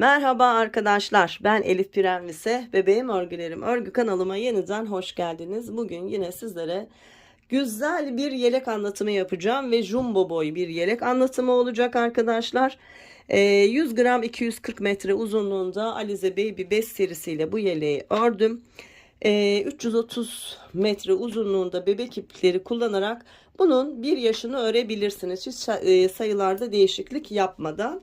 Merhaba arkadaşlar, ben Elif Pirenvise, Bebeğim Örgülerim Örgü kanalıma yeniden hoş geldiniz. Bugün yine sizlere güzel bir yelek anlatımı yapacağım ve jumbo boy bir yelek anlatımı olacak arkadaşlar. 100 gram 240 metre uzunluğunda Alize Baby 5 serisiyle bu yeleği ördüm. 330 metre uzunluğunda bebek ipleri kullanarak bunun bir yaşını örebilirsiniz. Hiç sayılarda değişiklik yapmadan.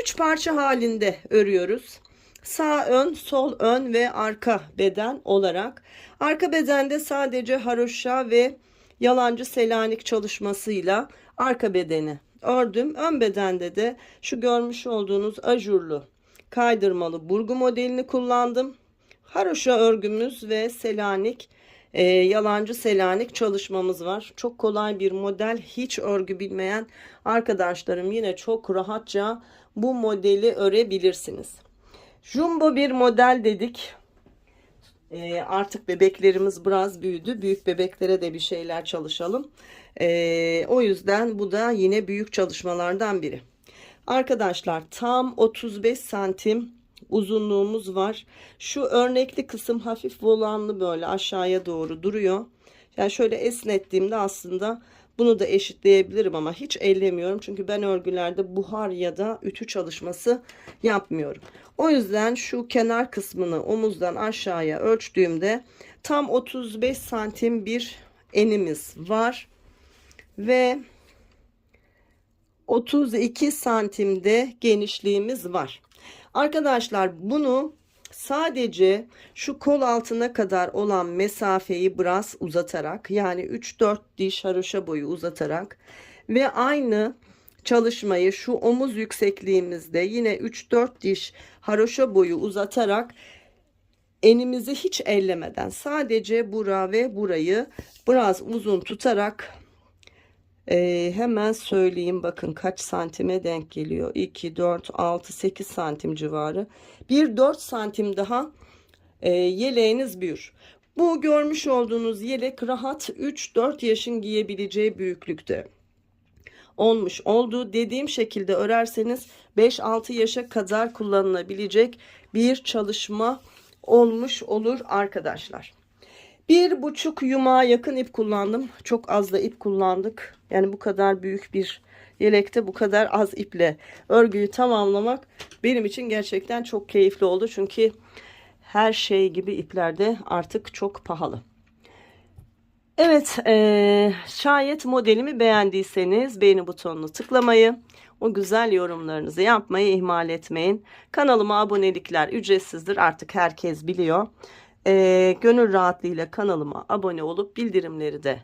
3 parça halinde örüyoruz. Sağ ön, sol ön ve arka beden olarak. Arka bedende sadece haroşa ve yalancı selanik çalışmasıyla arka bedeni ördüm. Ön bedende de şu görmüş olduğunuz ajurlu kaydırmalı burgu modelini kullandım. Haroşa örgümüz ve selanik, yalancı selanik çalışmamız var. Çok kolay bir model. Hiç örgü bilmeyen arkadaşlarım yine çok rahatça bu modeli örebilirsiniz. Jumbo bir model dedik. Artık bebeklerimiz biraz büyüdü. Büyük bebeklere de bir şeyler çalışalım. O yüzden bu da yine büyük çalışmalardan biri. Arkadaşlar tam 35 santim uzunluğumuz var. Şu örnekli kısım hafif volanlı böyle aşağıya doğru duruyor. Yani şöyle esnettiğimde aslında bunu da eşitleyebilirim ama hiç ellemiyorum. Çünkü ben örgülerde buhar ya da ütü çalışması yapmıyorum. O yüzden şu kenar kısmını omuzdan aşağıya ölçtüğümde tam 35 santim bir enimiz var. Ve 32 santimde genişliğimiz var. Arkadaşlar bunu sadece şu kol altına kadar olan mesafeyi biraz uzatarak, yani 3-4 diş haroşa boyu uzatarak ve aynı çalışmayı şu omuz yüksekliğimizde yine 3-4 diş haroşa boyu uzatarak enimizi hiç ellemeden sadece bura ve burayı biraz uzun tutarak hemen söyleyeyim, bakın kaç santime denk geliyor. 2 4 6 8 santim civarı. Bir 4 santim daha yeleğiniz büyür. Bu görmüş olduğunuz yelek rahat 3-4 yaşın giyebileceği büyüklükte olmuş oldu. Dediğim şekilde örerseniz 5-6 yaşa kadar kullanılabilecek bir çalışma olmuş olur arkadaşlar. 1,5 yumağa yakın ip kullandım. Çok az da ip kullandık. Yani bu kadar büyük bir yelekte bu kadar az iple örgüyü tamamlamak benim için gerçekten çok keyifli oldu. Çünkü her şey gibi ipler de artık çok pahalı. Evet, şayet modelimi beğendiyseniz beğeni butonunu tıklamayı, o güzel yorumlarınızı yapmayı ihmal etmeyin. Kanalıma abonelikler ücretsizdir, artık herkes biliyor. Gönül rahatlığıyla kanalıma abone olup bildirimleri de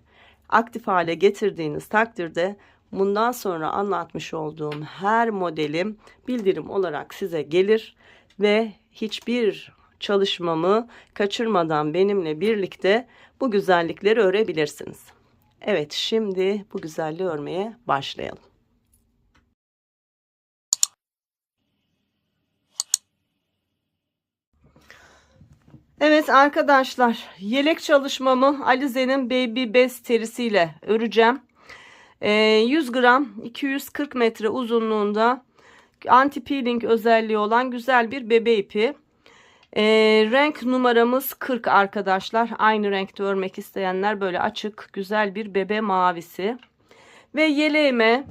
aktif hale getirdiğiniz takdirde bundan sonra anlatmış olduğum her modelim bildirim olarak size gelir ve hiçbir çalışmamı kaçırmadan benimle birlikte bu güzellikleri örebilirsiniz. Evet, şimdi bu güzelliği örmeye başlayalım. Evet arkadaşlar, yelek çalışmamı Alize'nin Baby Best terisiyle öreceğim. 100 gram 240 metre uzunluğunda anti peeling özelliği olan güzel bir bebe ipi. Renk numaramız 40 arkadaşlar. Aynı renkte örmek isteyenler böyle açık güzel bir bebe mavisi. Ve yeleğime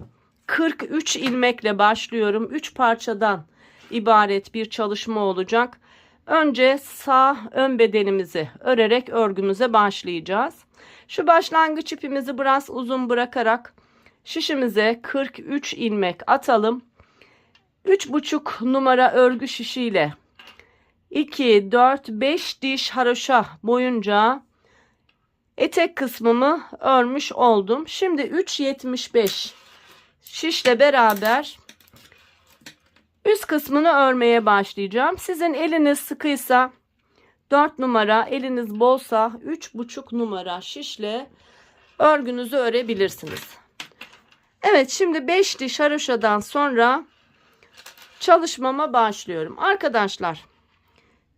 43 ilmekle başlıyorum. 3 parçadan ibaret bir çalışma olacak. Önce sağ ön bedenimizi örerek örgümüze başlayacağız. Şu başlangıç ipimizi biraz uzun bırakarak şişimize 43 ilmek atalım. 3,5 numara örgü şişiyle 2, 4, 5 diş haroşa boyunca etek kısmımı örmüş oldum. Şimdi 3,75 şişle beraber üst kısmını örmeye başlayacağım. Sizin eliniz sıkıysa 4 numara, eliniz bolsa 3,5 numara şişle örgünüzü örebilirsiniz. Evet, şimdi 5 diş haroşadan sonra çalışmama başlıyorum. Arkadaşlar,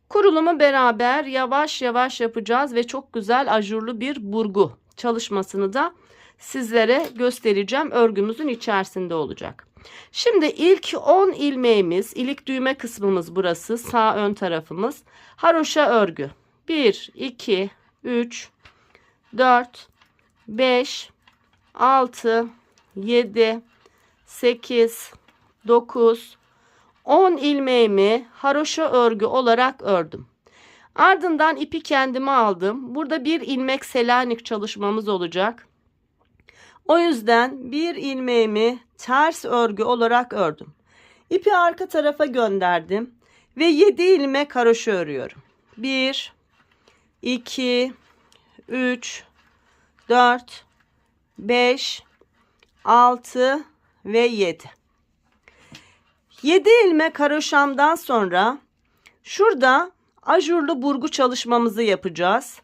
kurulumu beraber yavaş yavaş yapacağız ve çok güzel ajurlu bir burgu çalışmasını da sizlere göstereceğim. Örgümüzün içerisinde olacak. Şimdi ilk 10 ilmeğimiz, ilik düğme kısmımız burası, sağ ön tarafımız. Haroşa örgü. 1, 2, 3, 4, 5, 6, 7, 8, 9, 10 ilmeğimi haroşa örgü olarak ördüm. Ardından ipi kendime aldım. Burada bir ilmek Selanik çalışmamız olacak. O yüzden bir ilmeğimi ters örgü olarak ördüm. İpi arka tarafa gönderdim ve 7 ilmek haroşa örüyorum. 1, 2, 3, 4, 5, 6 ve 7. 7 ilmek haroşamdan sonra şurada ajurlu burgu çalışmamızı yapacağız.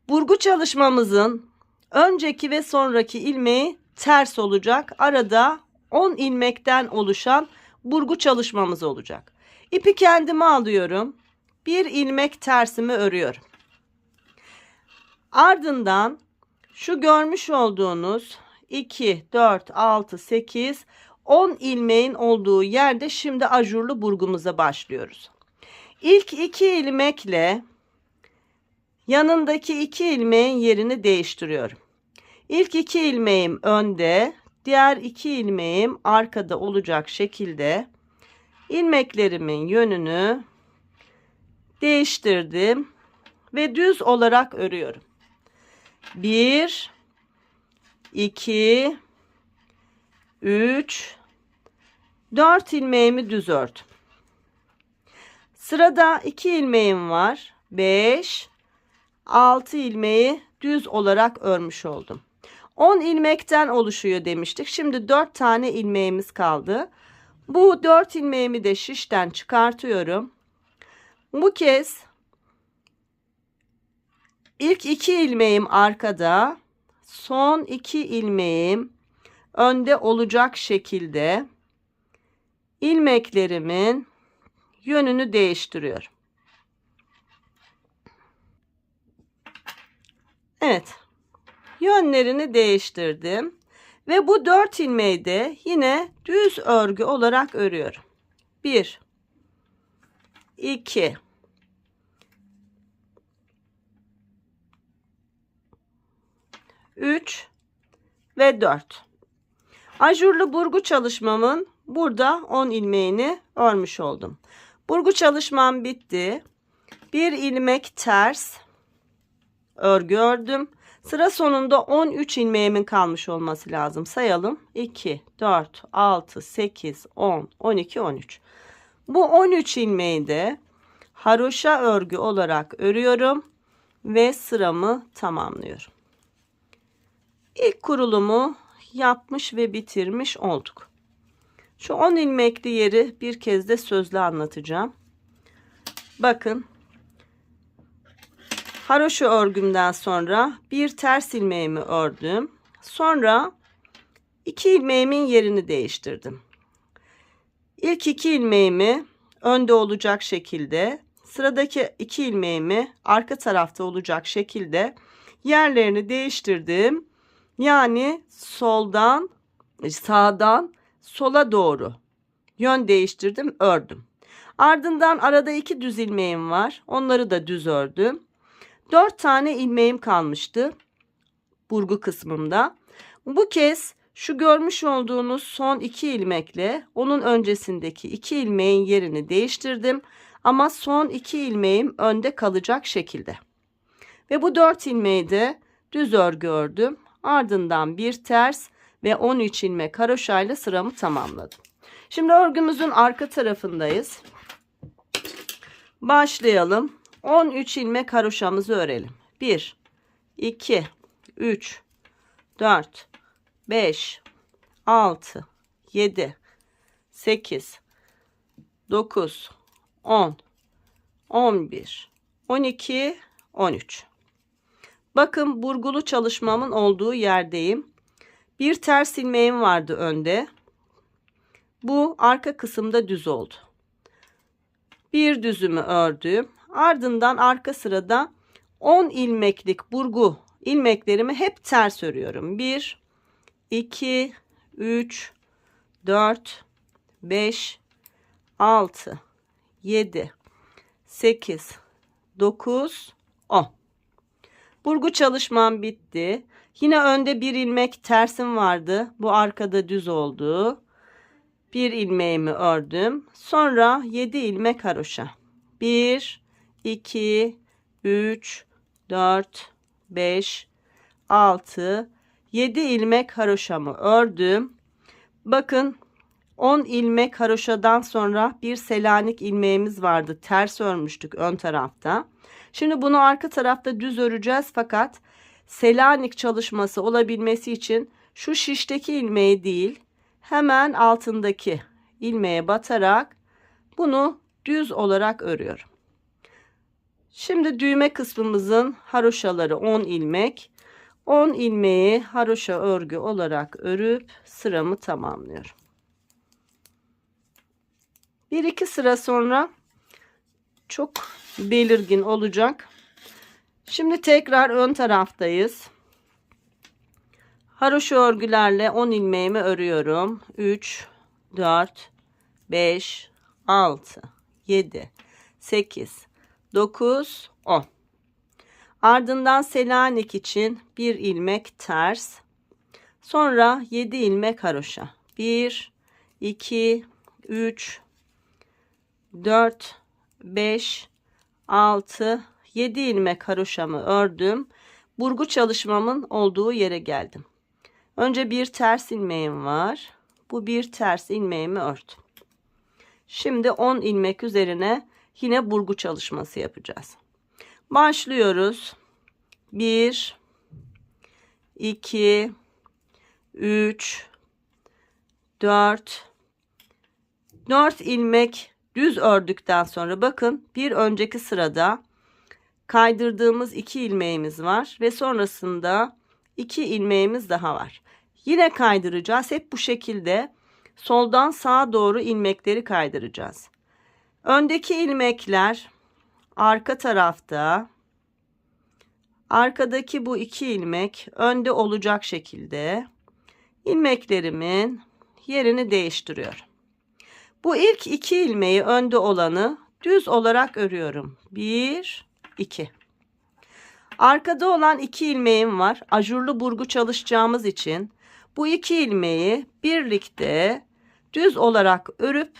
Burgu çalışmamızın önceki ve sonraki ilmeği ters olacak. Arada 10 ilmekten oluşan burgu çalışmamız olacak. İpi kendime alıyorum. Bir ilmek tersimi örüyorum. Ardından şu görmüş olduğunuz 2, 4, 6, 8, 10 ilmeğin olduğu yerde şimdi ajurlu burgumuza başlıyoruz. İlk 2 ilmekle yanındaki 2 ilmeğin yerini değiştiriyorum. İlk 2 ilmeğim önde, diğer 2 ilmeğim arkada olacak şekilde ilmeklerimin yönünü değiştirdim ve düz olarak örüyorum. 1, 2, 3, 4 ilmeğimi düz ördüm. Sırada 2 ilmeğim var. 5, 6 ilmeği düz olarak örmüş oldum. 10 ilmekten oluşuyor demiştik. Şimdi 4 tane ilmeğimiz kaldı. Bu 4 ilmeğimi de şişten çıkartıyorum. Bu kez ilk 2 ilmeğim arkada, son 2 ilmeğim önde olacak şekilde ilmeklerimin yönünü değiştiriyorum. Evet. Yönlerini değiştirdim. Ve bu 4 ilmeği de yine düz örgü olarak örüyorum. 1, 2, 3 ve 4. Ajurlu burgu çalışmamın burada 10 ilmeğini örmüş oldum. Burgu çalışmam bitti. Bir ilmek ters örgü ördüm. Sıra sonunda 13 ilmeğimin kalmış olması lazım. Sayalım. 2, 4, 6, 8, 10, 12, 13. Bu 13 ilmeği de haroşa örgü olarak örüyorum ve sıramı tamamlıyorum. İlk kurulumu yapmış ve bitirmiş olduk. Şu 10 ilmekli yeri bir kez de sözlü anlatacağım. Bakın. Haroşa örgümden sonra bir ters ilmeğimi ördüm. Sonra 2 ilmeğimin yerini değiştirdim. İlk 2 ilmeğimi önde olacak şekilde, sıradaki 2 ilmeğimi arka tarafta olacak şekilde yerlerini değiştirdim. Yani sağdan sola doğru yön değiştirdim, ördüm. Ardından arada 2 düz ilmeğim var. Onları da düz ördüm. 4 tane ilmeğim kalmıştı burgu kısmımda. Bu kez şu görmüş olduğunuz son 2 ilmekle onun öncesindeki 2 ilmeğin yerini değiştirdim. Ama son 2 ilmeğim önde kalacak şekilde. Ve bu 4 ilmeği de düz örgü ördüm. Ardından bir ters ve 13 ilmek haroşayla sıramı tamamladım. Şimdi örgümüzün arka tarafındayız. Başlayalım. 13 ilmek haroşamızı örelim. 1, 2, 3, 4, 5, 6, 7, 8, 9, 10, 11, 12, 13. Bakın burgulu çalışmamın olduğu yerdeyim. Bir ters ilmeğim vardı önde. Bu arka kısımda düz oldu. Bir düzümü ördüm. Ardından arka sırada 10 ilmeklik burgu ilmeklerimi hep ters örüyorum. 1, 2, 3, 4, 5, 6, 7, 8, 9, 10. Burgu çalışmam bitti. Yine önde bir ilmek tersim vardı. Bu arkada düz oldu. Bir ilmeğimi ördüm. Sonra 7 ilmek haroşa. 1, 2, 3, 4, 5, 6, 7 ilmek haroşamı ördüm. Bakın 10 ilmek haroşadan sonra bir Selanik ilmeğimiz vardı. Ters örmüştük ön tarafta. Şimdi bunu arka tarafta düz öreceğiz fakat Selanik çalışması olabilmesi için şu şişteki ilmeği değil, hemen altındaki ilmeğe batarak bunu düz olarak örüyorum. Şimdi düğme kısmımızın haroşaları 10 ilmek. 10 ilmeği haroşa örgü olarak örüp sıramı tamamlıyorum. 1-2 sıra sonra çok belirgin olacak. Şimdi tekrar ön taraftayız. Haroşa örgülerle 10 ilmeğimi örüyorum. 3, 4, 5, 6, 7, 8, 9, 10. Ardından Selanik için bir ilmek ters. Sonra 7 ilmek haroşa. 1, 2, 3, 4, 5, 6, 7 ilmek haroşamı ördüm. Burgu çalışmamın olduğu yere geldim. Önce bir ters ilmeğim var. Bu bir ters ilmeğimi ördüm. Şimdi 10 ilmek üzerine yine burgu çalışması yapacağız. Başlıyoruz. 1, 2, 3, 4, 4 ilmek düz ördükten sonra bakın bir önceki sırada kaydırdığımız 2 ilmeğimiz var ve sonrasında 2 ilmeğimiz daha var. Yine kaydıracağız. Hep bu şekilde soldan sağa doğru ilmekleri kaydıracağız. Öndeki ilmekler arka tarafta, arkadaki bu 2 ilmek önde olacak şekilde ilmeklerimin yerini değiştiriyorum. Bu ilk 2 ilmeği önde olanı düz olarak örüyorum. 1, 2. Arkada olan 2 ilmeğim var. Ajurlu burgu çalışacağımız için bu 2 ilmeği birlikte düz olarak örüp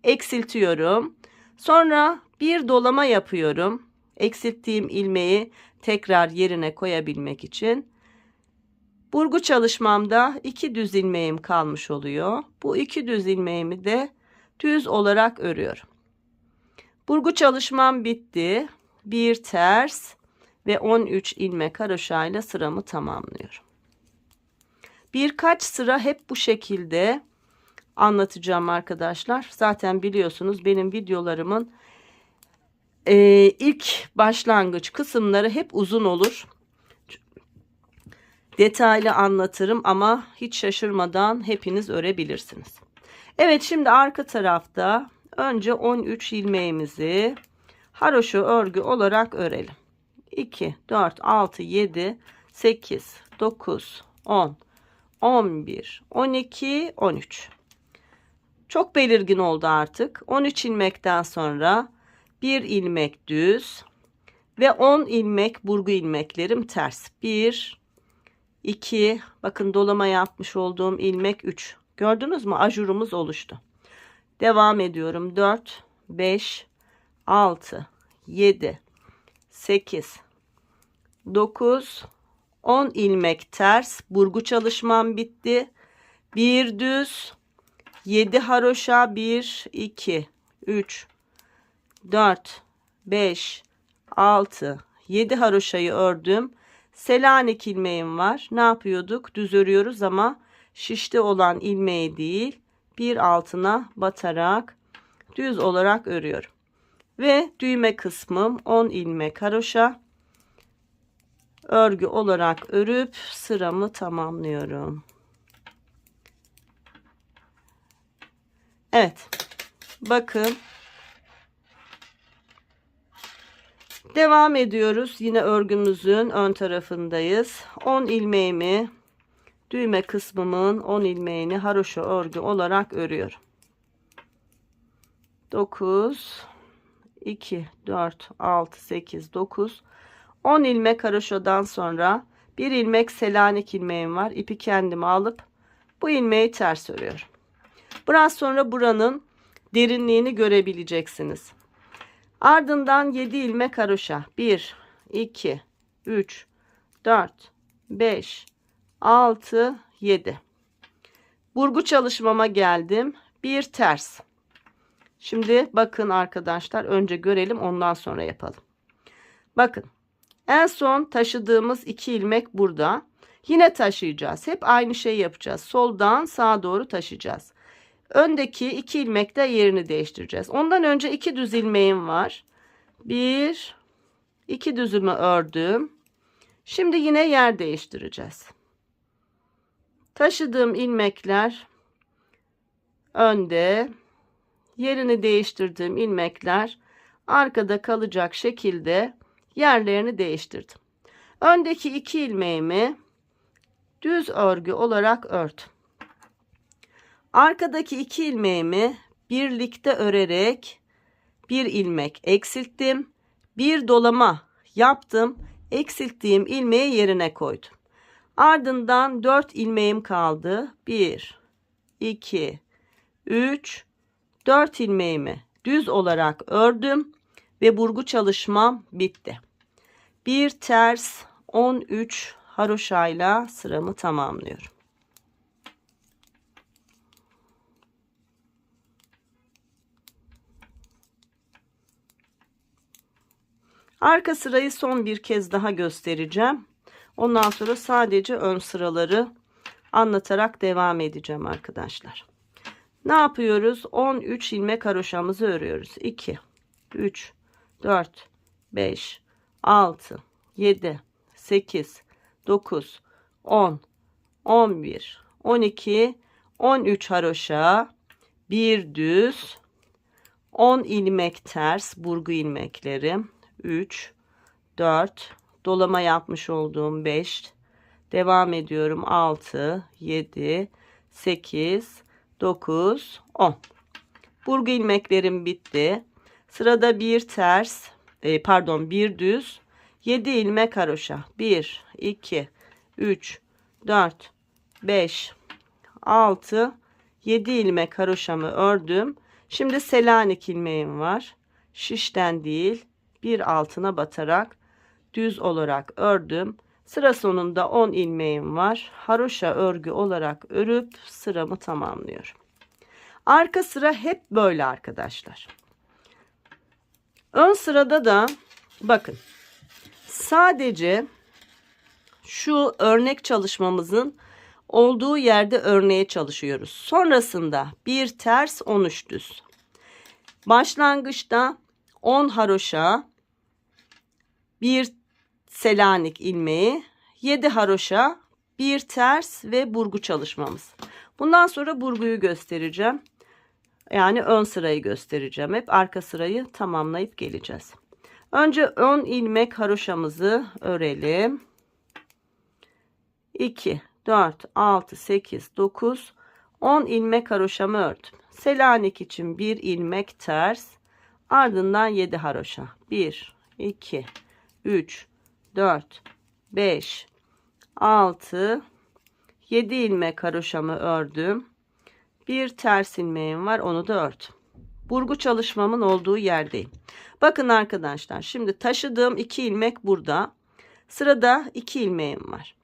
eksiltiyorum. Sonra bir dolama yapıyorum. Eksilttiğim ilmeği tekrar yerine koyabilmek için. Burgu çalışmamda 2 düz ilmeğim kalmış oluyor. Bu 2 düz ilmeğimi de düz olarak örüyorum. Burgu çalışmam bitti. Bir ters ve 13 ilmek haroşayla sıramı tamamlıyorum. Birkaç sıra hep bu şekilde anlatacağım arkadaşlar. Zaten biliyorsunuz benim videolarımın ilk başlangıç kısımları hep uzun olur. Detaylı anlatırım ama hiç şaşırmadan hepiniz örebilirsiniz. Evet, şimdi arka tarafta önce 13 ilmeğimizi haroşa örgü olarak örelim. 2, 4, 6, 7, 8, 9, 10, 11, 12, 13. Çok belirgin oldu artık. 13 ilmekten sonra bir ilmek düz ve 10 ilmek burgu ilmeklerim ters. 1, 2, bakın dolama yapmış olduğum ilmek 3. Gördünüz mü? Ajurumuz oluştu. Devam ediyorum. 4, 5, 6, 7, 8, 9, 10 ilmek ters. Burgu çalışmam bitti. Bir düz, 7 haroşa, 1, 2, 3, 4, 5, 6, 7 haroşayı ördüm. Selanik ilmeğim var. Ne yapıyorduk? Düz örüyoruz ama şişte olan ilmeği değil, bir altına batarak düz olarak örüyorum. Ve düğme kısmım 10 ilmek haroşa örgü olarak örüp sıramı tamamlıyorum. Evet. Bakın. Devam ediyoruz. Yine örgümüzün ön tarafındayız. 10 ilmeğimi düğme kısmımın 10 ilmeğini haroşa örgü olarak örüyorum. 9, 2, 4, 6, 8, 9, 10 ilmek haroşadan sonra bir ilmek Selanik ilmeğim var. İpi kendime alıp bu ilmeği ters örüyorum. Biraz sonra buranın derinliğini görebileceksiniz. Ardından 7 ilmek haroşa. 1, 2, 3, 4, 5, 6, 7. Burgu çalışmama geldim. Bir ters. Şimdi bakın arkadaşlar, önce görelim, ondan sonra yapalım. Bakın, en son taşıdığımız 2 ilmek burada. Yine taşıyacağız. Hep aynı şeyi yapacağız. Soldan sağa doğru taşıyacağız. Öndeki 2 ilmekte yerini değiştireceğiz. Ondan önce 2 düz ilmeğim var. 1, 2 düzümü ördüm. Şimdi yine yer değiştireceğiz. Taşıdığım ilmekler önde, yerini değiştirdiğim ilmekler arkada kalacak şekilde yerlerini değiştirdim. Öndeki 2 ilmeğimi düz örgü olarak ördüm. Arkadaki 2 ilmeğimi birlikte örerek bir ilmek eksilttim. Bir dolama yaptım. Eksilttiğim ilmeği yerine koydum. Ardından 4 ilmeğim kaldı. 1, 2, 3, 4 ilmeğimi düz olarak ördüm ve burgu çalışmam bitti. Bir ters 13 haroşayla sıramı tamamlıyorum. Arka sırayı son bir kez daha göstereceğim. Ondan sonra sadece ön sıraları anlatarak devam edeceğim arkadaşlar. Ne yapıyoruz? 13 ilmek haroşamızı örüyoruz. 2, 3, 4, 5, 6, 7, 8, 9, 10, 11, 12, 13 haroşa, bir düz, 10 ilmek ters burgu ilmekleri, 3, 4, dolama yapmış olduğum 5, devam ediyorum 6, 7, 8, 9, 10. Burgu ilmeklerim bitti. Sırada bir ters, bir düz, 7 ilmek haroşa. 1, 2, 3, 4, 5, 6, 7 ilmek haroşamı ördüm. Şimdi Selanik ilmeğim var. Şişten değil, bir altına batarak düz olarak ördüm. Sıra sonunda 10 ilmeğim var. Haroşa örgü olarak örüp sıramı tamamlıyorum. Arka sıra hep böyle arkadaşlar. Ön sırada da bakın, sadece şu örnek çalışmamızın olduğu yerde örmeye çalışıyoruz. Sonrasında bir ters 13 düz. Başlangıçta 10 haroşa, bir Selanik ilmeği, 7 haroşa, bir ters ve burgu çalışmamız. Bundan sonra burguyu göstereceğim. Yani ön sırayı göstereceğim. Hep arka sırayı tamamlayıp geleceğiz. Önce 10 ilmek haroşamızı örelim. 2, 4, 6, 8, 9, 10 ilmek haroşamı ördüm. Selanik için bir ilmek ters. Ardından 7 haroşa. 1, 2, 3, 4, 5, 6, 7 ilmek haroşamı ördüm. Bir ters ilmeğim var, onu da ördüm. Burgu çalışmamın olduğu yerdeyim. Bakın arkadaşlar, şimdi taşıdığım 2 ilmek burada. Sırada 2 ilmeğim var.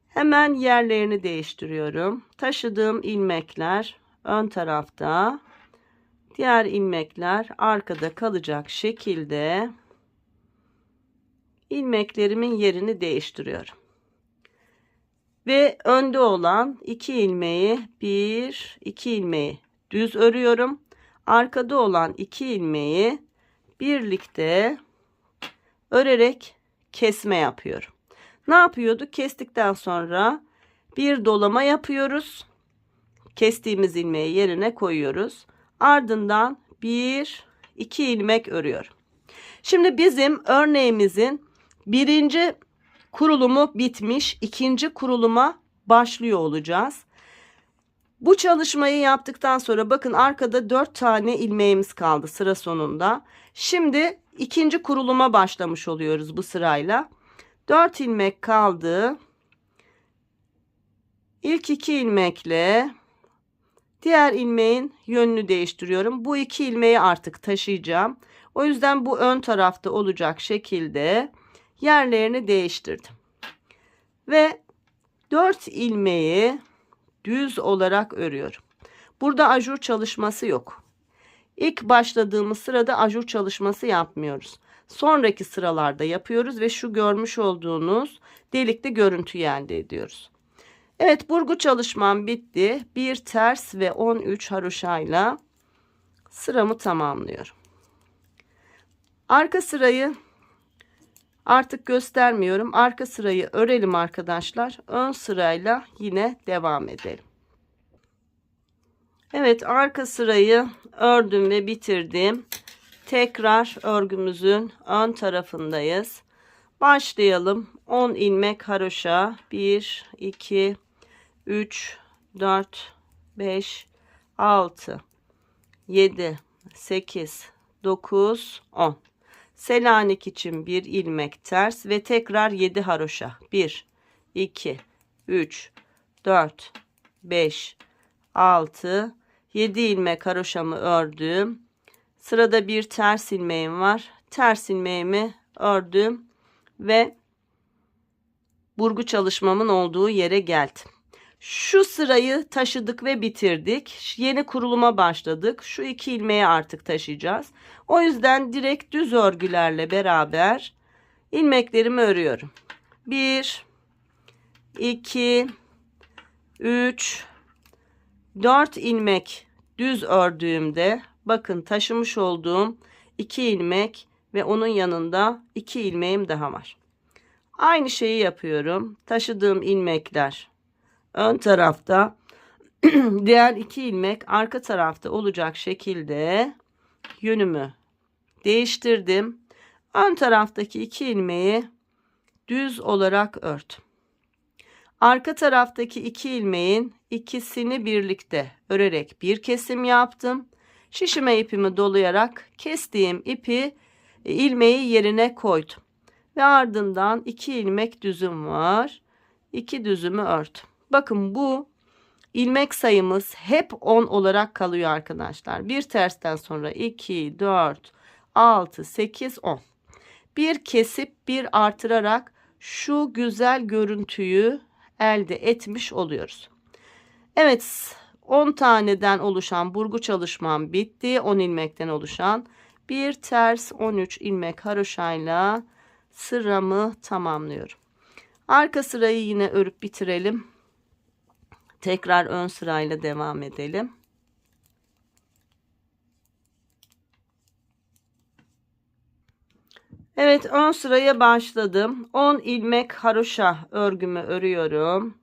Hemen yerlerini değiştiriyorum. Taşıdığım ilmekler ön tarafta, diğer ilmekler arkada kalacak şekilde ilmeklerimin yerini değiştiriyorum. Ve önde olan 2 ilmeği, 1, 2 ilmeği düz örüyorum. Arkada olan 2 ilmeği birlikte örerek kesme yapıyorum. Ne yapıyorduk? Kestikten sonra bir dolama yapıyoruz. Kestiğimiz ilmeği yerine koyuyoruz. Ardından 1, 2 ilmek örüyorum. Şimdi bizim örneğimizin birinci kurulumu bitmiş. İkinci kuruluma başlıyor olacağız. Bu çalışmayı yaptıktan sonra bakın arkada 4 tane ilmeğimiz kaldı sıra sonunda. Şimdi ikinci kuruluma başlamış oluyoruz bu sırayla. 4 ilmek kaldı. İlk 2 ilmekle diğer ilmeğin yönünü değiştiriyorum. Bu 2 ilmeği artık taşıyacağım. O yüzden bu ön tarafta olacak şekilde yerlerini değiştirdim. Ve 4 ilmeği düz olarak örüyorum. Burada ajur çalışması yok. İlk başladığımız sırada ajur çalışması yapmıyoruz. Sonraki sıralarda yapıyoruz ve şu görmüş olduğunuz delikli görüntüyü elde ediyoruz. Evet, burgu çalışmam bitti. Bir ters ve 13 haroşayla sıramı tamamlıyorum. Arka sırayı artık göstermiyorum. Arka sırayı örelim arkadaşlar. Ön sırayla yine devam edelim. Evet, arka sırayı ördüm ve bitirdim. Tekrar örgümüzün ön tarafındayız. Başlayalım. 10 ilmek haroşa. 1, 2, 3, 4, 5, 6, 7, 8, 9, 10. Selanik için bir ilmek ters ve tekrar 7 haroşa. 1, 2, 3, 4, 5, 6, 7 ilmek haroşamı ördüm. Sırada bir ters ilmeğim var. Ters ilmeğimi ördüm ve burgu çalışmamın olduğu yere geldim. Şu sırayı taşıdık ve bitirdik. Yeni kuruluma başladık. Şu 2 ilmeği artık taşıyacağız. O yüzden direkt düz örgülerle beraber ilmeklerimi örüyorum. 1, 2, 3, 4 ilmek düz ördüğümde bakın taşımış olduğum 2 ilmek ve onun yanında 2 ilmeğim daha var. Aynı şeyi yapıyorum. Taşıdığım ilmekler ön tarafta, diğer 2 ilmek arka tarafta olacak şekilde yönümü değiştirdim. Ön taraftaki 2 ilmeği düz olarak ördüm. Arka taraftaki 2 ilmeğin ikisini birlikte örerek bir kesim yaptım. Şişime ipimi dolayarak kestiğim ipi ilmeği yerine koydum. Ve ardından 2 ilmek düzüm var. 2 düzümü ördüm. Bakın bu ilmek sayımız hep 10 olarak kalıyor arkadaşlar. Bir tersten sonra 2, 4, 6, 8, 10. Bir kesip bir artırarak şu güzel görüntüyü elde etmiş oluyoruz. Evet, 10 taneden oluşan burgu çalışmam bitti. 10 ilmekten oluşan bir ters 13 ilmek haroşayla sıramı tamamlıyorum. Arka sırayı yine örüp bitirelim. Tekrar ön sırayla devam edelim. Evet, ön sıraya başladım. 10 ilmek haroşa örgümü örüyorum.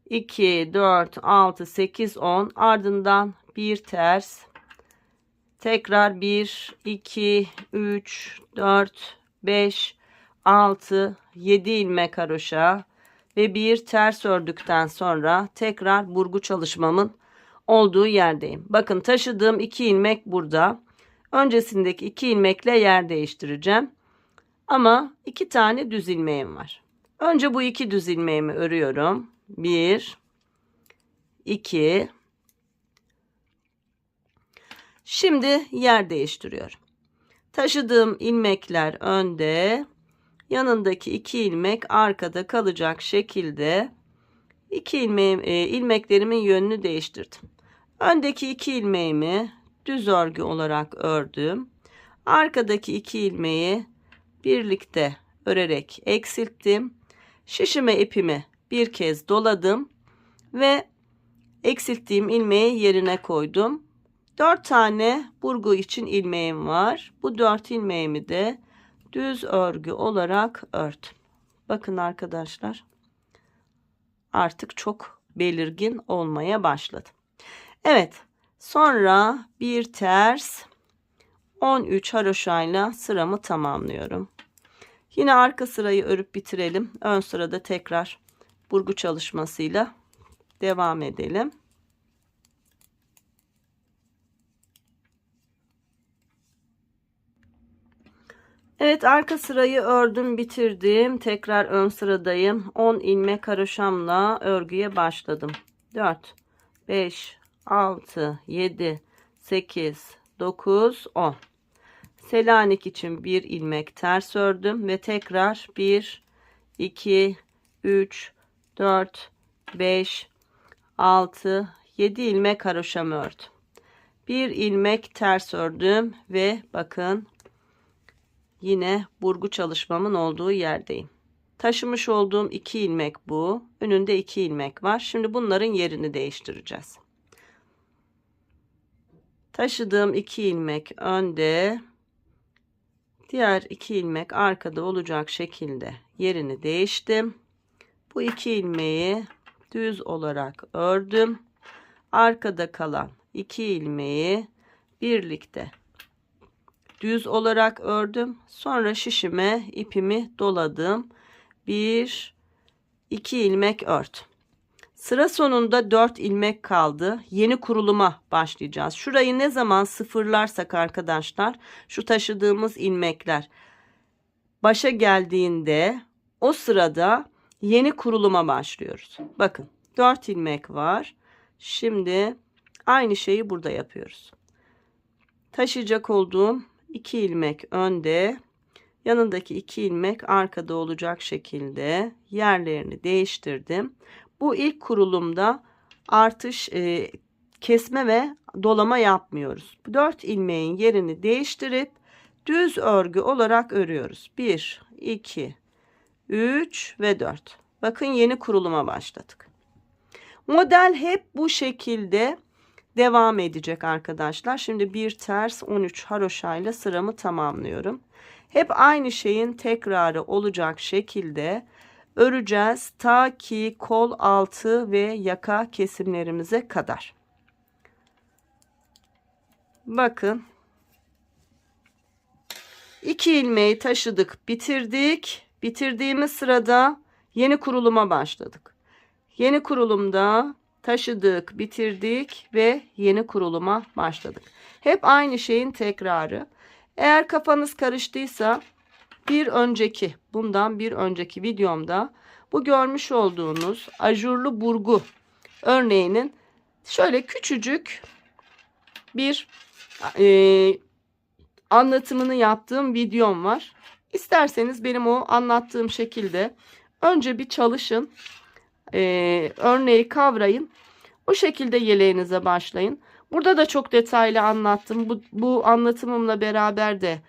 2, 4, 6, 8, 10. Ardından bir ters. Tekrar 1, 2, 3, 4, 5, 6, 7 ilmek haroşa ve bir ters ördükten sonra tekrar burgu çalışmamın olduğu yerdeyim. Bakın taşıdığım 2 ilmek burada. Öncesindeki 2 ilmekle yer değiştireceğim. Ama 2 tane düz ilmeğim var. Önce bu 2 düz ilmeğimi örüyorum. 1, 2. Şimdi yer değiştiriyorum. Taşıdığım ilmekler önde, yanındaki 2 ilmek arkada kalacak şekilde ilmeklerimin yönünü değiştirdim. Öndeki 2 ilmeğimi düz örgü olarak ördüm. Arkadaki 2 ilmeği birlikte örerek eksilttim. Şişime ipimi bir kez doladım ve eksilttiğim ilmeği yerine koydum. 4 tane burgu için ilmeğim var. Bu 4 ilmeğimi de düz örgü olarak ördüm. Bakın arkadaşlar, artık çok belirgin olmaya başladı. Evet, sonra bir ters 13 haroşayla sıramı tamamlıyorum. Yine arka sırayı örüp bitirelim. Ön sırada tekrar burgu çalışmasıyla devam edelim. Evet, arka sırayı ördüm, bitirdim. Tekrar ön sıradayım. 10 ilmek haroşamla örgüye başladım. 4, 5, 6, 7, 8, 9, 10. Selanik için bir ilmek ters ördüm ve tekrar 1, 2, 3, 4, 5, 6, 7 ilmek haroşamı ördüm. Bir ilmek ters ördüm ve bakın yine burgu çalışmamın olduğu yerdeyim. Taşımış olduğum 2 ilmek bu. Önünde 2 ilmek var. Şimdi bunların yerini değiştireceğiz. Taşıdığım 2 ilmek önde, diğer 2 ilmek arkada olacak şekilde yerini değiştim. Bu 2 ilmeği düz olarak ördüm. Arkada kalan 2 ilmeği birlikte düz olarak ördüm. Sonra şişime ipimi doladım. 1, 2 ilmek ördüm. Sıra sonunda 4 ilmek kaldı. Yeni kuruluma başlayacağız. Şurayı ne zaman sıfırlarsak arkadaşlar, şu taşıdığımız ilmekler başa geldiğinde o sırada yeni kuruluma başlıyoruz. Bakın 4 ilmek var. Şimdi aynı şeyi burada yapıyoruz. Taşıyacak olduğum 2 ilmek önde, yanındaki 2 ilmek arkada olacak şekilde yerlerini değiştirdim. Bu ilk kurulumda artış, kesme ve dolama yapmıyoruz. 4 ilmeğin yerini değiştirip düz örgü olarak örüyoruz. 1, 2, 3 ve 4. Bakın yeni kuruluma başladık. Model hep bu şekilde devam edecek arkadaşlar. Şimdi bir ters 13 haroşayla sıramı tamamlıyorum. Hep aynı şeyin tekrarı olacak şekilde öreceğiz ta ki kol altı ve yaka kesimlerimize kadar. Bakın 2 ilmeği taşıdık, bitirdik. Bitirdiğimiz sırada yeni kuruluma başladık. Yeni kurulumda taşıdık, bitirdik ve yeni kuruluma başladık. Hep aynı şeyin tekrarı. Eğer kafanız karıştıysa bundan bir önceki videomda bu görmüş olduğunuz ajurlu burgu örneğinin şöyle küçücük bir anlatımını yaptığım videom var. İsterseniz benim o anlattığım şekilde önce bir çalışın. Örneği kavrayın. O şekilde yeleğinize başlayın. Burada da çok detaylı anlattım. Bu anlatımımla beraber de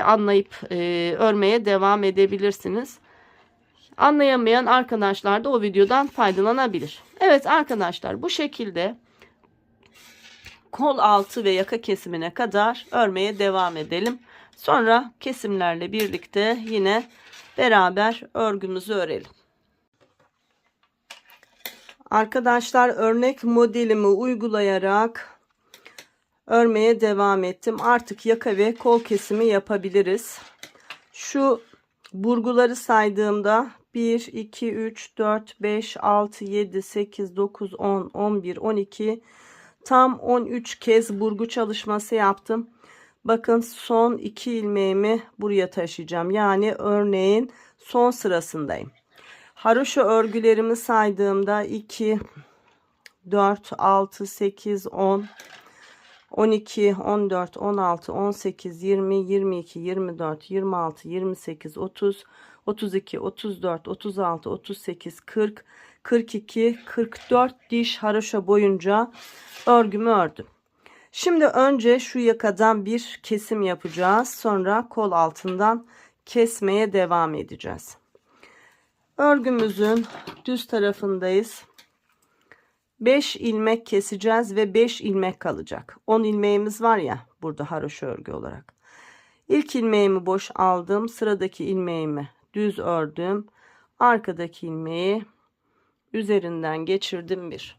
anlayıp örmeye devam edebilirsiniz. Anlayamayan arkadaşlar da o videodan faydalanabilir. Evet arkadaşlar, bu şekilde kol altı ve yaka kesimine kadar örmeye devam edelim. Sonra kesimlerle birlikte yine beraber örgümüzü örelim. Arkadaşlar, örnek modelimi uygulayarak örmeye devam ettim. Artık yaka ve kol kesimi yapabiliriz. Şu burguları saydığımda 1, 2, 3, 4, 5, 6, 7, 8, 9, 10, 11, 12, tam 13 kez burgu çalışması yaptım. Bakın son 2 ilmeğimi buraya taşıyacağım. Yani örneğin son sırasındayım. Haroşa örgülerimi saydığımda 2, 4, 6, 8, 10, 12, 14, 16, 18, 20, 22, 24, 26, 28, 30, 32, 34, 36, 38, 40, 42, 44 diş haroşa boyunca örgümü ördüm. Şimdi önce şu yakadan bir kesim yapacağız. Sonra kol altından kesmeye devam edeceğiz. Örgümüzün düz tarafındayız. 5 ilmek keseceğiz ve 5 ilmek kalacak. 10 ilmeğimiz var ya burada haroşa örgü olarak. İlk ilmeğimi boş aldım. Sıradaki ilmeğimi düz ördüm. Arkadaki ilmeği üzerinden geçirdim 1.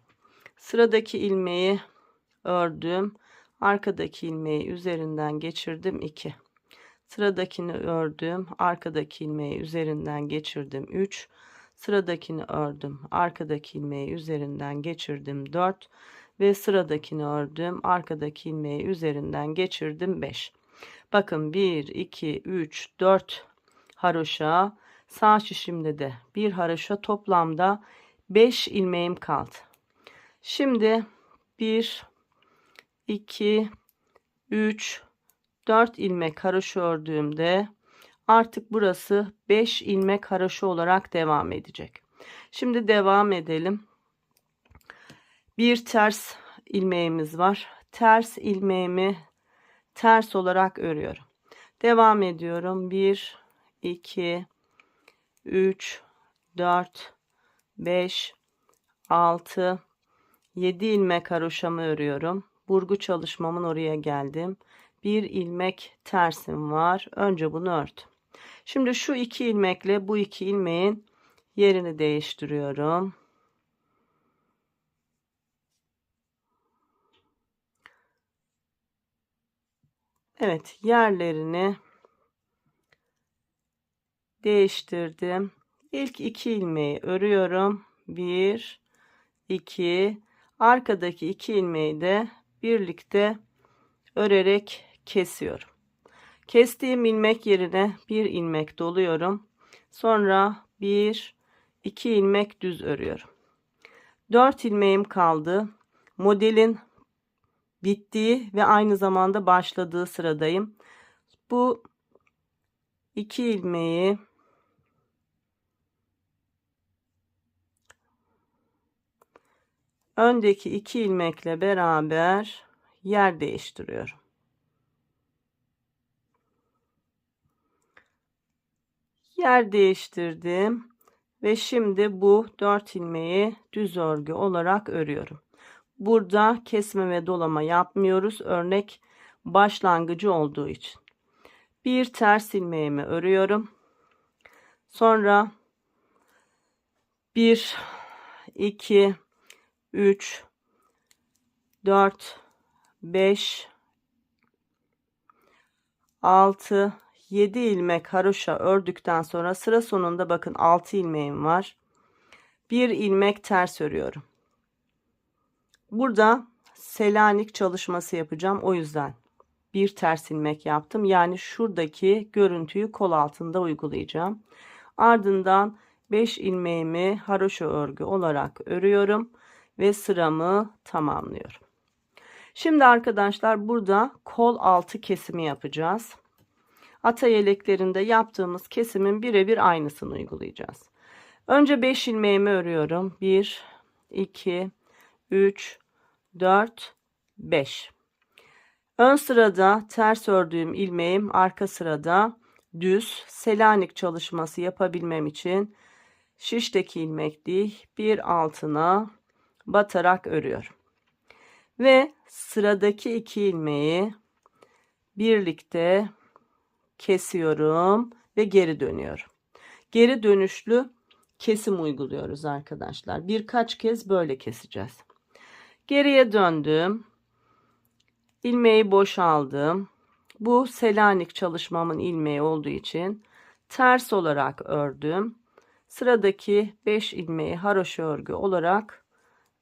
Sıradaki ilmeği ördüm. Arkadaki ilmeği üzerinden geçirdim 2. Sıradakini ördüm. Arkadaki ilmeği üzerinden geçirdim 3. sıradakini ördüm, arkadaki ilmeği üzerinden geçirdim 4 ve sıradakini ördüm, arkadaki ilmeği üzerinden geçirdim 5. Bakın 1 2 3 4 haroşa, sağ şişimde de bir haroşa, toplamda 5 ilmeğim kaldı. Şimdi 1 2 3 4 ilmek haroşa ördüğümde artık burası 5 ilmek haroşa olarak devam edecek. Şimdi devam edelim. Bir ters ilmeğimiz var. Ters ilmeğimi ters olarak örüyorum. Devam ediyorum. 1 2 3 4 5 6 7 ilmek haroşamı örüyorum. Burgu çalışmamın oraya geldim. Bir ilmek tersim var. Önce bunu ördüm. Şimdi şu 2 ilmekle bu 2 ilmeğin yerini değiştiriyorum. Evet, yerlerini değiştirdim. İlk 2 ilmeği örüyorum. 1 2, arkadaki 2 ilmeği de birlikte örerek kesiyorum. Kestiğim ilmek yerine bir ilmek doluyorum. Sonra 1 2 ilmek düz örüyorum. 4 ilmeğim kaldı. Modelin bittiği ve aynı zamanda başladığı sıradayım. Bu 2 ilmeği öndeki 2 ilmekle beraber yer değiştiriyorum. Yer değiştirdim ve şimdi bu 4 ilmeği düz örgü olarak örüyorum. Burada kesme ve dolama yapmıyoruz. Örnek başlangıcı olduğu için. Bir ters ilmeğimi örüyorum. Sonra 1 2 3 4 5 6 7 ilmek haroşa ördükten sonra sıra sonunda bakın 6 ilmeğim var. Bir ilmek ters örüyorum. Burada Selanik çalışması yapacağım. O yüzden bir ters ilmek yaptım. Yani şuradaki görüntüyü kol altında uygulayacağım. Ardından 5 ilmeğimi haroşa örgü olarak örüyorum ve sıramı tamamlıyorum. Şimdi arkadaşlar burada kol altı kesimi yapacağız. Ata yeleklerinde yaptığımız kesimin birebir aynısını uygulayacağız. Önce 5 ilmeğimi örüyorum. 1 2 3 4 5. Ön sırada ters ördüğüm ilmeğim, arka sırada düz. Selanik çalışması yapabilmem için şişteki ilmek değil, bir altına batarak örüyorum. Ve sıradaki 2 ilmeği birlikte kesiyorum ve geri dönüyorum. Geri dönüşlü kesim uyguluyoruz arkadaşlar. Birkaç kez böyle keseceğiz. Geriye döndüm. İlmeği boşaldım. Bu Selanik çalışmamın ilmeği olduğu için ters olarak ördüm. Sıradaki 5 ilmeği haroşa örgü olarak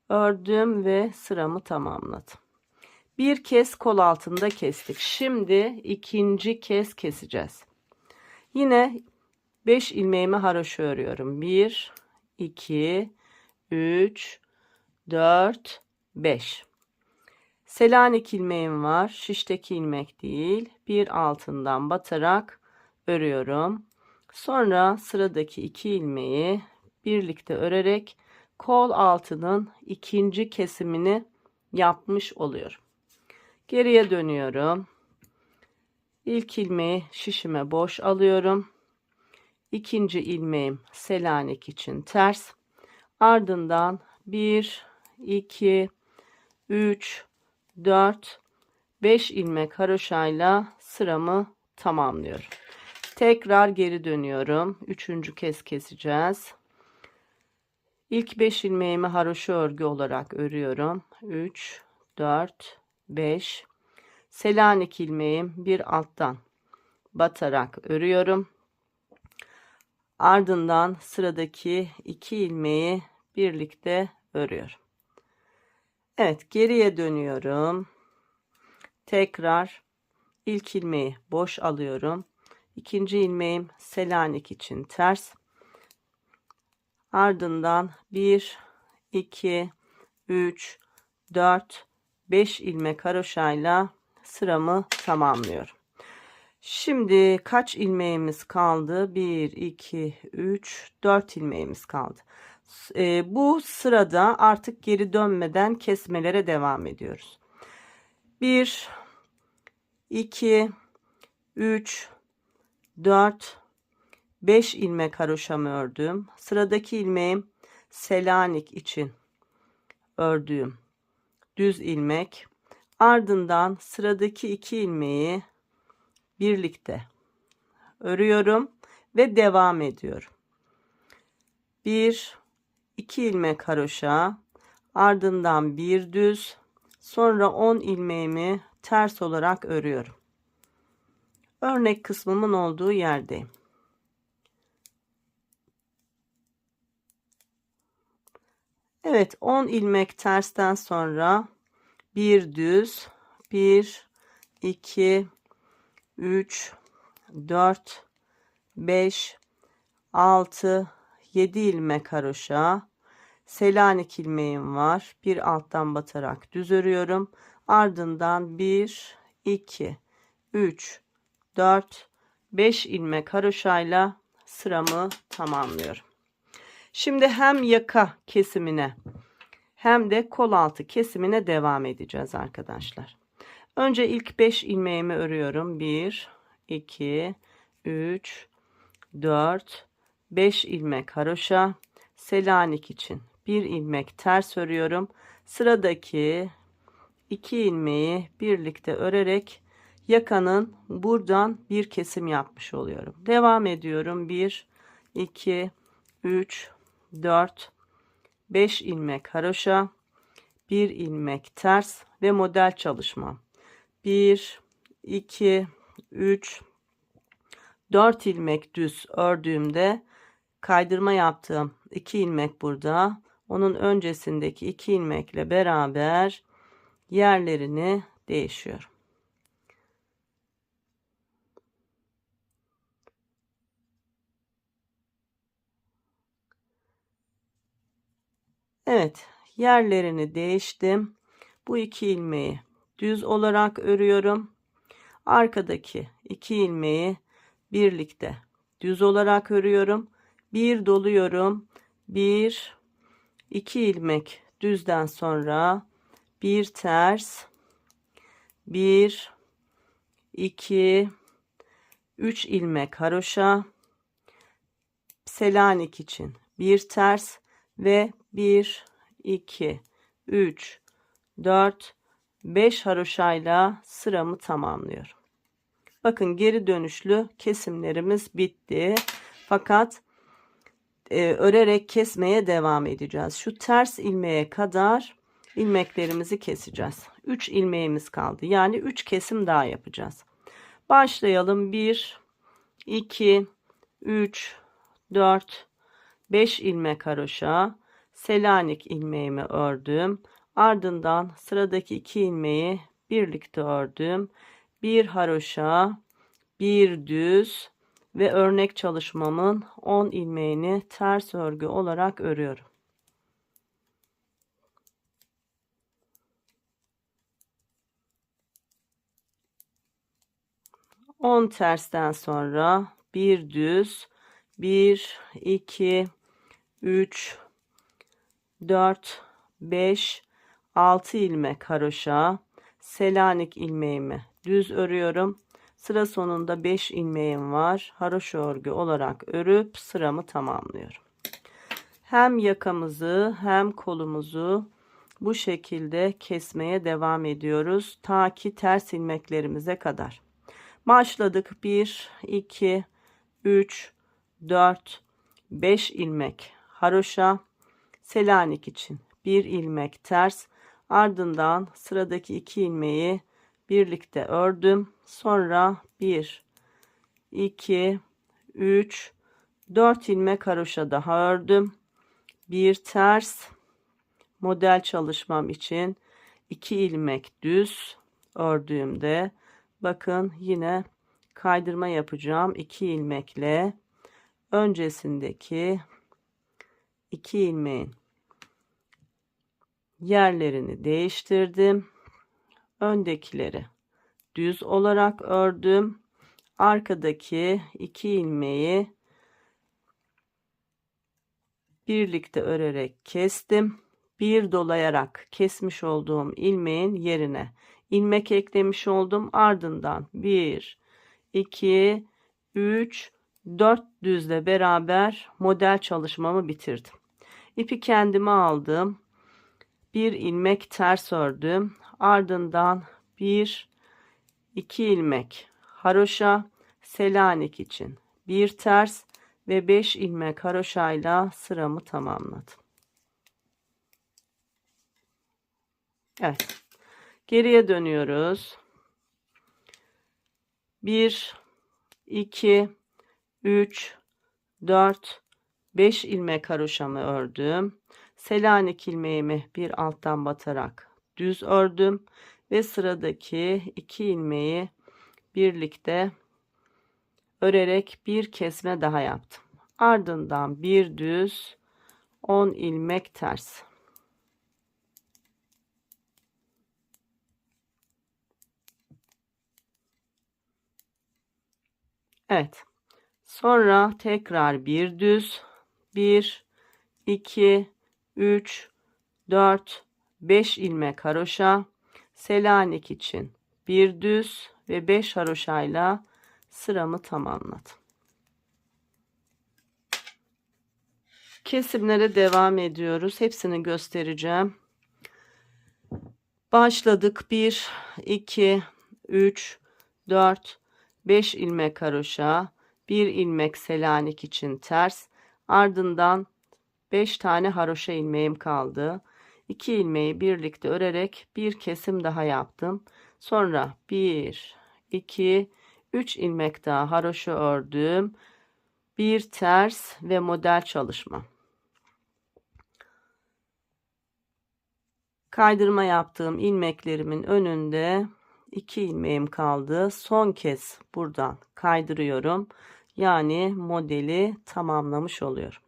ördüm ve sıramı tamamladım. Bir kez kol altında kestik. Şimdi ikinci kez keseceğiz. Yine 5 ilmeğimi haroşa örüyorum. 1 2 3 4 5. Selanik ilmeğim var. Şişteki ilmek değil. Bir altından batarak örüyorum. Sonra sıradaki 2 ilmeği birlikte örerek kol altının ikinci kesimini yapmış oluyorum. Geriye dönüyorum. İlk ilmeği şişime boş alıyorum. İkinci ilmeğim Selanik için ters. Ardından 1 2 3 4 5 ilmek haroşayla sıramı tamamlıyorum. Tekrar geri dönüyorum. Üçüncü kez keseceğiz. İlk 5 ilmeğimi haroşa örgü olarak örüyorum. 3 4 5. Selanik ilmeğim bir alttan batarak örüyorum. Ardından sıradaki 2 ilmeği birlikte örüyorum. Evet, geriye dönüyorum. Tekrar ilk ilmeği boş alıyorum. İkinci ilmeğim Selanik için ters. Ardından 1, 2, 3, 4, 5 ilmek haroşayla sıramı tamamlıyorum. Şimdi kaç ilmeğimiz kaldı? 1, 2, 3, 4 ilmeğimiz kaldı. Bu sırada artık geri dönmeden kesmelere devam ediyoruz. 1, 2, 3, 4, 5 ilmek haroşamı ördüm. Sıradaki ilmeğim Selanik için ördüğüm düz ilmek. Ardından sıradaki 2 ilmeği birlikte örüyorum ve devam ediyorum. 1, 2 ilmek haroşa, ardından bir düz, sonra 10 ilmeğimi ters olarak örüyorum. Örnek kısmımın olduğu yerdeyim. Evet, 10 ilmek tersten sonra bir düz, 1, 2, 3, 4, 5, 6, 7 ilmek haroşa, Selanik ilmeğim var. Bir alttan batarak düz örüyorum. Ardından 1, 2, 3, 4, 5 ilmek haroşayla sıramı tamamlıyorum. Şimdi hem yaka kesimine hem de kol altı kesimine devam edeceğiz arkadaşlar. Önce ilk 5 ilmeğimi örüyorum. 1, 2, 3, 4, 5 ilmek haroşa, Selanik için bir ilmek ters örüyorum. Sıradaki 2 ilmeği birlikte örerek yakanın buradan bir kesim yapmış oluyorum. Devam ediyorum. 1, 2, 3, 4, 5 ilmek haroşa, bir ilmek ters ve model çalışmam. 1, 2, 3, 4 ilmek düz ördüğümde kaydırma yaptığım 2 ilmek burada. Onun öncesindeki 2 ilmekle beraber yerlerini değişiyorum. Evet, yerlerini değiştim. Bu 2 ilmeği düz olarak örüyorum. Arkadaki 2 ilmeği birlikte düz olarak örüyorum. Bir doluyorum. 1, 2 ilmek düzden sonra bir ters, 1, 2, 3 ilmek haroşa, Selanik için bir ters ve 1, 2, 3, 4, 5 haroşayla sıramı tamamlıyorum. Bakın, geri dönüşlü kesimlerimiz bitti. Fakat örerek kesmeye devam edeceğiz. Şu ters ilmeğe kadar ilmeklerimizi keseceğiz. 3 ilmeğimiz kaldı. Yani 3 kesim daha yapacağız. Başlayalım. 1, 2, 3, 4, 5 ilmek haroşa, Selanik ilmeğimi ördüm. Ardından sıradaki 2 ilmeği birlikte ördüm. Bir haroşa, bir düz ve örnek çalışmamın 10 ilmeğini ters örgü olarak örüyorum. On tersten sonra bir düz, 1, 2, 3, 4, 5, 6 ilmek haroşa, Selanik ilmeğimi düz örüyorum. Sıra sonunda 5 ilmeğim var. Haroşa örgü olarak örüp sıramı tamamlıyorum. Hem yakamızı hem kolumuzu bu şekilde kesmeye devam ediyoruz. Ta ki ters ilmeklerimize kadar. Başladık. 1, 2, 3, 4, 5 ilmek haroşa, Selanik için bir ilmek ters, ardından sıradaki 2 ilmeği birlikte ördüm. Sonra 1, 2, 3, 4 ilmek haroşa daha ördüm. Bir ters, model çalışmam için 2 ilmek düz ördüğümde bakın yine kaydırma yapacağım. 2 ilmekle öncesindeki 2 ilmeğin yerlerini değiştirdim. Öndekileri düz olarak ördüm. Arkadaki 2 ilmeği birlikte örerek kestim. Bir dolayarak kesmiş olduğum ilmeğin yerine ilmek eklemiş oldum. Ardından 1, 2, 3, 4 düzle beraber model çalışmamı bitirdim. İpi kendime aldım. Bir ilmek ters ördüm. Ardından 1, 2 ilmek haroşa, Selanik için bir ters ve 5 ilmek haroşayla sıramı tamamladım. Evet. Geriye dönüyoruz. 1, 2, 3, 4, 5 ilmek haroşamı ördüm. Selanik ilmeğimi bir alttan batarak düz ördüm ve sıradaki 2 ilmeği birlikte örerek bir kesme daha yaptım. Ardından bir düz 10 ilmek ters. Evet. Sonra tekrar bir düz 1, 2, 3, 4, 5 ilmek haroşa, Selanik için bir düz ve 5 haroşayla sıramı tamamladım. Kesimlere devam ediyoruz. Hepsini göstereceğim. Başladık. 1, 2, 3, 4, 5 ilmek haroşa, 1 ilmek Selanik için ters. Ardından 5 tane haroşa ilmeğim kaldı. 2 ilmeği birlikte örerek bir kesim daha yaptım. Sonra 1, 2, 3 ilmek daha haroşa ördüm. Bir ters ve model çalışma. Kaydırma yaptığım ilmeklerimin önünde 2 ilmeğim kaldı. Son kez buradan kaydırıyorum. Yani modeli tamamlamış oluyorum.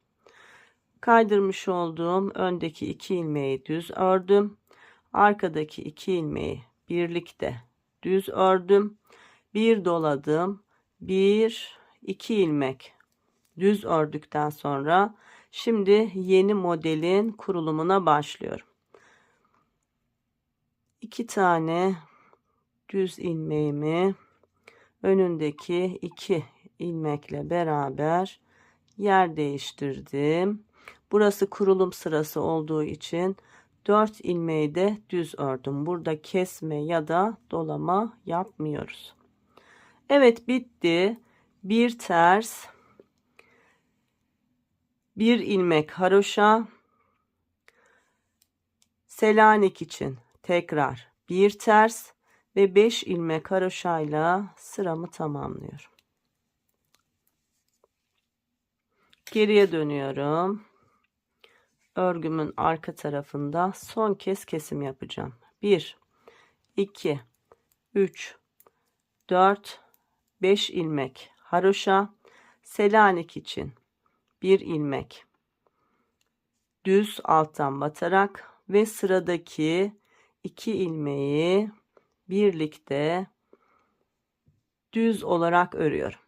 Kaydırmış olduğum öndeki 2 ilmeği düz ördüm. Arkadaki 2 ilmeği birlikte düz ördüm. Bir doladım. 1, 2 ilmek düz ördükten sonra şimdi yeni modelin kurulumuna başlıyorum. 2 tane düz ilmeğimi önündeki 2 ilmekle beraber yer değiştirdim. Burası kurulum sırası olduğu için 4 ilmeği de düz ördüm. Burada kesme ya da dolama yapmıyoruz. Evet, bitti. Bir ters, bir ilmek haroşa, Selanik için tekrar bir ters ve 5 ilmek haroşayla sıramı tamamlıyorum. Geriye dönüyorum. Örgümün arka tarafında son kez kesim yapacağım. 1, 2, 3, 4, 5 ilmek haroşa, Selanik için bir ilmek düz alttan batarak ve sıradaki 2 ilmeği birlikte düz olarak örüyorum.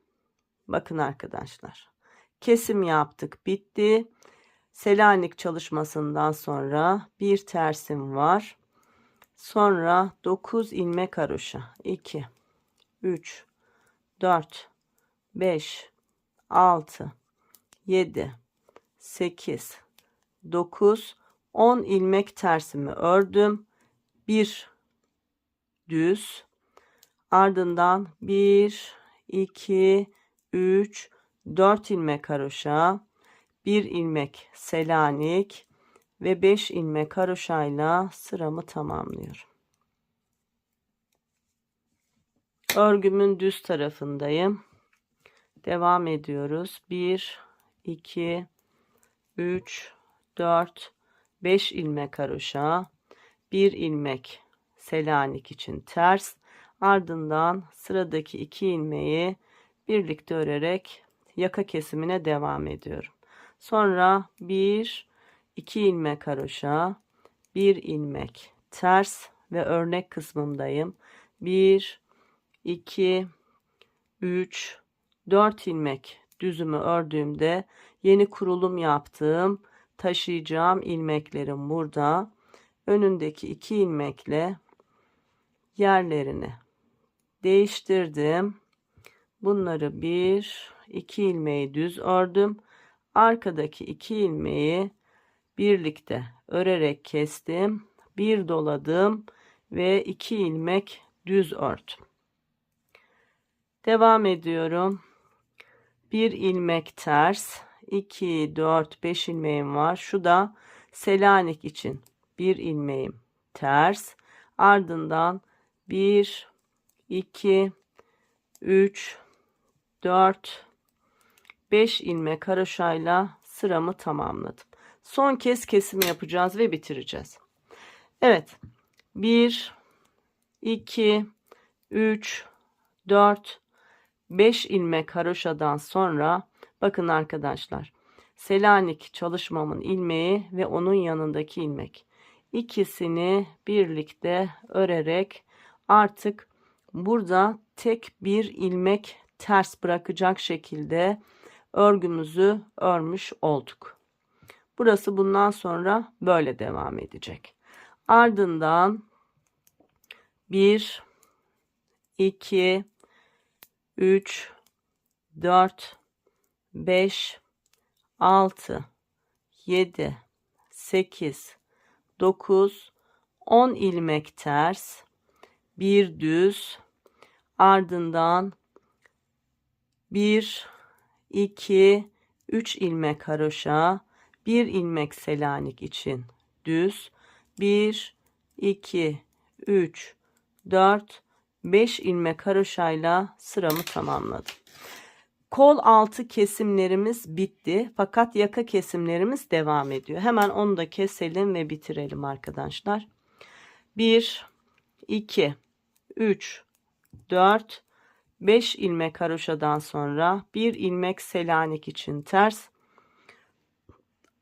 Bakın arkadaşlar. Kesim yaptık, bitti. Selanik çalışmasından sonra bir tersim var. Sonra 9 ilmek haroşa. 2, 3, 4, 5, 6, 7, 8, 9, 10 ilmek tersimi ördüm. Bir düz. Ardından 1, 2, 3, 4 ilmek haroşa, 1 ilmek Selanik ve 5 ilmek haroşayla sıramı tamamlıyorum. Örgümün düz tarafındayım. Devam ediyoruz. 1, 2, 3, 4, 5 ilmek haroşa, 1 ilmek Selanik için ters, ardından sıradaki 2 ilmeği birlikte örerek yaka kesimine devam ediyorum. Sonra 1, 2 ilmek haroşa, 1 ilmek ters ve örnek kısmındayım. 1, 2, 3, 4 ilmek düzümü ördüğümde yeni kurulum yaptığım taşıyacağım ilmeklerim burada. Önündeki 2 ilmekle yerlerini değiştirdim. Bunları 1, 2 ilmeği düz ördüm. Arkadaki 2 ilmeği birlikte örerek kestim. Bir doladım ve 2 ilmek düz ördüm. Devam ediyorum. 1 ilmek ters, 2, 4, 5 ilmeğim var. Şu da Selanik için 1 ilmeğim ters. Ardından 1, 2, 3, 4, 5 ilmek haroşayla sıramı tamamladım. Son kez kesim yapacağız ve bitireceğiz. Evet. 1, 2, 3, 4, 5 ilmek haroşadan sonra bakın arkadaşlar. Selanik çalışmamın ilmeği ve onun yanındaki ilmek. İkisini birlikte örerek artık burada tek bir ilmek ters bırakacak şekilde örgümüzü örmüş olduk. Burası bundan sonra böyle devam edecek. Ardından 1, 2, 3, 4, 5, 6, 7, 8, 9, 10 ilmek ters, bir düz, ardından 1, 2, 3 ilmek haroşa, 1 ilmek Selanik için düz, 1, 2, 3, 4, 5 ilmek haroşayla sıramı tamamladım. Kol altı kesimlerimiz bitti. Fakat yaka kesimlerimiz devam ediyor. Hemen onu da keselim ve bitirelim arkadaşlar. 1, 2, 3, 4, 5 ilmek haroşadan sonra 1 ilmek Selanik için ters.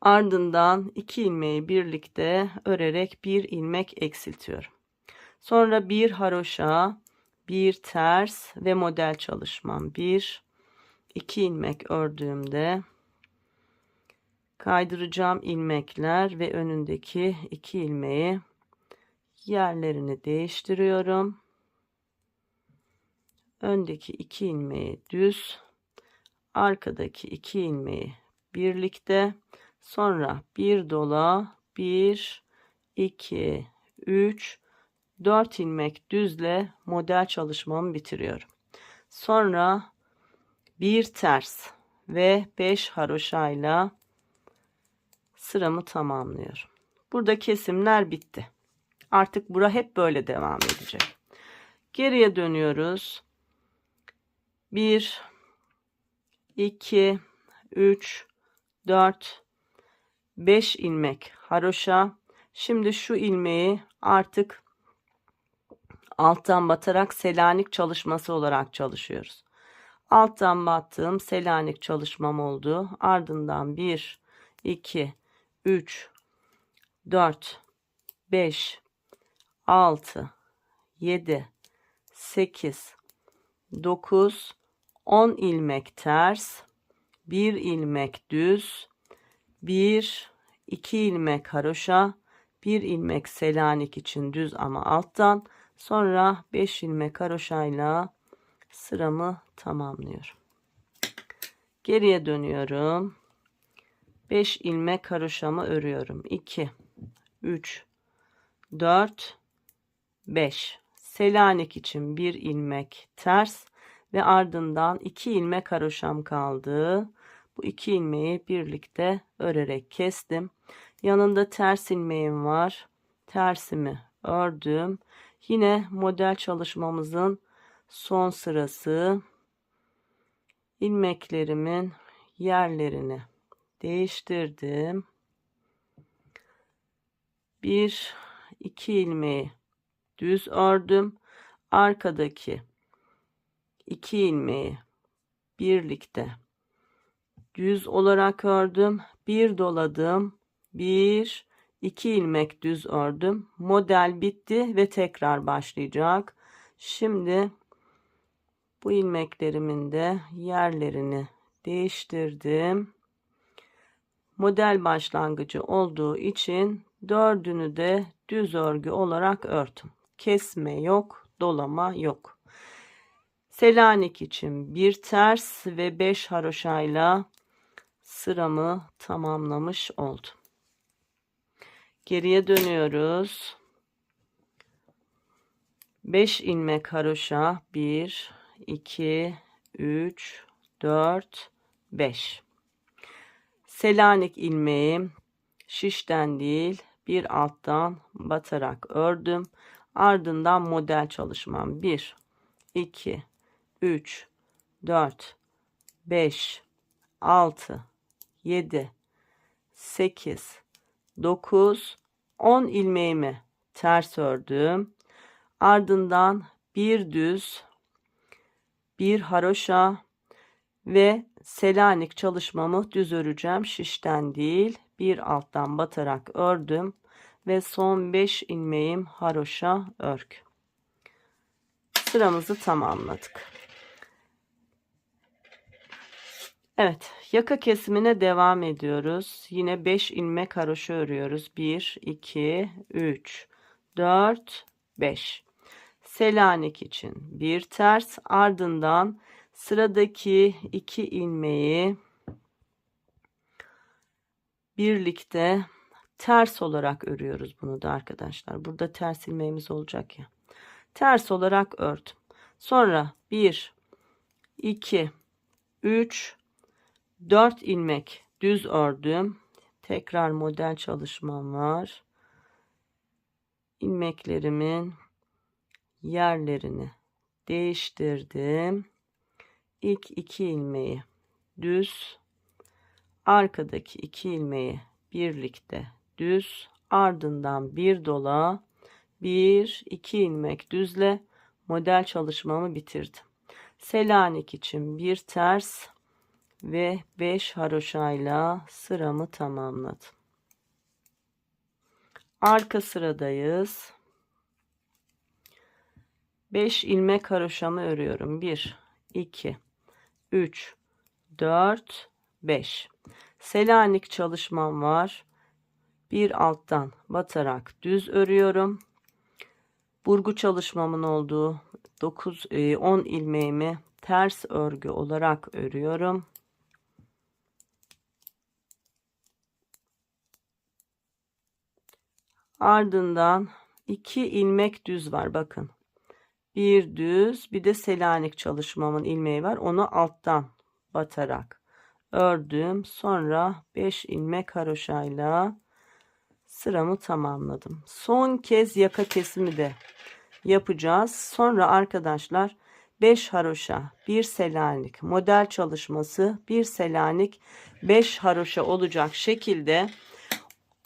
Ardından 2 ilmeği birlikte örerek 1 ilmek eksiltiyorum. Sonra 1 haroşa, 1 ters ve model çalışmam. 1, 2 ilmek ördüğümde kaydıracağım ilmekler ve önündeki 2 ilmeği yerlerini değiştiriyorum. Öndeki 2 ilmeği düz, arkadaki 2 ilmeği birlikte, sonra bir dola, 1, 2, 3, 4 ilmek düzle model çalışmamı bitiriyorum. Sonra bir ters ve 5 haroşayla sıramı tamamlıyorum. Burada kesimler bitti. Artık bura hep böyle devam edecek. Geriye dönüyoruz. 1, 2, 3, 4, 5 ilmek haroşa. Şimdi şu ilmeği artık alttan batarak Selanik çalışması olarak çalışıyoruz. Alttan battığım Selanik çalışmam oldu. Ardından 1, 2, 3, 4, 5, 6, 7, 8, 9, 10 ilmek ters, 1 ilmek düz, 1, 2 ilmek haroşa, 1 ilmek Selanik için düz ama alttan, sonra 5 ilmek haroşayla sıramı tamamlıyorum. Geriye dönüyorum. 5 ilmek haroşamı örüyorum. 2, 3, 4, 5. Selanik için 1 ilmek ters ve ardından 2 ilmek haroşam kaldı. Bu 2 ilmeği birlikte örerek kestim. Yanında ters ilmeğim var. Tersimi ördüm. Yine model çalışmamızın son sırası. İlmeklerimin yerlerini değiştirdim. 1 2 ilmeği düz ördüm. Arkadaki 2 ilmeği birlikte düz olarak ördüm. Bir doladım. 1 2 ilmek düz ördüm. Model bitti ve tekrar başlayacak. Şimdi bu ilmeklerimin de yerlerini değiştirdim. Model başlangıcı olduğu için dördünü de düz örgü olarak ördüm. Kesme yok, dolama yok. Selanik için bir ters ve 5 haroşayla sıramı tamamlamış oldum. Geriye dönüyoruz. 5 ilmek haroşa 1 2 3 4 5. Selanik ilmeğim şişten değil bir alttan batarak ördüm. Ardından model çalışmam 1 2 3 4 5 6 7 8 9 10 ilmeğimi ters ördüm. Ardından bir düz, bir haroşa ve Selanik çalışmamı düz öreceğim. Şişten değil, bir alttan batarak ördüm ve son 5 ilmeğim haroşa örgü. Sıramızı tamamladık. Evet, yaka kesimine devam ediyoruz. Yine 5 ilmek haroşa örüyoruz. 1 2 3 4 5. Selanik için bir ters, ardından sıradaki 2 ilmeği birlikte ters olarak örüyoruz bunu da arkadaşlar. Burada ters ilmeğimiz olacak ya. Ters olarak ördüm. Sonra 1 2 3 4 ilmek düz ördüm. Tekrar model çalışmam var. İlmeklerimin yerlerini değiştirdim. İlk 2 ilmeği düz, arkadaki 2 ilmeği birlikte düz, ardından bir dola 1 2 ilmek düzle model çalışmamı bitirdim. Selanik için bir ters ve 5 haroşayla sıramı tamamladım. Arka sıradayız. 5 ilmek haroşamı örüyorum. 1 2 3 4 5. Selanik çalışmam var. Bir alttan batarak düz örüyorum. Burgu çalışmamın olduğu 10 ilmeğimi ters örgü olarak örüyorum. Ardından 2 ilmek düz var bakın. Bir düz, bir de Selanik çalışmamın ilmeği var. Onu alttan batarak ördüm. Sonra 5 ilmek haroşayla sıramı tamamladım. Son kez yaka kesimi de yapacağız. Sonra arkadaşlar 5 haroşa, 1 Selanik model çalışması, 1 Selanik, 5 haroşa olacak şekilde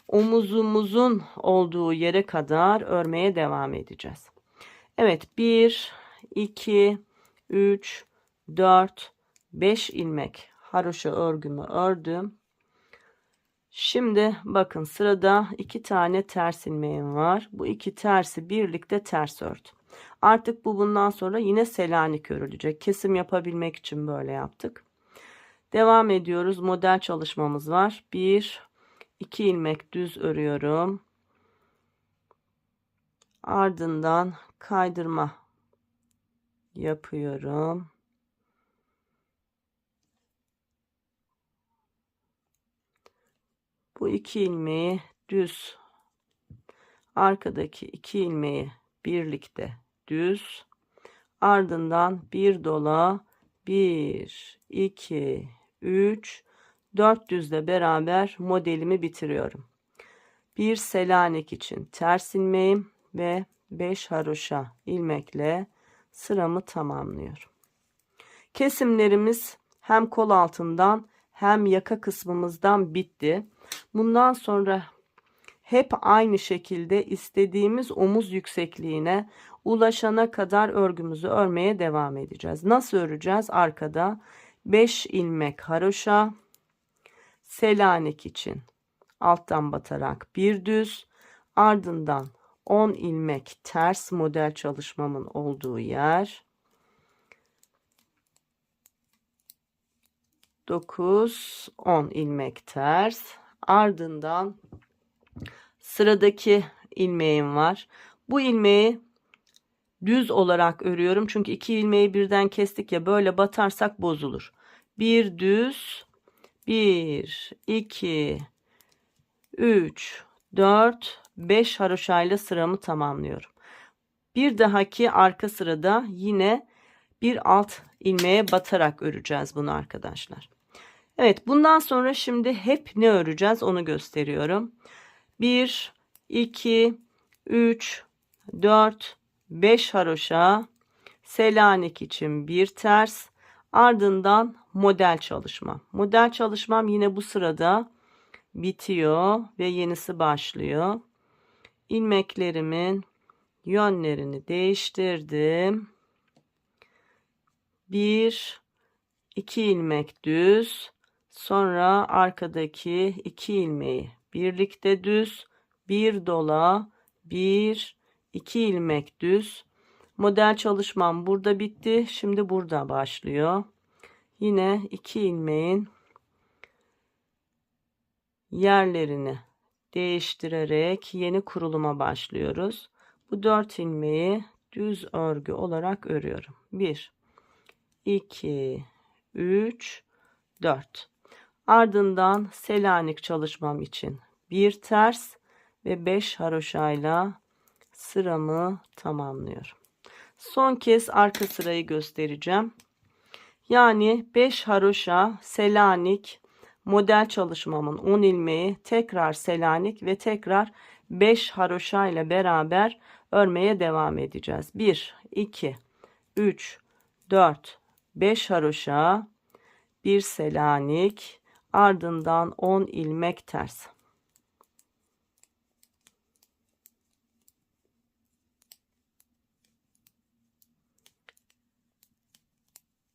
omuzumuzun olduğu yere kadar örmeye devam edeceğiz. Evet, 1 2 3 4 5 ilmek haroşa örgümü ördüm. Şimdi bakın sırada 2 tane ters ilmeğim var. Bu 2 tersi birlikte ters ördüm. Artık bu bundan sonra yine Selanik örülecek. Kesim yapabilmek için böyle yaptık. Devam ediyoruz. Model çalışmamız var. 1 2 ilmek düz örüyorum. Ardından kaydırma yapıyorum. Bu 2 ilmeği düz, arkadaki 2 ilmeği birlikte düz, ardından bir dola 1 2 3 4 düzle beraber modelimi bitiriyorum. Bir Selanik için ters ilmeğim ve 5 haroşa ilmekle sıramı tamamlıyorum. Kesimlerimiz hem kol altından hem yaka kısmımızdan bitti. Bundan sonra hep aynı şekilde istediğimiz omuz yüksekliğine ulaşana kadar örgümüzü örmeye devam edeceğiz. Nasıl öreceğiz? Arkada 5 ilmek haroşa, Selanik için alttan batarak bir düz, ardından 10 ilmek ters, model çalışmamın olduğu yer, 9 10 ilmek ters, ardından sıradaki ilmeğim var. Bu ilmeği düz olarak örüyorum çünkü iki ilmeği birden kestik ya, böyle batarsak bozulur. Bir düz, 1 2 3 4 5 haroşayla sıramı tamamlıyorum. Bir dahaki arka sırada yine bir alt ilmeğe batarak öreceğiz bunu arkadaşlar. Evet, bundan sonra şimdi hep ne öreceğiz onu gösteriyorum. 1 2 3 4 5 haroşa, Selanik için bir ters, ardından model çalışmam. Model çalışmam yine bu sırada bitiyor ve yenisi başlıyor. İlmeklerimin yönlerini değiştirdim. 1 2 ilmek düz, sonra arkadaki 2 ilmeği birlikte düz, bir dola, 1 2 ilmek düz. Model çalışmam burada bitti. Şimdi burada başlıyor. Yine 2 ilmeğin yerlerini değiştirerek yeni kuruluma başlıyoruz. Bu 4 ilmeği düz örgü olarak örüyorum. 1 2 3 4. Ardından Selanik çalışmam için bir ters ve 5 haroşayla sıramı tamamlıyorum. Son kez arka sırayı göstereceğim. Yani 5 haroşa, Selanik, model çalışmamın 10 ilmeği, tekrar Selanik ve tekrar 5 haroşa ile beraber örmeye devam edeceğiz. 1 2 3 4 5 haroşa, 1 Selanik, ardından 10 ilmek ters.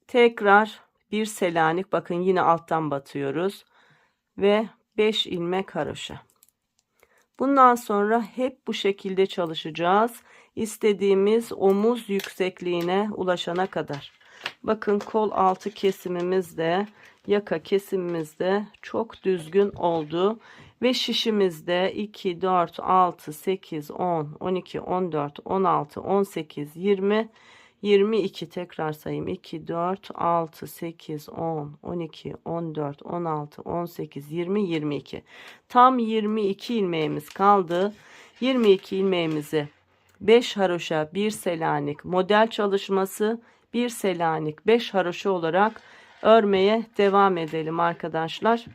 Tekrar bir Selanik, bakın yine alttan batıyoruz ve 5 ilmek haroşa. Bundan sonra hep bu şekilde çalışacağız. İstediğimiz omuz yüksekliğine ulaşana kadar. Bakın kol altı kesimimiz de yaka kesimimiz de çok düzgün oldu. Ve şişimizde 2, 4, 6, 8, 10, 12, 14, 16, 18, 20, 22, tekrar sayayım. 2, 4, 6, 8, 10, 12, 14, 16, 18, 20, 22. Tam 22 ilmeğimiz kaldı. 22 ilmeğimizi 5 haroşa, 1 Selanik, model çalışması, 1 Selanik, 5 haroşa olarak örmeye devam edelim arkadaşlar.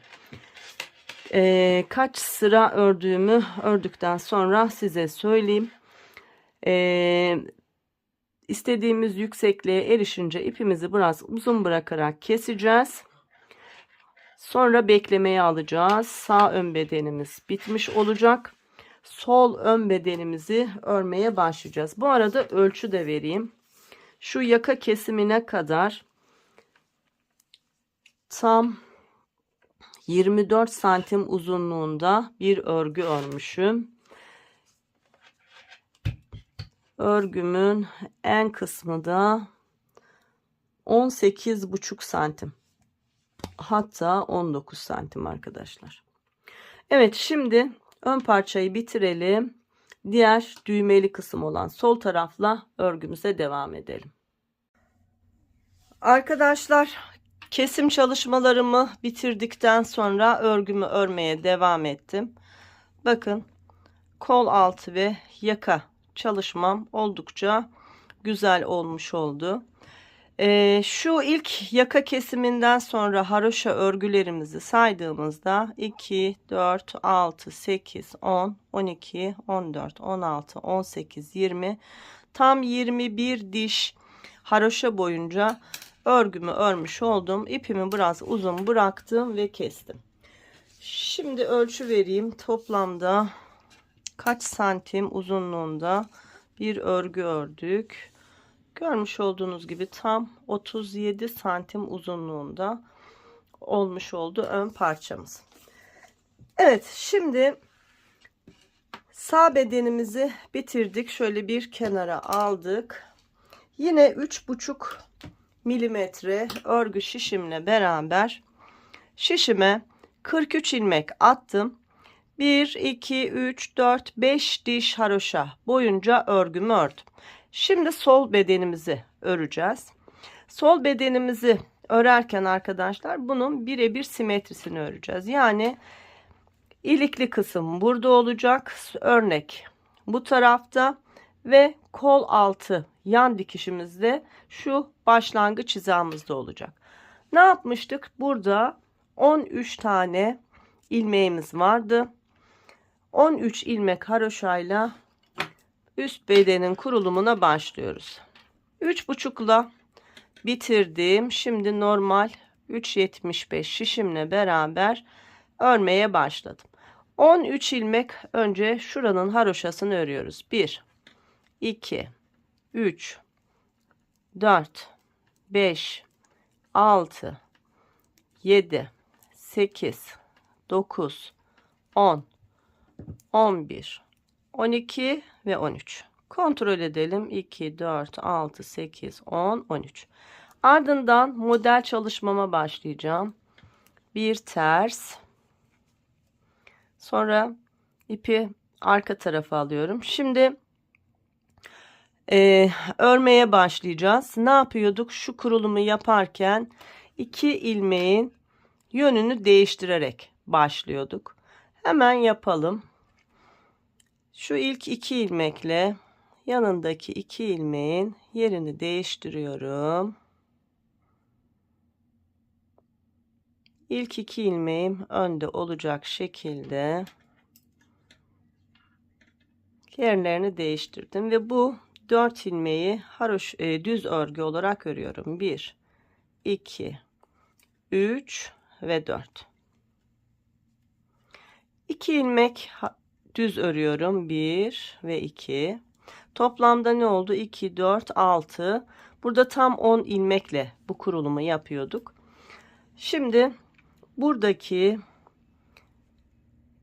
Kaç sıra ördüğümü ördükten sonra size söyleyeyim. İstediğimiz yüksekliğe erişince ipimizi biraz uzun bırakarak keseceğiz. Sonra beklemeye alacağız. Sağ ön bedenimiz bitmiş olacak. Sol ön bedenimizi örmeye başlayacağız. Bu arada ölçü de vereyim. Şu yaka kesimine kadar tam 24 santim uzunluğunda bir örgü örmüşüm. Örgümün en kısmı da 18,5 santim. Hatta 19 santim arkadaşlar. Evet, şimdi ön parçayı bitirelim. Diğer düğmeli kısım olan sol tarafla örgümüze devam edelim. Arkadaşlar, kesim çalışmalarımı bitirdikten sonra örgümü örmeye devam ettim. Bakın, kol altı ve yaka çalışmam oldukça güzel olmuş oldu. Şu ilk yaka kesiminden sonra haroşa örgülerimizi saydığımızda 2, 4, 6, 8, 10, 12, 14, 16, 18, 20, tam 21 diş haroşa boyunca örgümü örmüş oldum. İpimi biraz uzun bıraktım ve kestim. Şimdi ölçü vereyim. Toplamda kaç santim uzunluğunda bir örgü ördük. Görmüş olduğunuz gibi tam 37 santim uzunluğunda olmuş oldu ön parçamız. Evet, şimdi sağ bedenimizi bitirdik. Şöyle bir kenara aldık. Yine 3,5 milimetre örgü şişimle beraber şişime 43 ilmek attım. 1, 2, 3, 4, 5 diş haroşa boyunca örgümü ördüm. Şimdi sol bedenimizi öreceğiz. Sol bedenimizi örerken arkadaşlar bunun birebir simetrisini öreceğiz. Yani ilikli kısım burada olacak. Örnek bu tarafta ve kol altı yan dikişimizde şu başlangıç hizamızda olacak. Ne yapmıştık? Burada 13 tane ilmeğimiz vardı. 13 ilmek haroşayla üst bedenin kurulumuna başlıyoruz. 3,5'la bitirdim. Şimdi normal 3,75 şişimle beraber örmeye başladım. 13 ilmek önce şuranın haroşasını örüyoruz. 1, 2, 3, 4, 5, 6, 7, 8, 9, 10, 11, 12 ve 13. Kontrol edelim. 2, 4, 6, 8, 10, 13. Ardından model çalışmama başlayacağım. Bir ters. Sonra ipi arka tarafa alıyorum. Şimdi örmeye başlayacağız. Ne yapıyorduk? Şu kurulumu yaparken 2 ilmeğin yönünü değiştirerek başlıyorduk. Hemen yapalım. Şu ilk 2 ilmekle yanındaki 2 ilmeğin yerini değiştiriyorum. İlk 2 ilmeğim önde olacak şekilde yerlerini değiştirdim ve bu 4 ilmeği düz örgü olarak örüyorum. 1, 2, 3 ve 4. 2 ilmek düz örüyorum. 1 ve 2. Toplamda ne oldu? 2, 4, 6. Burada tam 10 ilmekle bu kurulumu yapıyorduk. Şimdi buradaki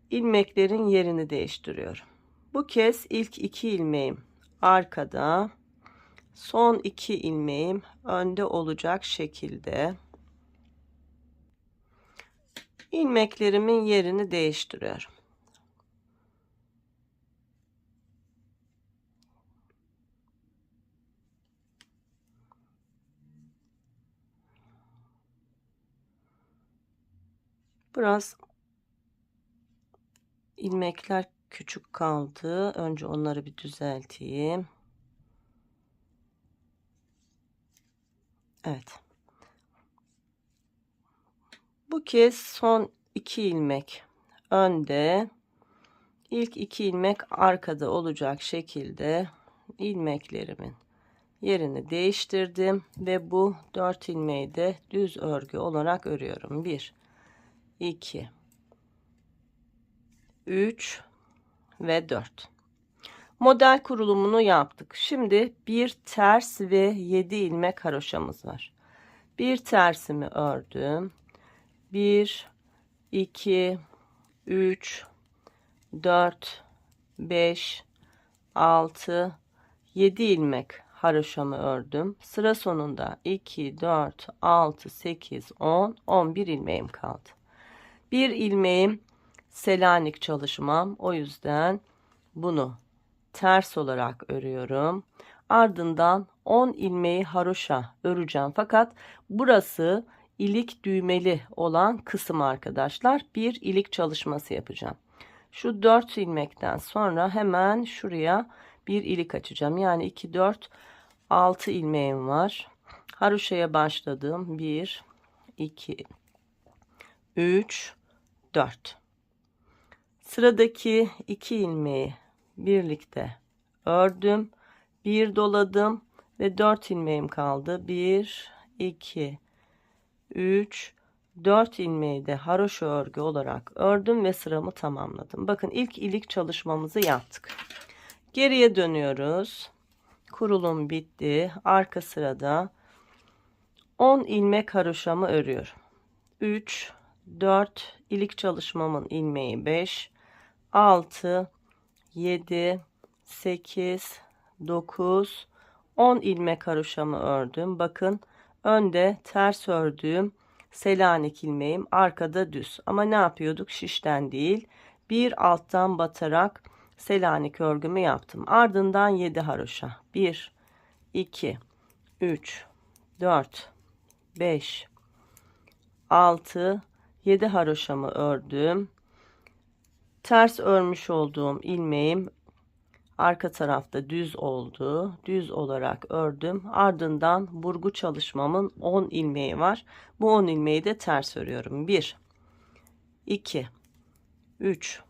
ilmeklerin yerini değiştiriyorum. Bu kez ilk 2 ilmeğim arkada, son 2 ilmeğim önde olacak şekilde ilmeklerimin yerini değiştiriyorum. Biraz ilmekler küçük kaldı. Önce onları bir düzelteyim. Evet. Bu kez son 2 ilmek önde, ilk 2 ilmek arkada olacak şekilde ilmeklerimin yerini değiştirdim ve bu 4 ilmeği de düz örgü olarak örüyorum. 1, 2, 3 ve 4. Model kurulumunu yaptık. Şimdi bir ters ve 7 ilmek haroşamız var. Bir tersimi ördüm. 1, 2, 3, 4, 5, 6, 7 ilmek haroşamı ördüm. Sıra sonunda 2, 4, 6, 8, 10, 11 ilmeğim kaldı. Bir ilmeğim Selanik çalışmam. O yüzden bunu ters olarak örüyorum. Ardından 10 ilmeği haroşa öreceğim. Fakat burası ilik düğmeli olan kısım arkadaşlar. Bir ilik çalışması yapacağım. Şu 4 ilmekten sonra hemen şuraya bir ilik açacağım. Yani 2, 4, 6 ilmeğim var. Haroşaya başladım. 1, 2, 3, 4. Sıradaki 2 ilmeği birlikte ördüm. Bir doladım ve 4 ilmeğim kaldı. 1, 2, 3, 4 ilmeği de haroşa örgü olarak ördüm ve sıramı tamamladım. Bakın ilk ilik çalışmamızı yaptık. Geriye dönüyoruz. Kurulum bitti. Arka sırada 10 ilmek haroşamı örüyorum. 3, 4 ilik çalışmamın ilmeği 5, 6, 7, 8, 9, 10 ilmek haroşamı ördüm. Bakın önde ters ördüğüm Selanik ilmeğim, arkada düz. Ama ne yapıyorduk? Şişten değil, bir alttan batarak Selanik örgümü yaptım. Ardından 7 haroşa. 1, 2, 3, 4, 5, 6, 7 haroşamı ördüm. Ters örmüş olduğum ilmeğim arka tarafta düz oldu. Düz olarak ördüm. Ardından burgu çalışmamın 10 ilmeği var. Bu 10 ilmeği de ters örüyorum. 1, 2, 3,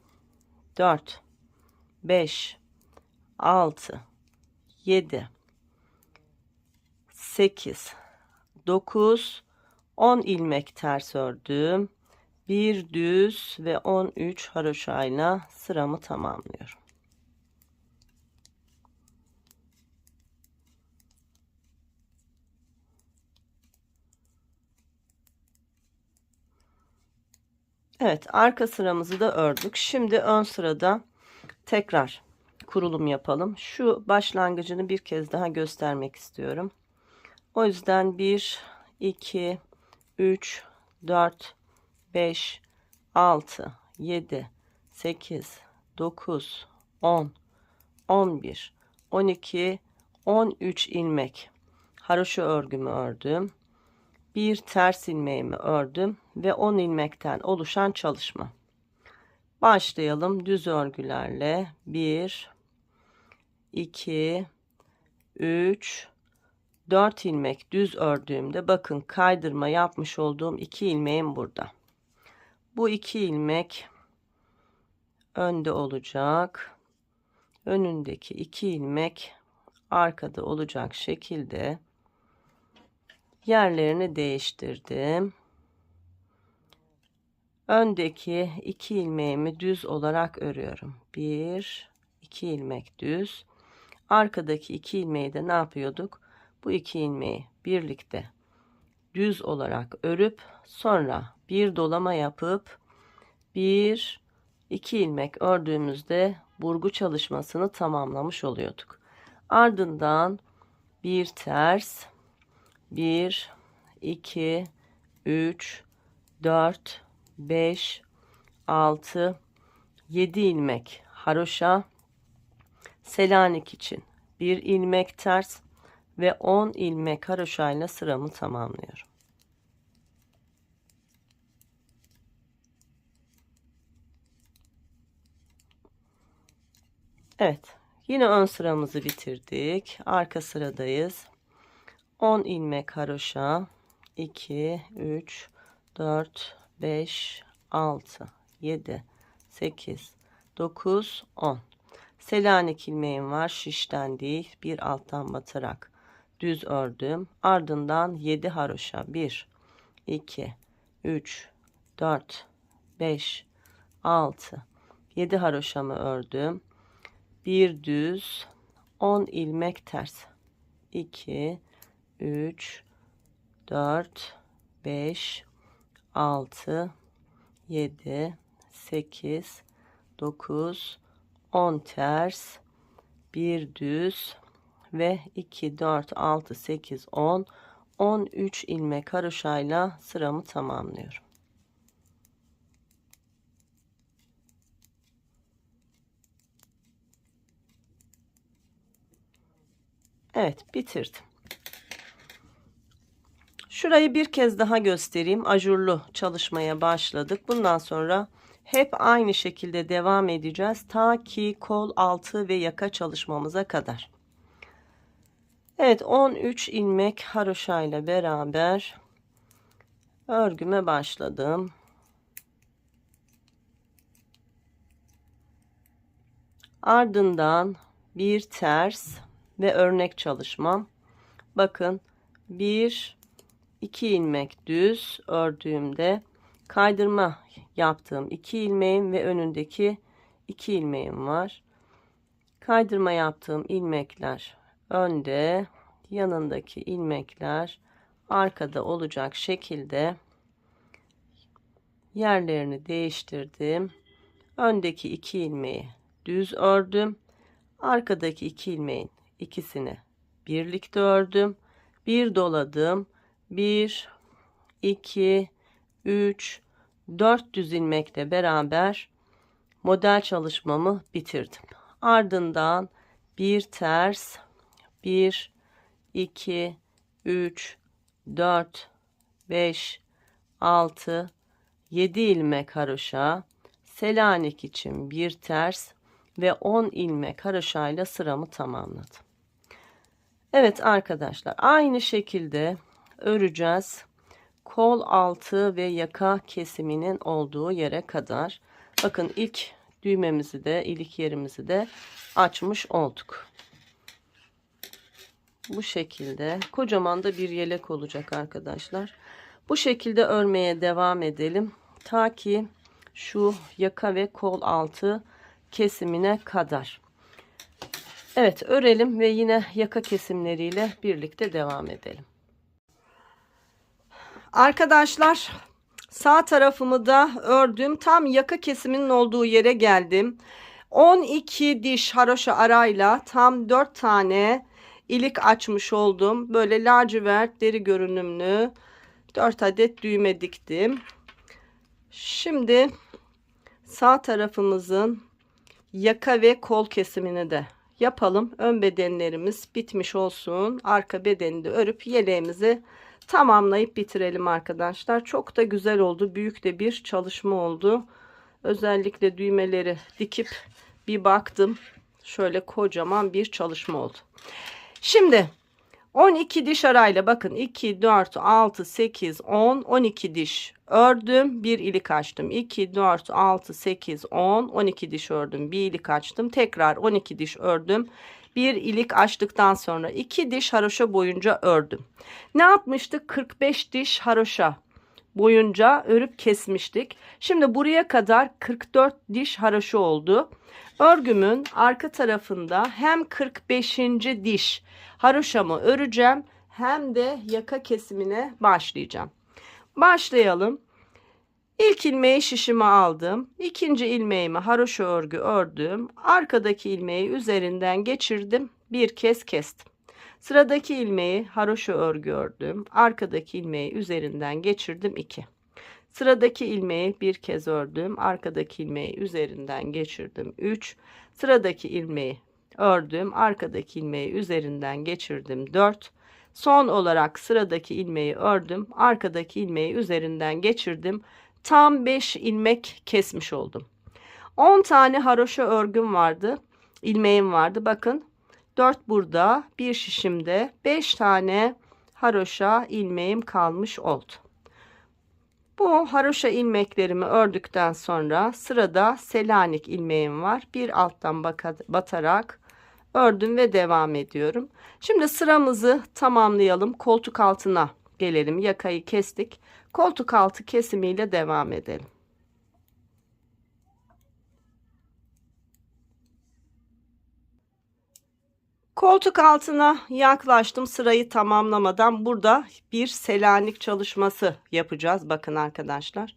4, 5, 6, 7, 8, 9, 10 ilmek ters ördüm. Bir düz ve 13 haroşayla sıramı tamamlıyorum. Evet, arka sıramızı da ördük. Şimdi ön sırada tekrar kurulum yapalım. Şu başlangıcını bir kez daha göstermek istiyorum. O yüzden 1, 2, 3, 4, 5, 6, 7, 8, 9, 10, 11, 12, 13 ilmek haroşa örgümü ördüm. Bir ters ilmeğimi ördüm ve 10 ilmekten oluşan çalışma. Başlayalım düz örgülerle. 1, 2, 3, 4 ilmek düz ördüğümde bakın kaydırma yapmış olduğum 2 ilmeğim burada. Bu 2 ilmek önde olacak. Önündeki 2 ilmek arkada olacak şekilde yerlerini değiştirdim. Öndeki 2 ilmeğimi düz olarak örüyorum. 1, 2 ilmek düz. Arkadaki 2 ilmeği de ne yapıyorduk? Bu 2 ilmeği birlikte düz olarak örüp sonra bir dolama yapıp 1, 2 ilmek ördüğümüzde burgu çalışmasını tamamlamış oluyorduk. Ardından bir ters, 1, 2, 3, 4, 5, 6, 7 ilmek haroşa, Selanik için bir ilmek ters ve 10 ilmek haroşayla sıramı tamamlıyorum. Evet, yine ön sıramızı bitirdik. Arka sıradayız. 10 ilmek haroşa, 2, 3, 4, 5, 6, 7, 8, 9, 10. Selanik ilmeğim var. Şişten değil, bir alttan batarak düz ördüm. Ardından 7 haroşa. 1, 2, 3, 4, 5, 6, 7 haroşamı ördüm. Bir düz, 10 ilmek ters. 2, 3, 4, 5, 6, 7, 8, 9, 10 ters, bir düz ve 2, 4, 6, 8, 10, 13 ilmek haroşayla sıramı tamamlıyorum. Evet, bitirdim. Şurayı bir kez daha göstereyim. Ajurlu çalışmaya başladık. Bundan sonra hep aynı şekilde devam edeceğiz. Ta ki kol altı ve yaka çalışmamıza kadar. Evet, 13 ilmek haroşa ile beraber örgüme başladım. Ardından bir ters ve örnek çalışmam. Bakın 1, 2 ilmek düz ördüğümde kaydırma yaptığım 2 ilmeğim ve önündeki 2 ilmeğim var. Kaydırma yaptığım ilmekler önde, yanındaki ilmekler arkada olacak şekilde yerlerini değiştirdim. Öndeki 2 ilmeği düz ördüm. Arkadaki 2 ilmeğin ikisini birlikte ördüm. Bir doladım. 1, 2, 3, 4 düz ilmekle beraber model çalışmamı bitirdim. Ardından bir ters, 1, 2, 3, 4, 5, 6, 7 ilmek haroşa, Selanik için bir ters ve 10 ilmek haroşayla sıramı tamamladım. Evet arkadaşlar, aynı şekilde öreceğiz. Kol altı ve yaka kesiminin olduğu yere kadar. Bakın ilk düğmemizi de, ilik yerimizi de açmış olduk. Bu şekilde kocaman da bir yelek olacak arkadaşlar. Bu şekilde örmeye devam edelim. Ta ki şu yaka ve kol altı kesimine kadar. Evet, örelim ve yine yaka kesimleriyle birlikte devam edelim. Arkadaşlar, sağ tarafımı da ördüm. Tam yaka kesiminin olduğu yere geldim. 12 diş haroşa arayla tam 4 tane ilik açmış oldum. Böyle lacivert deri görünümlü 4 adet düğme diktim. Şimdi sağ tarafımızın yaka ve kol kesimini de yapalım. Ön bedenlerimiz bitmiş olsun. Arka bedeni de örüp yeleğimizi tamamlayıp bitirelim arkadaşlar. Çok da güzel oldu. Büyük de bir çalışma oldu. Özellikle düğmeleri dikip bir baktım. Şöyle kocaman bir çalışma oldu. Şimdi 12 diş arayla bakın 2, 4, 6, 8, 10, 12 diş ördüm. Bir ilik açtım. 2, 4, 6, 8, 10, 12 diş ördüm. Bir ilik açtım. Tekrar 12 diş ördüm. Bir ilik açtıktan sonra 2 diş haroşa boyunca ördüm. Ne yapmıştık? 45 diş haroşa boyunca örüp kesmiştik. Şimdi buraya kadar 44 diş haroşa oldu. Örgümün arka tarafında hem 45. diş haroşamı öreceğim hem de yaka kesimine başlayacağım. Başlayalım. İlk ilmeği şişime aldım. İkinci ilmeğimi haroşa örgü ördüm. Arkadaki ilmeği üzerinden geçirdim. Bir kez kestim. Sıradaki ilmeği haroşa örgü ördüm. Arkadaki ilmeği üzerinden geçirdim 2. Sıradaki ilmeği bir kez ördüm. Arkadaki ilmeği üzerinden geçirdim 3. Sıradaki ilmeği ördüm. Arkadaki ilmeği üzerinden geçirdim 4. Son olarak sıradaki ilmeği ördüm. Arkadaki ilmeği üzerinden geçirdim. Tam 5 ilmek kesmiş oldum. 10 tane haroşa örgüm vardı. İlmeğim vardı. Bakın 4 burada, bir şişimde 5 tane haroşa ilmeğim kalmış oldu. Bu haroşa ilmeklerimi ördükten sonra sırada Selanik ilmeğim var. Bir alttan batarak ördüm ve devam ediyorum. Şimdi sıramızı tamamlayalım. Koltuk altına gelelim. Yakayı kestik. Koltuk altı kesimiyle devam edelim. Koltuk altına yaklaştım sırayı tamamlamadan. Burada bir Selanik çalışması yapacağız. Bakın arkadaşlar.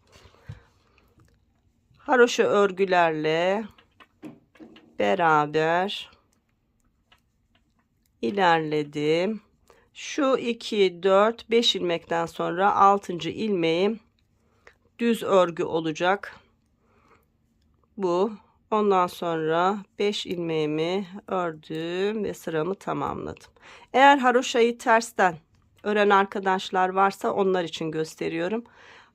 Haroşa örgülerle beraber ilerledim. Şu 2, 4, 5 ilmekten sonra 6. ilmeğim düz örgü olacak. Bu. Ondan sonra 5 ilmeğimi ördüm ve sıramı tamamladım. Eğer haroşayı tersten ören arkadaşlar varsa onlar için gösteriyorum.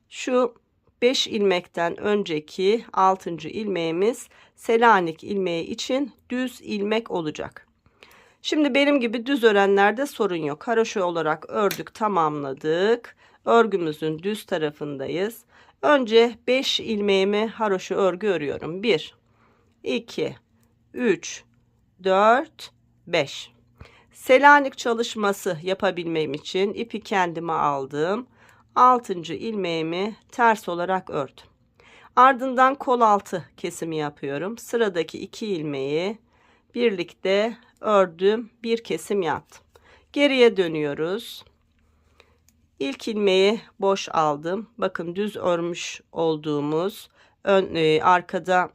Şu 5 ilmekten önceki 6. ilmeğimiz Selanik ilmeği için düz ilmek olacak. Şimdi benim gibi düz örenlerde sorun yok. Haroşa olarak ördük, tamamladık. Örgümüzün düz tarafındayız. Önce 5 ilmeğimi haroşa örgü örüyorum. 1, 2, 3, 4, 5. Selanik çalışması yapabilmem için ipi kendime aldım. 6. ilmeğimi ters olarak ördüm. Ardından kol altı kesimi yapıyorum. Sıradaki 2 ilmeği birlikte ördüm. Bir kesim yaptım. Geriye dönüyoruz. İlk ilmeği boş aldım. Bakın düz örmüş olduğumuz arkada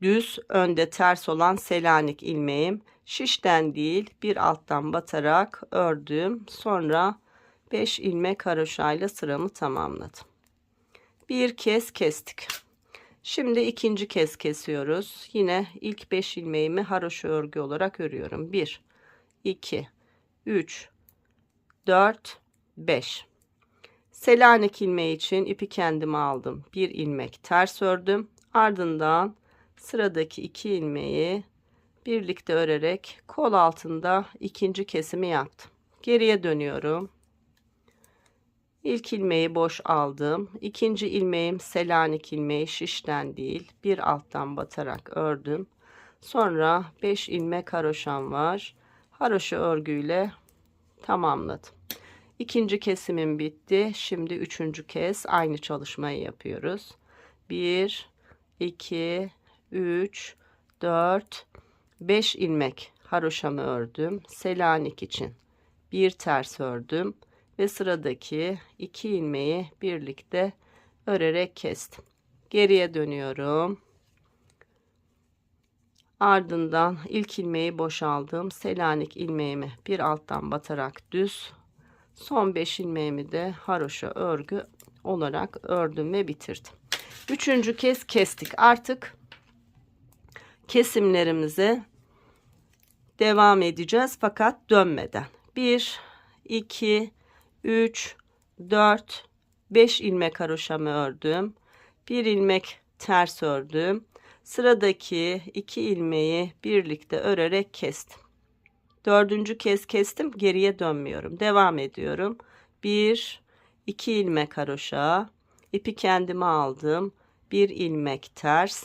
düz, önde ters olan Selanik ilmeğim. Şişten değil, bir alttan batarak ördüm. Sonra 5 ilmek haroşayla sıramı tamamladım. Bir kez kestik. Şimdi ikinci kez kesiyoruz. Yine ilk 5 ilmeğimi haroşa örgü olarak örüyorum. 1, 2, 3, 4, 5. Selanik ilmeği için ipi kendime aldım. Bir ilmek ters ördüm. Ardından sıradaki 2 ilmeği birlikte örerek kol altında ikinci kesimi yaptım. Geriye dönüyorum. İlk ilmeği boş aldım. İkinci ilmeğim Selanik ilmeği, şişten değil, bir alttan batarak ördüm. Sonra 5 ilmek haroşam var. Haroşa örgüyle tamamladım. İkinci kesimim bitti. Şimdi üçüncü kez aynı çalışmayı yapıyoruz. 1, 2, 3, 4, 5 ilmek haroşamı ördüm. Selanik için bir ters ördüm ve sıradaki 2 ilmeği birlikte örerek kestim. Geriye dönüyorum. Ardından ilk ilmeği boşaldım. Selanik ilmeğimi bir alttan batarak düz, son 5 ilmeğimi de haroşa örgü olarak ördüm ve bitirdim. Üçüncü kez kestik. Artık kesimlerimize devam edeceğiz fakat dönmeden. 1, 2, 3, 4, 5 ilmek haroşamı ördüm. 1 ilmek ters ördüm. Sıradaki 2 ilmeği birlikte örerek kestim. Dördüncü kez kestim. Geriye dönmüyorum. Devam ediyorum. 1, 2 ilmek haroşa. İpi kendime aldım. 1 ilmek ters.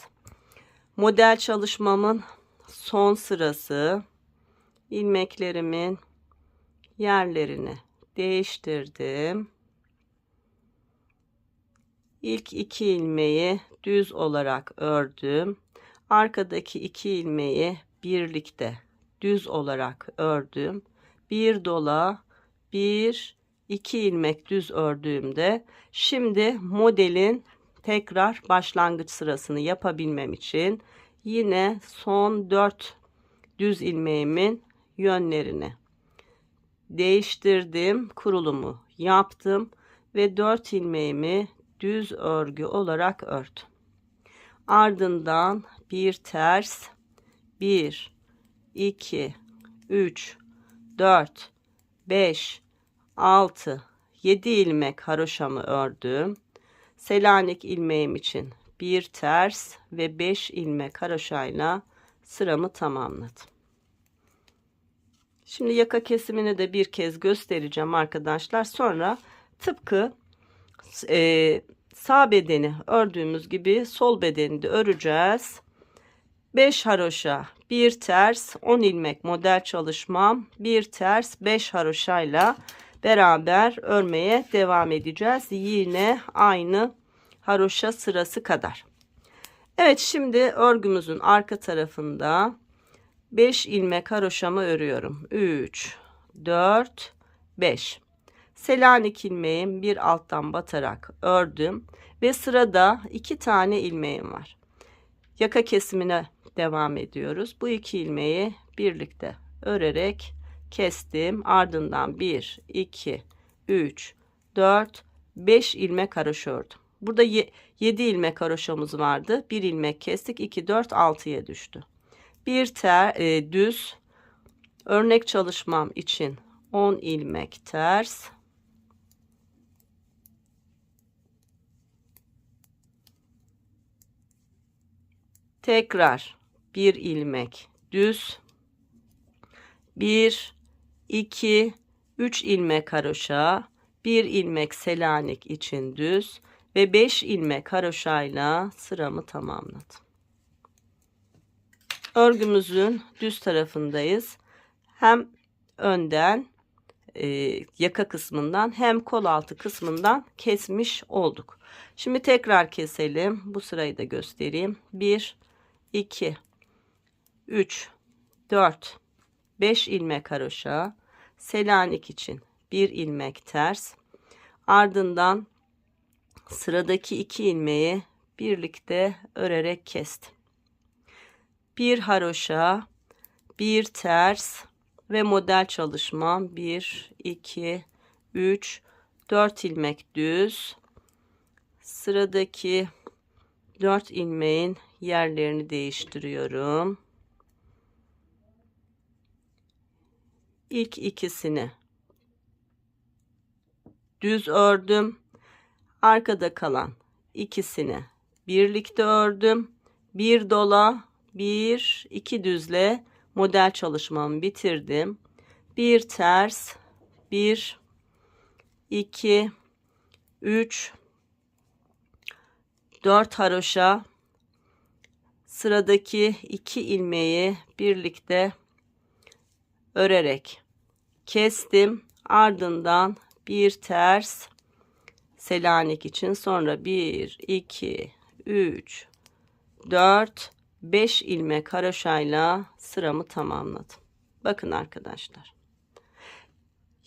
Model çalışmamın son sırası. İlmeklerimin yerlerini değiştirdim. İlk 2 ilmeği düz olarak ördüm. Arkadaki 2 ilmeği birlikte düz olarak ördüm. Bir dola, 1, 2 ilmek düz ördüğümde şimdi modelin tekrar başlangıç sırasını yapabilmem için yine son 4 düz ilmeğimin yönlerini değiştirdim. Kurulumu yaptım ve 4 ilmeğimi düz örgü olarak ördüm. Ardından bir ters, 1, 2, 3, 4, 5, 6, 7 ilmek haroşamı ördüm. Selanik ilmeğim için bir ters ve 5 ilmek haroşayla sıramı tamamladım. Şimdi yaka kesimini de bir kez göstereceğim arkadaşlar. Sonra tıpkı sağ bedeni ördüğümüz gibi sol bedeni de öreceğiz. 5 haroşa, 1 ters, 10 ilmek model çalışmam, 1 ters, 5 haroşayla beraber örmeye devam edeceğiz. Yine aynı haroşa sırası kadar. Evet, şimdi örgümüzün arka tarafında 5 ilmek haroşamı örüyorum. 3, 4, 5. Selanik ilmeğim bir alttan batarak ördüm ve sırada 2 tane ilmeğim var. Yaka kesimine devam ediyoruz. Bu 2 ilmeği birlikte örerek kestim. Ardından 1, 2, 3, 4, 5 ilmek haroşa ördüm. Burada 7 ilmek haroşamız vardı. 1 ilmek kestik. 2, 4, 6'ya düştü. Bir düz örnek çalışmam için 10 ilmek ters, tekrar 1 ilmek düz, 1, 2, 3 ilmek haroşa, 1 ilmek Selanik için düz ve 5 ilmek haroşayla sıramı tamamladım. Örgümüzün düz tarafındayız. Hem önden yaka kısmından hem kol altı kısmından kesmiş olduk. Şimdi tekrar keselim. Bu sırayı da göstereyim. 1, 2, 3, 4, 5 ilmek haroşa, Selanik için 1 ilmek ters, ardından sıradaki 2 ilmeği birlikte örerek kestim. 1 haroşa, 1 ters ve model çalışmam 1, 2, 3, 4 ilmek düz. Sıradaki 4 ilmeğin yerlerini değiştiriyorum. İlk ikisini düz ördüm. Arkada kalan ikisini birlikte ördüm. Bir dola, bir, iki düzle model çalışmamı bitirdim. Bir ters, 1, 2, 3, 4 haroşa, sıradaki 2 ilmeği birlikte örerek kestim. Ardından bir ters Selanik için, sonra 1, 2, 3, 4, 5 ilmek haroşayla sıramı tamamladım. Bakın arkadaşlar.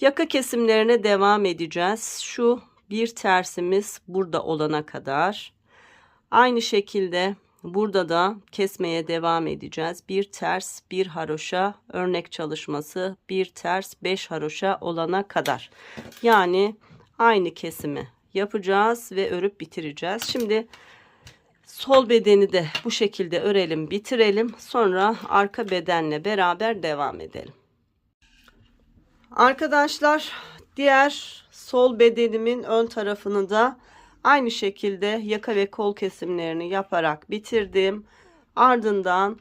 Yaka kesimlerine devam edeceğiz. Şu bir tersimiz burada olana kadar. Aynı şekilde burada da kesmeye devam edeceğiz. Bir ters, bir haroşa örnek çalışması, bir ters, 5 haroşa olana kadar. Yani aynı kesimi yapacağız ve örüp bitireceğiz. Şimdi sol bedeni de bu şekilde örelim, bitirelim. Sonra arka bedenle beraber devam edelim. Arkadaşlar, diğer sol bedenimin ön tarafını da aynı şekilde yaka ve kol kesimlerini yaparak bitirdim. Ardından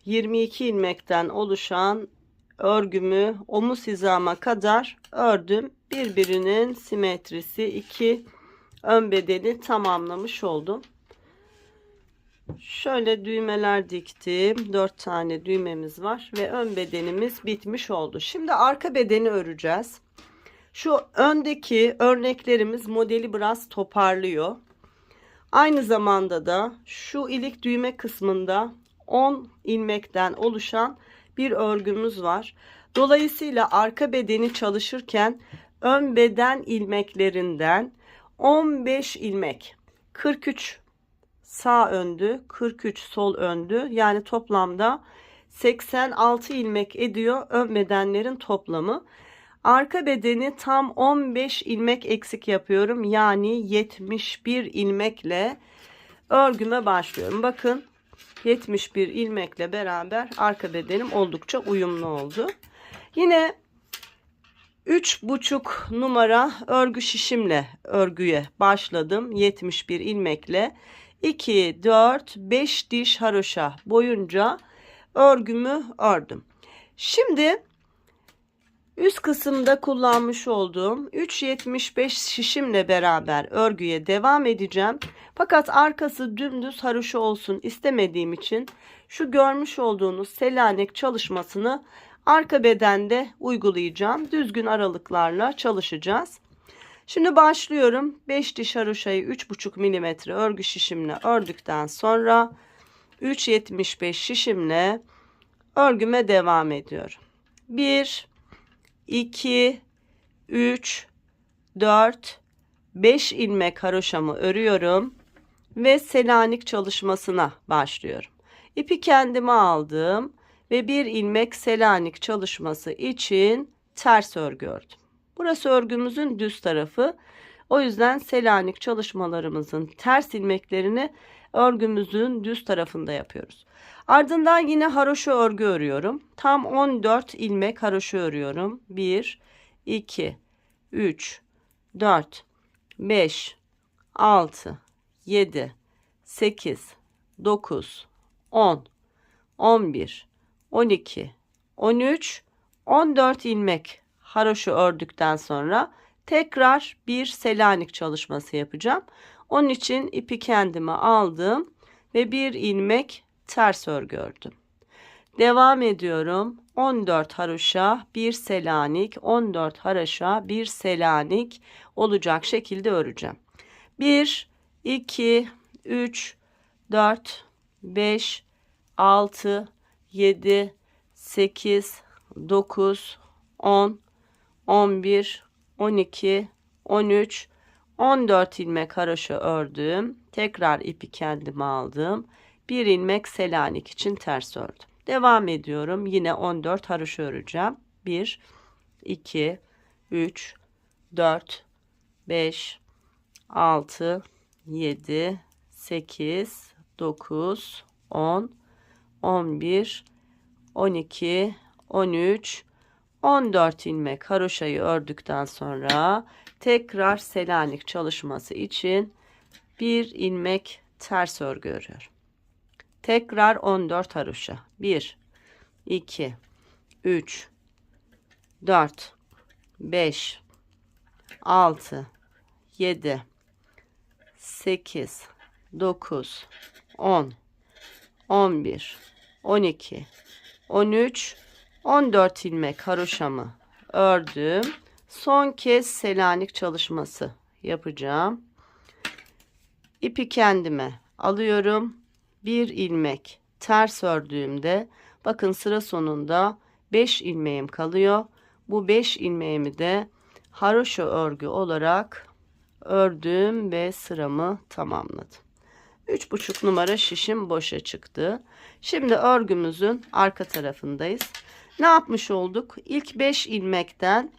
22 ilmekten oluşan örgümü omuz hizama kadar ördüm. Birbirinin simetrisi iki ön bedeni tamamlamış oldum. Şöyle düğmeler diktim. 4 tane düğmemiz var ve ön bedenimiz bitmiş oldu. Şimdi arka bedeni öreceğiz. Şu öndeki örneklerimiz modeli biraz toparlıyor. Aynı zamanda da şu ilik düğme kısmında 10 ilmekten oluşan bir örgümüz var. Dolayısıyla arka bedeni çalışırken ön beden ilmeklerinden 15 ilmek, 43 sağ öndü, 43 sol öndü. Yani toplamda 86 ilmek ediyor ön bedenlerin toplamı. Arka bedeni tam 15 ilmek eksik yapıyorum. Yani 71 ilmekle örgüme başlıyorum. Bakın 71 ilmekle beraber arka bedenim oldukça uyumlu oldu. Yine 3,5 numara örgü şişimle örgüye başladım. 71 ilmekle 2, 4, 5 diş haroşa boyunca örgümü ördüm. Şimdi üst kısımda kullanmış olduğum 3,75 şişimle beraber örgüye devam edeceğim. Fakat arkası dümdüz haroşa olsun istemediğim için şu görmüş olduğunuz Selanik çalışmasını arka bedende uygulayacağım. Düzgün aralıklarla çalışacağız. Şimdi başlıyorum. 5 diş haroşayı 3,5 mm örgü şişimle ördükten sonra 3,75 şişimle örgüme devam ediyorum. 1, 2, 3, 4, 5 ilmek haroşamı örüyorum ve Selanik çalışmasına başlıyorum. İpi kendime aldım ve bir ilmek Selanik çalışması için ters örgü ördüm. Burası örgümüzün düz tarafı. O yüzden Selanik çalışmalarımızın ters ilmeklerini örgümüzün düz tarafında yapıyoruz. Ardından yine haroşa örgü örüyorum. Tam 14 ilmek haroşa örüyorum. 1, 2, 3, 4, 5, 6, 7, 8, 9, 10, 11, 12, 13, 14 ilmek haroşa ördükten sonra tekrar bir Selanik çalışması yapacağım. Onun için ipi kendime aldım ve bir ilmek ters örgü ördüm. Devam ediyorum. 14 haroşa 1 selanik, 14 haroşa 1 selanik olacak şekilde öreceğim. 1, 2, 3, 4, 5, 6, 7, 8, 9, 10, 11, 12, 13, 14 ilmek haroşa ördüm. Tekrar ipi kendime aldım. 1 ilmek selanik için ters ördüm. Devam ediyorum. Yine 14 haroşa öreceğim. 1, 2, 3, 4, 5, 6, 7, 8, 9, 10, 11, 12, 13, 14 ilmek haroşayı ördükten sonra tekrar selanik çalışması için 1 ilmek ters örgü örüyorum. Tekrar 14 haroşa. 1, 2, 3, 4, 5, 6, 7, 8, 9, 10, 11, 12, 13, 14 ilmek haroşamı ördüm. Son kez selanik çalışması yapacağım. İpi kendime alıyorum. 1 ilmek ters ördüğümde bakın sıra sonunda 5 ilmeğim kalıyor. Bu 5 ilmeğimi de haroşa örgü olarak ördüm ve sıramı tamamladım. 3,5 numara şişim boşa çıktı. Şimdi örgümüzün arka tarafındayız. Ne yapmış olduk? İlk 5 ilmekten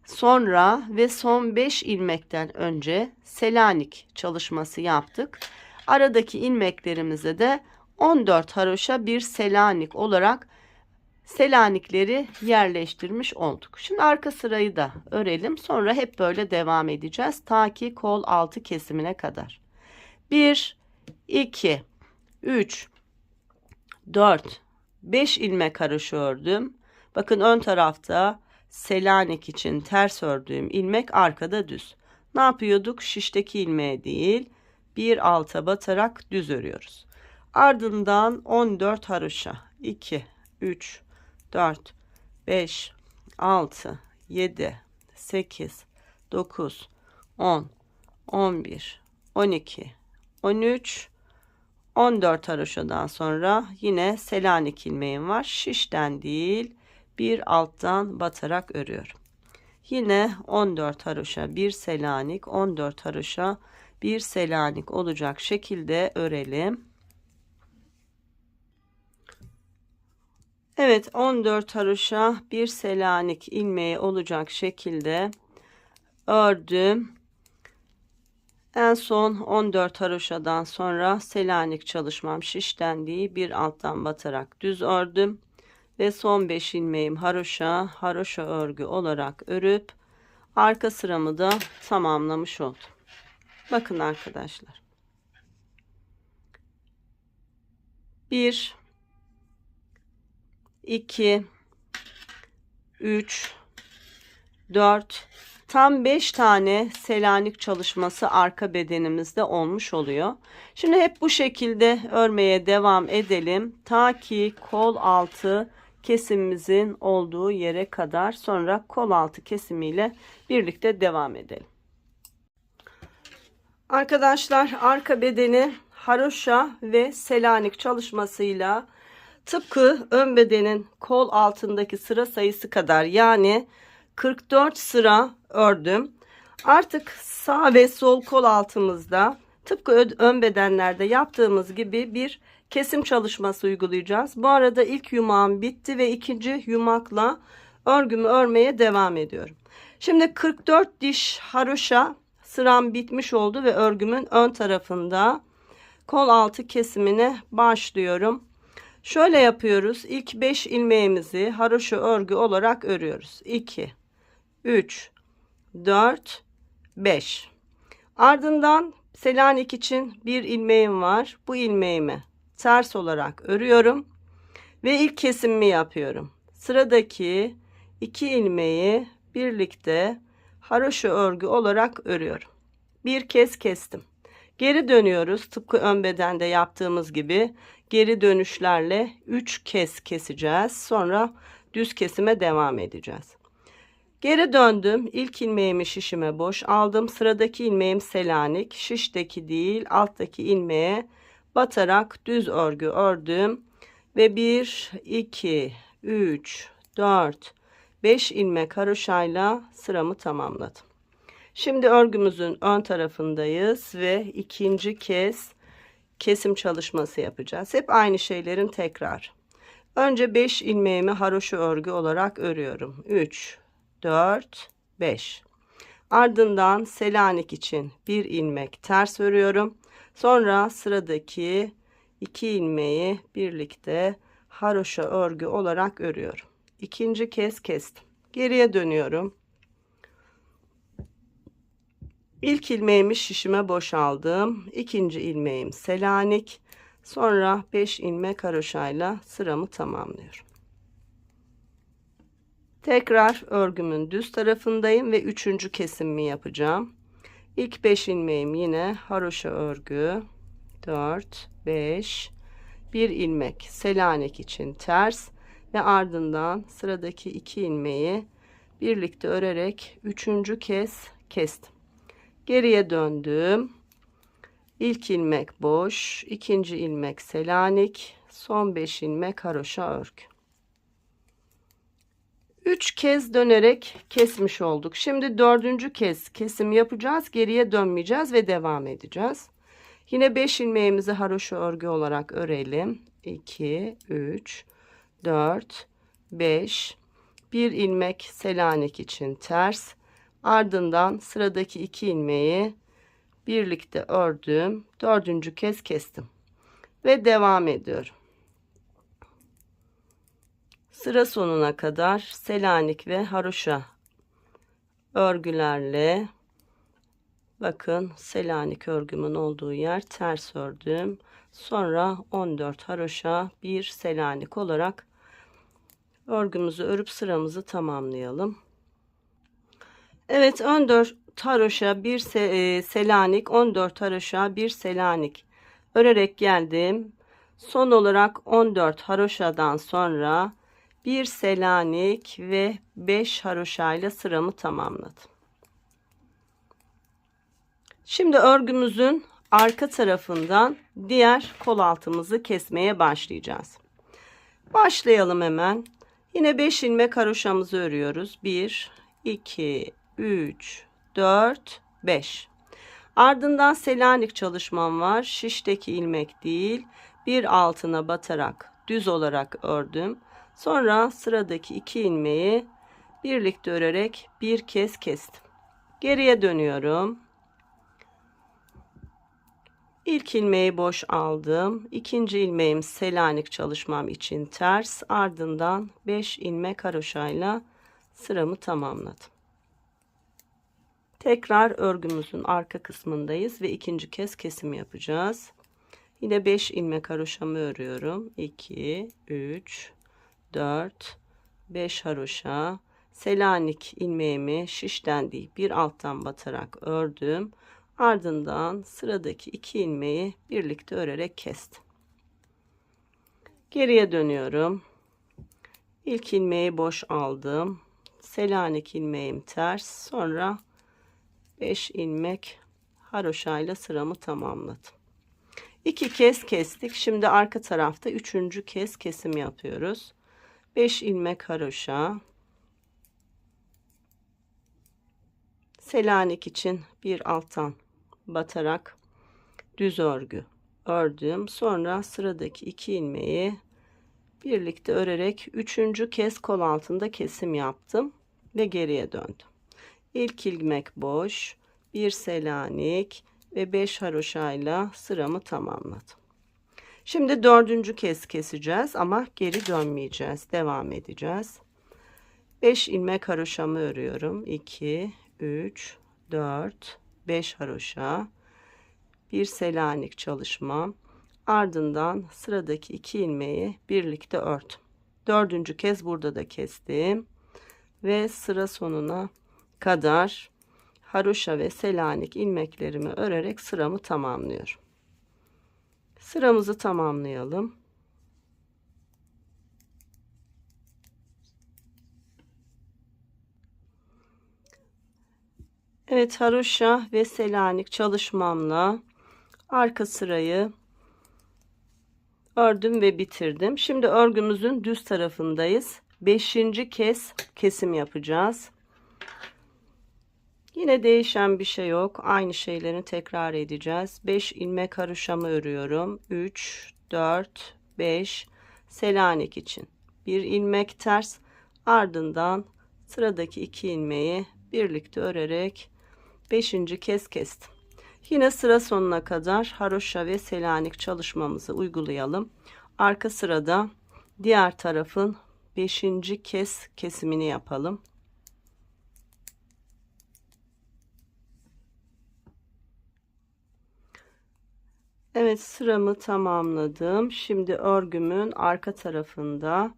sonra ve son 5 ilmekten önce selanik çalışması yaptık. Aradaki ilmeklerimize de 14 haroşa 1 selanik olarak selanikleri yerleştirmiş olduk. Şimdi arka sırayı da örelim. Sonra hep böyle devam edeceğiz. Ta ki kol altı kesimine kadar. 1, 2, 3, 4, 5 ilmek haroşa ördüm. Bakın ön tarafta selanik için ters ördüğüm ilmek arkada düz. Ne yapıyorduk? Şişteki ilmeğe değil, bir alta batarak düz örüyoruz. Ardından 14 haroşa 2, 3, 4, 5, 6, 7, 8, 9, 10, 11, 12, 13, 14 haroşadan sonra yine selanik ilmeğim var. Şişten değil, bir alttan batarak örüyorum. Yine 14 haroşa 1 selanik, 14 haroşa 1 selanik olacak şekilde örelim. Evet, 14 haroşa 1 selanik ilmeği olacak şekilde ördüm. En son 14 haroşadan sonra selanik çalışmam şişten değil, bir alttan batarak düz ördüm. Ve son 5 ilmeğim haroşa örgü olarak örüp arka sıramı da tamamlamış oldum. Bakın arkadaşlar. 1, 2, 3, 4, tam 5 tane selanik çalışması arka bedenimizde olmuş oluyor. Şimdi hep bu şekilde örmeye devam edelim. Ta ki kol altı kesimimizin olduğu yere kadar, sonra kol altı kesimiyle birlikte devam edelim. Arkadaşlar, arka bedeni haroşa ve selanik çalışmasıyla tıpkı ön bedenin kol altındaki sıra sayısı kadar, yani 44 sıra ördüm. Artık sağ ve sol kol altımızda tıpkı ön bedenlerde yaptığımız gibi bir kesim çalışması uygulayacağız. Bu arada ilk yumağım bitti ve ikinci yumakla örgümü örmeye devam ediyorum. Şimdi 44 diş haroşa sıram bitmiş oldu ve örgümün ön tarafında kol altı kesimine başlıyorum. Şöyle yapıyoruz. İlk 5 ilmeğimizi haroşa örgü olarak örüyoruz. 2, 3, 4, 5. Ardından selanik için bir ilmeğim var. Bu ilmeğimi ters olarak örüyorum ve ilk kesimimi yapıyorum. Sıradaki 2 ilmeği birlikte haroşa örgü olarak örüyorum. Bir kez kestim. Geri dönüyoruz. Tıpkı ön bedende yaptığımız gibi geri dönüşlerle 3 kez keseceğiz. Sonra düz kesime devam edeceğiz. Geri döndüm. İlk ilmeğimi şişime boş aldım. Sıradaki ilmeğim Selanik. Şişteki değil, alttaki ilmeğe batarak düz örgü ördüm. Ve 1, 2, 3, 4, 5 ilmek haroşayla sıramı tamamladım. Şimdi örgümüzün ön tarafındayız ve ikinci kez kesim çalışması yapacağız. Hep aynı şeylerin tekrar. Önce 5 ilmeğimi haroşa örgü olarak örüyorum. 3, 4, 5. Ardından Selanik için bir ilmek ters örüyorum. Sonra sıradaki 2 ilmeği birlikte haroşa örgü olarak örüyorum. İkinci kez kestim. Geriye dönüyorum. İlk ilmeğimi şişime boşaldım. İkinci ilmeğim Selanik. Sonra 5 ilmek haroşayla sıramı tamamlıyorum. Tekrar örgümün düz tarafındayım ve üçüncü kesimimi yapacağım. İlk 5 ilmeğim yine haroşa örgü. 4, 5, 1 ilmek Selanik için ters ve ardından sıradaki 2 ilmeği birlikte örerek üçüncü kez kestim. Geriye döndüm. İlk ilmek boş, ikinci ilmek Selanik, son 5 ilmek haroşa örgü. 3 kez dönerek kesmiş olduk. Şimdi dördüncü kez kesim yapacağız. Geriye dönmeyeceğiz ve devam edeceğiz. Yine 5 ilmeğimizi haroşa örgü olarak örelim. 2, 3, 4, 5, 1 ilmek Selanik için ters. Ardından sıradaki 2 ilmeği birlikte ördüm. Dördüncü kez kestim. Ve devam ediyorum. Sıra sonuna kadar Selanik ve haroşa örgülerle, bakın Selanik örgümün olduğu yer ters ördüm. Sonra 14 haroşa 1 Selanik olarak örgümüzü örüp sıramızı tamamlayalım. Evet, 14 haroşa 1 Selanik, 14 haroşa 1 Selanik örerek geldim. Son olarak 14 haroşadan sonra 1 Selanik ve 5 haroşa ile sıramı tamamladım. Şimdi örgümüzün arka tarafından diğer kol altımızı kesmeye başlayacağız. Başlayalım hemen. Yine 5 ilmek haroşamızı örüyoruz. 1, 2, 3, 4, 5. Ardından Selanik çalışmam var. Şişteki ilmek değil, bir altına batarak düz olarak ördüm. Sonra sıradaki 2 ilmeği birlikte örerek bir kez kestim. Geriye dönüyorum. İlk ilmeği boş aldım. İkinci ilmeğim Selanik çalışmam için ters. Ardından 5 ilmek haroşayla sıramı tamamladım. Tekrar örgümüzün arka kısmındayız ve ikinci kez kesim yapacağız. Yine 5 ilmek haroşamı örüyorum. 2, 3, 4, 5 haroşa. Selanik ilmeğimi şişten değil bir alttan batarak ördüm. Ardından sıradaki 2 ilmeği birlikte örerek kestim. Geriye dönüyorum. İlk ilmeği boş aldım. Selanik ilmeğim ters. Sonra 5 ilmek haroşa ile sıramı tamamladım. 2 kez kestik. Şimdi arka tarafta 3. kez kesim yapıyoruz. 5 ilmek haroşa. Selanik için bir alttan batarak düz örgü ördüm. Sonra sıradaki 2 ilmeği birlikte örerek 3. kez kol altında kesim yaptım ve geriye döndüm. İlk ilmek boş, 1 Selanik ve 5 haroşa ile sıramı tamamladım. Şimdi 4. kez keseceğiz ama geri dönmeyeceğiz. Devam edeceğiz. 5 ilmek haroşamı örüyorum. 2, 3, 4, 5 haroşa, 1 Selanik çalışmam. Ardından sıradaki 2 ilmeği birlikte ördüm. 4. kez burada da kestim. Ve sıra sonuna kadar haroşa ve Selanik ilmeklerimi örerek sıramı tamamlıyorum. Sıramızı tamamlayalım. Evet, haroşa ve Selanik çalışmamla arka sırayı ördüm ve bitirdim. Şimdi örgümüzün düz tarafındayız. 5. kez kesim yapacağız. Yine değişen bir şey yok. Aynı şeyleri tekrar edeceğiz. 5 ilmek haroşamı örüyorum. 3, 4, 5 Selanik için. 1 ilmek ters, ardından sıradaki 2 ilmeği birlikte örerek 5. kez kestim. Yine sıra sonuna kadar haroşa ve Selanik çalışmamızı uygulayalım. Arka sırada diğer tarafın 5. kez kesimini yapalım. Evet, sıramı tamamladım. Şimdi örgümün arka tarafında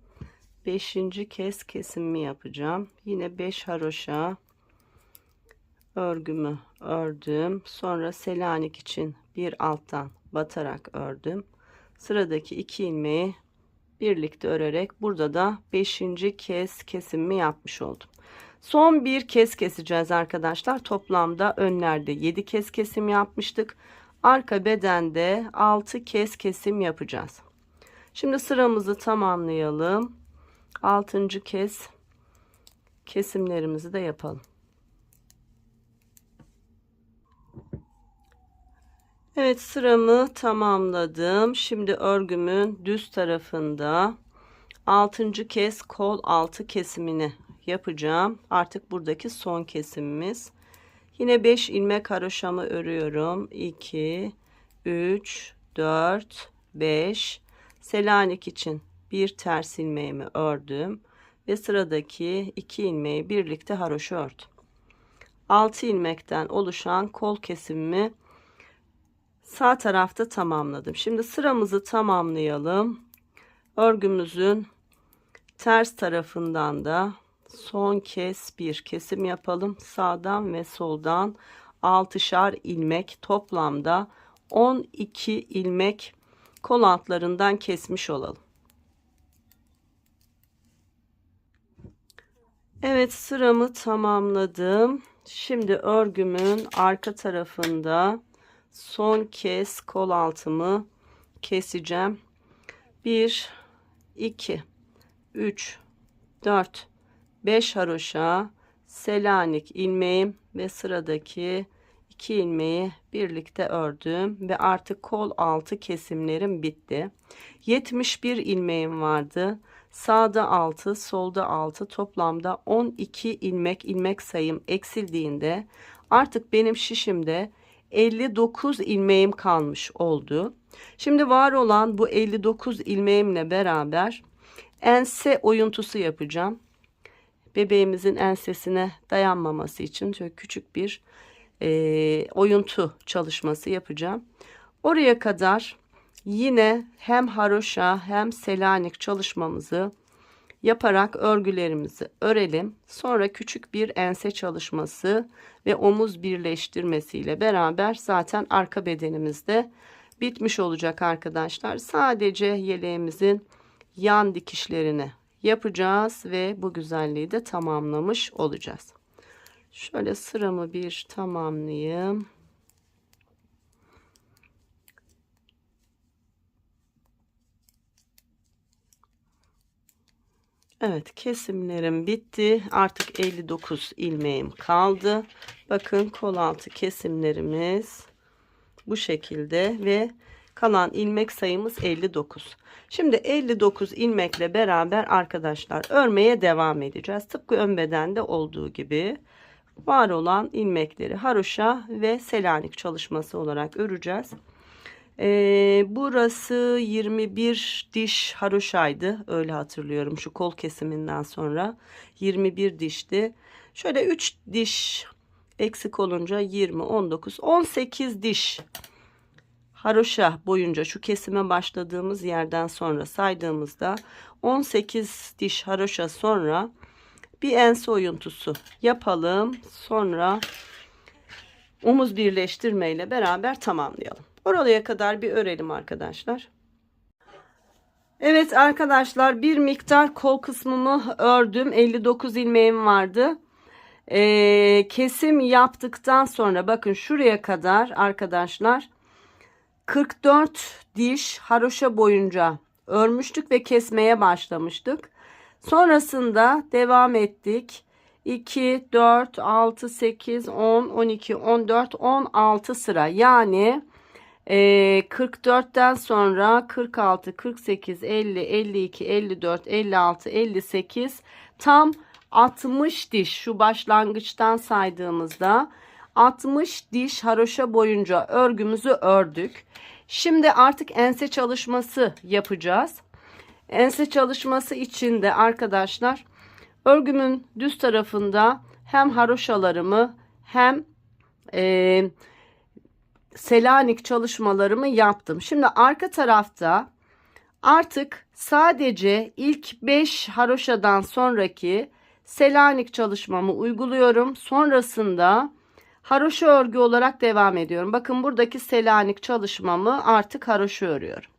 5. kez kesimimi yapacağım. Yine 5 haroşa örgümü ördüm. Sonra Selanik için bir alttan batarak ördüm. Sıradaki 2 ilmeği birlikte örerek burada da 5. kez kesimimi yapmış oldum. Son bir kez keseceğiz arkadaşlar. Toplamda önlerde 7 kez kesim yapmıştık. Arka bedende 6 kez kesim yapacağız. Şimdi sıramızı tamamlayalım. 6. kez kesimlerimizi de yapalım. Evet, sıramı tamamladım. Şimdi örgümün düz tarafında 6. kez kol altı kesimini yapacağım. Artık buradaki son kesimimiz. Yine 5 ilmek haroşamı örüyorum. 2, 3, 4, 5. Selanik için bir ters ilmeğimi ördüm. Ve sıradaki 2 ilmeği birlikte haroşa ördüm. 6 ilmekten oluşan kol kesimimi sağ tarafta tamamladım. Şimdi sıramızı tamamlayalım. Örgümüzün ters tarafından da son kez bir kesim yapalım. Sağdan ve soldan 6'şar ilmek, toplamda 12 ilmek kol altlarından kesmiş olalım. Evet, sıramı tamamladım. Şimdi örgümün arka tarafında son kez kol altımı keseceğim. 1, 2, 3, 4, 5 haroşa, Selanik ilmeğim ve sıradaki 2 ilmeği birlikte ördüm ve artık kol altı kesimlerim bitti. 71 ilmeğim vardı. Sağda 6, solda 6, toplamda 12 ilmek sayım eksildiğinde artık benim şişimde 59 ilmeğim kalmış oldu. Şimdi var olan bu 59 ilmeğimle beraber ense oyuntusu yapacağım. Bebeğimizin ensesine dayanmaması için şöyle küçük bir oyuntu çalışması yapacağım. Oraya kadar yine hem haroşa hem Selanik çalışmamızı yaparak örgülerimizi örelim. Sonra küçük bir ense çalışması ve omuz birleştirmesiyle beraber zaten arka bedenimiz de bitmiş olacak arkadaşlar. Sadece yeleğimizin yan dikişlerini yapacağız ve bu güzelliği de tamamlamış olacağız. Şöyle sıramı bir tamamlayayım. Evet, kesimlerim bitti. Artık 59 ilmeğim kaldı. Bakın, kol altı kesimlerimiz bu şekilde ve kalan ilmek sayımız 59. Şimdi 59 ilmekle beraber arkadaşlar örmeye devam edeceğiz. Tıpkı ön bedende olduğu gibi var olan ilmekleri haroşa ve Selanik çalışması olarak öreceğiz. Burası 21 diş haroşaydı, öyle hatırlıyorum, şu kol kesiminden sonra 21 dişti. Şöyle 3 diş eksik olunca 20, 19, 18 diş haroşa boyunca şu kesime başladığımız yerden sonra saydığımızda 18 diş haroşa sonra bir ense oyuntusu yapalım. Sonra omuz birleştirme ile beraber tamamlayalım. Oraya kadar bir örelim arkadaşlar. Evet arkadaşlar, bir miktar kol kısmımı ördüm. 59 ilmeğim vardı. Kesim yaptıktan sonra bakın şuraya kadar arkadaşlar 44 diş haroşa boyunca örmüştük ve kesmeye başlamıştık. Sonrasında devam ettik. 2, 4, 6, 8, 10, 12, 14, 16 sıra. Yani 44'ten sonra 46, 48, 50, 52, 54, 56, 58 tam 60 diş şu başlangıçtan saydığımızda 60 diş haroşa boyunca örgümüzü ördük. Şimdi artık ense çalışması yapacağız. Ense çalışması için de arkadaşlar örgümün düz tarafında hem haroşalarımı hem Selanik çalışmalarımı yaptım. Şimdi arka tarafta artık sadece ilk 5 haroşadan sonraki Selanik çalışmamı uyguluyorum. Sonrasında haroşa örgü olarak devam ediyorum. Bakın buradaki Selanik çalışmamı artık haroşa örüyorum.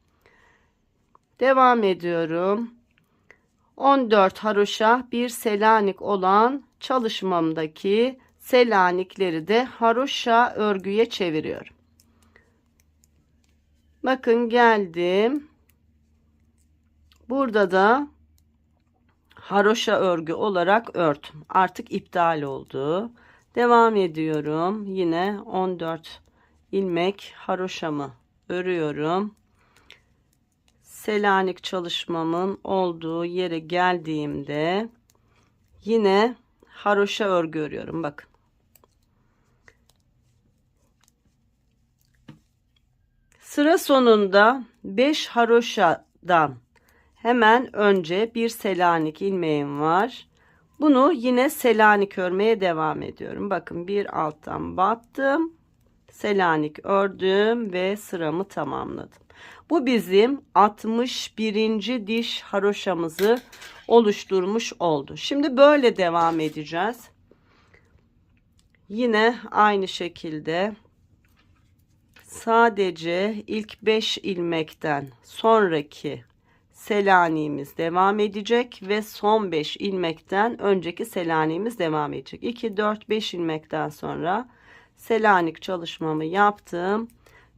Devam ediyorum. 14 haroşa bir Selanik olan çalışmamdaki Selanikleri de haroşa örgüye çeviriyorum. Bakın geldim. Burada da haroşa örgü olarak ördüm. Artık iptal oldu. Devam ediyorum. Yine 14 ilmek haroşamı örüyorum. Selanik çalışmamın olduğu yere geldiğimde yine haroşa örgü örüyorum. Bakın. Sıra sonunda 5 haroşadan hemen önce bir Selanik ilmeğim var. Bunu yine Selanik örmeye devam ediyorum. Bakın bir alttan battım. Selanik ördüm ve sıramı tamamladım. Bu bizim 61. diş haroşamızı oluşturmuş oldu. Şimdi böyle devam edeceğiz. Yine aynı şekilde sadece ilk 5 ilmekten sonraki Selanik'imiz devam edecek ve son 5 ilmekten önceki Selanik'imiz devam edecek. 2, 4, 5 ilmekten sonra Selanik çalışmamı yaptım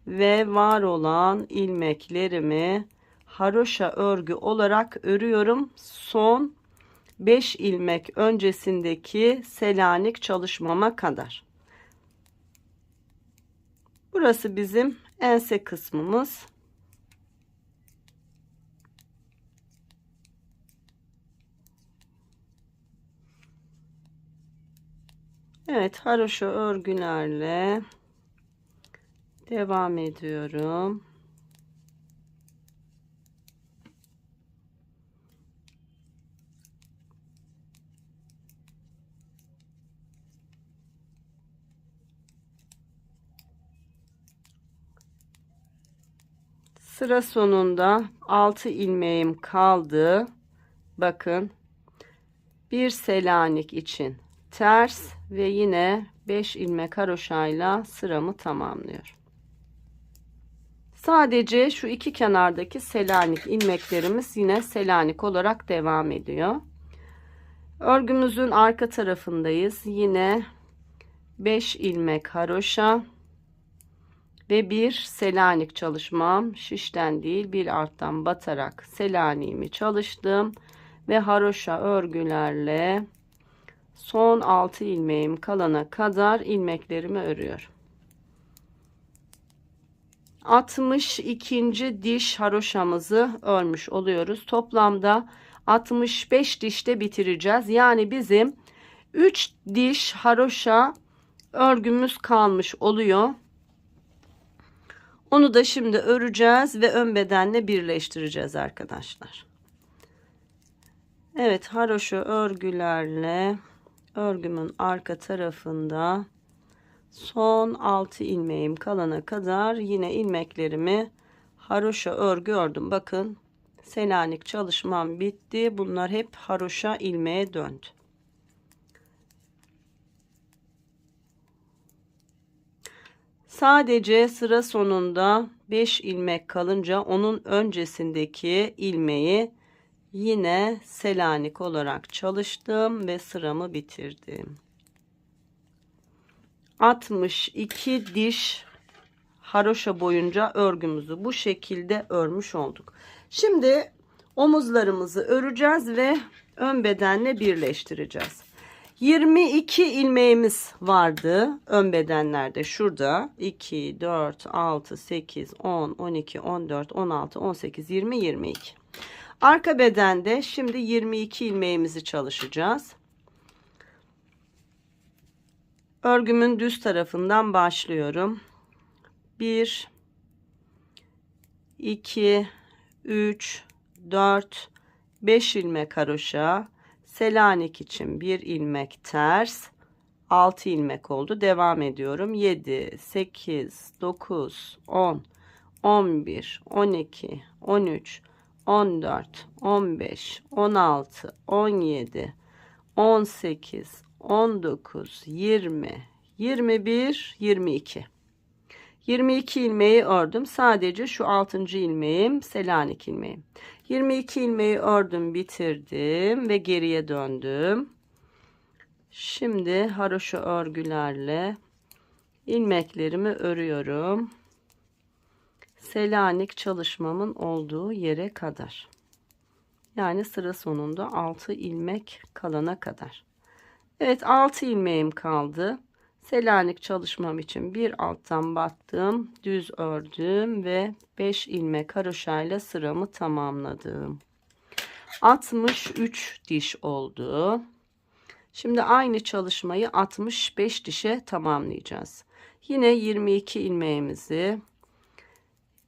ve var olan ilmeklerimi haroşa örgü olarak örüyorum. Son 5 ilmek öncesindeki Selanik çalışmama kadar. Burası bizim ense kısmımız. Evet, haroşa örgülerle devam ediyorum. Sıra sonunda 6 ilmeğim kaldı. Bakın. Bir Selanik için ters ve yine 5 ilmek haroşayla sıramı tamamlıyorum. Sadece şu iki kenardaki Selanik ilmeklerimiz yine Selanik olarak devam ediyor. Örgümüzün arka tarafındayız. Yine 5 ilmek haroşa ve bir Selanik çalışmam. Şişten değil bir alttan batarak Selanik'imi çalıştım ve haroşa örgülerle son 6 ilmeğim kalana kadar ilmeklerimi örüyorum. 62. diş haroşamızı örmüş oluyoruz. Toplamda 65 dişte bitireceğiz. Yani bizim 3 diş haroşa örgümüz kalmış oluyor. Onu da şimdi öreceğiz ve ön bedenle birleştireceğiz arkadaşlar. Evet, haroşa örgülerle örgümün arka tarafında son 6 ilmeğim kalana kadar yine ilmeklerimi haroşa örgü ördüm. Bakın Selanik çalışmam bitti. Bunlar hep haroşa ilmeğe döndü. Sadece sıra sonunda 5 ilmek kalınca onun öncesindeki ilmeği yine Selanik olarak çalıştım ve sıramı bitirdim. 62 diş haroşa boyunca örgümüzü bu şekilde örmüş olduk. Şimdi omuzlarımızı öreceğiz ve ön bedenle birleştireceğiz. 22 ilmeğimiz vardı ön bedenlerde. Şurada 2, 4, 6, 8, 10, 12, 14, 16, 18, 20, 22. Arka bedende şimdi 22 ilmeğimizi çalışacağız. Örgümün düz tarafından başlıyorum. 1, 2, 3, 4, 5 ilmek haroşa. Selanik için 1 ilmek ters. 6 ilmek oldu. Devam ediyorum. 7, 8, 9, 10, 11, 12, 13, 14, 15, 16, 17, 18, 19, 20, 21, 22. 22 ilmeği ördüm. Sadece şu 6. ilmeğim Selanik ilmeğim. 22 ilmeği ördüm, bitirdim ve geriye döndüm. Şimdi haroşa örgülerle ilmeklerimi örüyorum. Selanik çalışmamın olduğu yere kadar. Yani sıra sonunda 6 ilmek kalana kadar. Evet, 6 ilmeğim kaldı. Selanik çalışmam için bir alttan battım, düz ördüm ve 5 ilmek haroşayla sıramı tamamladım. 63 diş oldu. Şimdi aynı çalışmayı 65 dişe tamamlayacağız. Yine 22 ilmeğimizi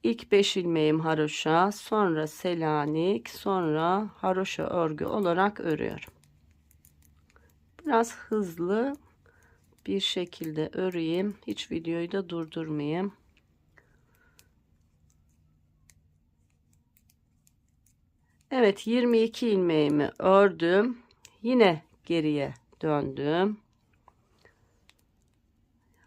ilk 5 ilmeğim haroşa, sonra Selanik, sonra haroşa örgü olarak örüyorum. Biraz hızlı bir şekilde öreyim. Hiç videoyu da durdurmayayım. Evet, 22 ilmeğimi ördüm. Yine geriye döndüm.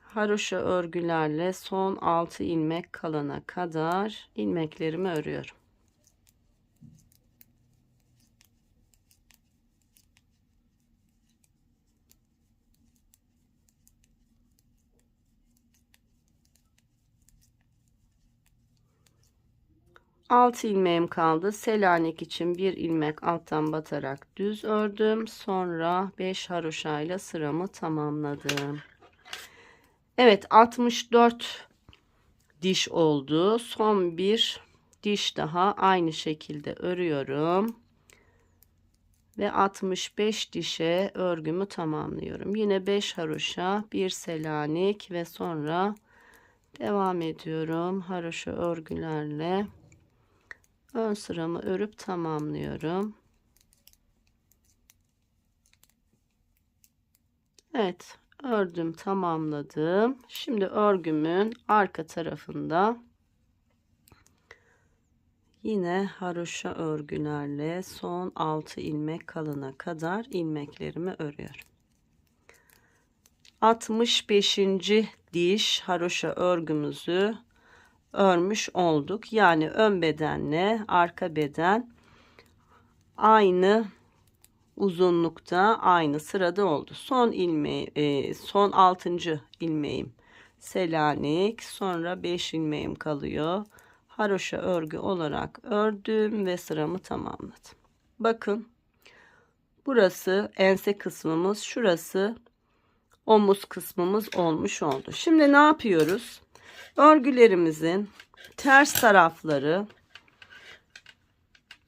Haroşa örgülerle son 6 ilmek kalana kadar ilmeklerimi örüyorum. Altı ilmeğim kaldı. Selanik için bir ilmek alttan batarak düz ördüm. Sonra 5 haroşa ile sıramı tamamladım. Evet, 64 diş oldu. Son bir diş daha aynı şekilde örüyorum. Ve 65 dişe örgümü tamamlıyorum. Yine 5 haroşa, 1 Selanik ve sonra devam ediyorum. Haroşa örgülerle ön sıramı örüp tamamlıyorum. Evet, ördüm, tamamladım. Şimdi örgümün arka tarafında yine haroşa örgülerle son 6 ilmek kalana kadar ilmeklerimi örüyorum. 65. diş haroşa örgümüzü örmüş olduk. Yani ön bedenle arka beden aynı uzunlukta, aynı sırada oldu. Son ilmeği, son 6. ilmeğim Selanik, sonra 5 ilmeğim kalıyor. Haroşa örgü olarak ördüm ve sıramı tamamladım. Bakın, burası ense kısmımız, şurası omuz kısmımız olmuş oldu. Şimdi ne yapıyoruz? Örgülerimizin ters tarafları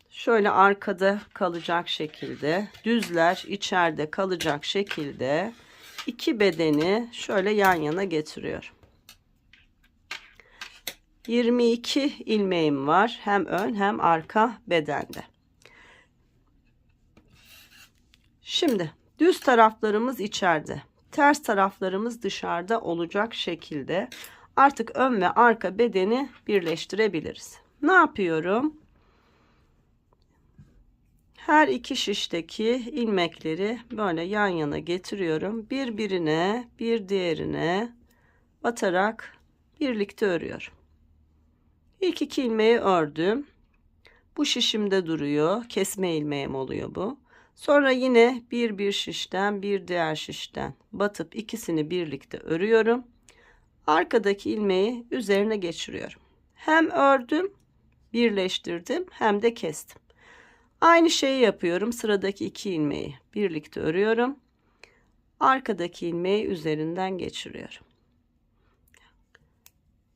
şöyle arkada kalacak şekilde, düzler içeride kalacak şekilde iki bedeni şöyle yan yana getiriyorum. 22 ilmeğim var, hem ön hem arka bedende. Şimdi düz taraflarımız içeride, ters taraflarımız dışarıda olacak şekilde artık ön ve arka bedeni birleştirebiliriz. Ne yapıyorum? Her iki şişteki ilmekleri böyle yan yana getiriyorum. Birbirine, bir diğerine batarak birlikte örüyorum. İlk 2 ilmeği ördüm. Bu şişimde duruyor. Kesme ilmeğim oluyor bu. Sonra yine bir şişten bir diğer şişten batıp ikisini birlikte örüyorum. Arkadaki ilmeği üzerine geçiriyorum. Hem ördüm, birleştirdim, hem de kestim. Aynı şeyi yapıyorum. Sıradaki 2 ilmeği birlikte örüyorum. Arkadaki ilmeği üzerinden geçiriyorum.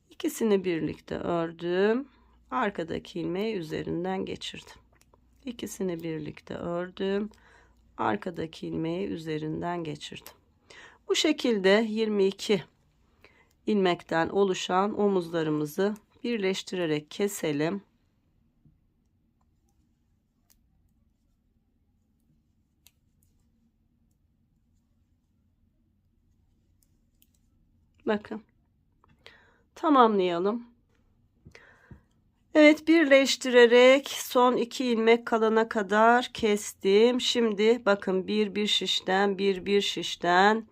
İkisini birlikte ördüm. Arkadaki ilmeği üzerinden geçirdim. İkisini birlikte ördüm. Arkadaki ilmeği üzerinden geçirdim. Bu şekilde 22 ilmekten oluşan omuzlarımızı birleştirerek keselim. Bakın. Tamamlayalım. Evet, birleştirerek son 2 ilmek kalana kadar kestim. Şimdi bakın bir şişten bir şişten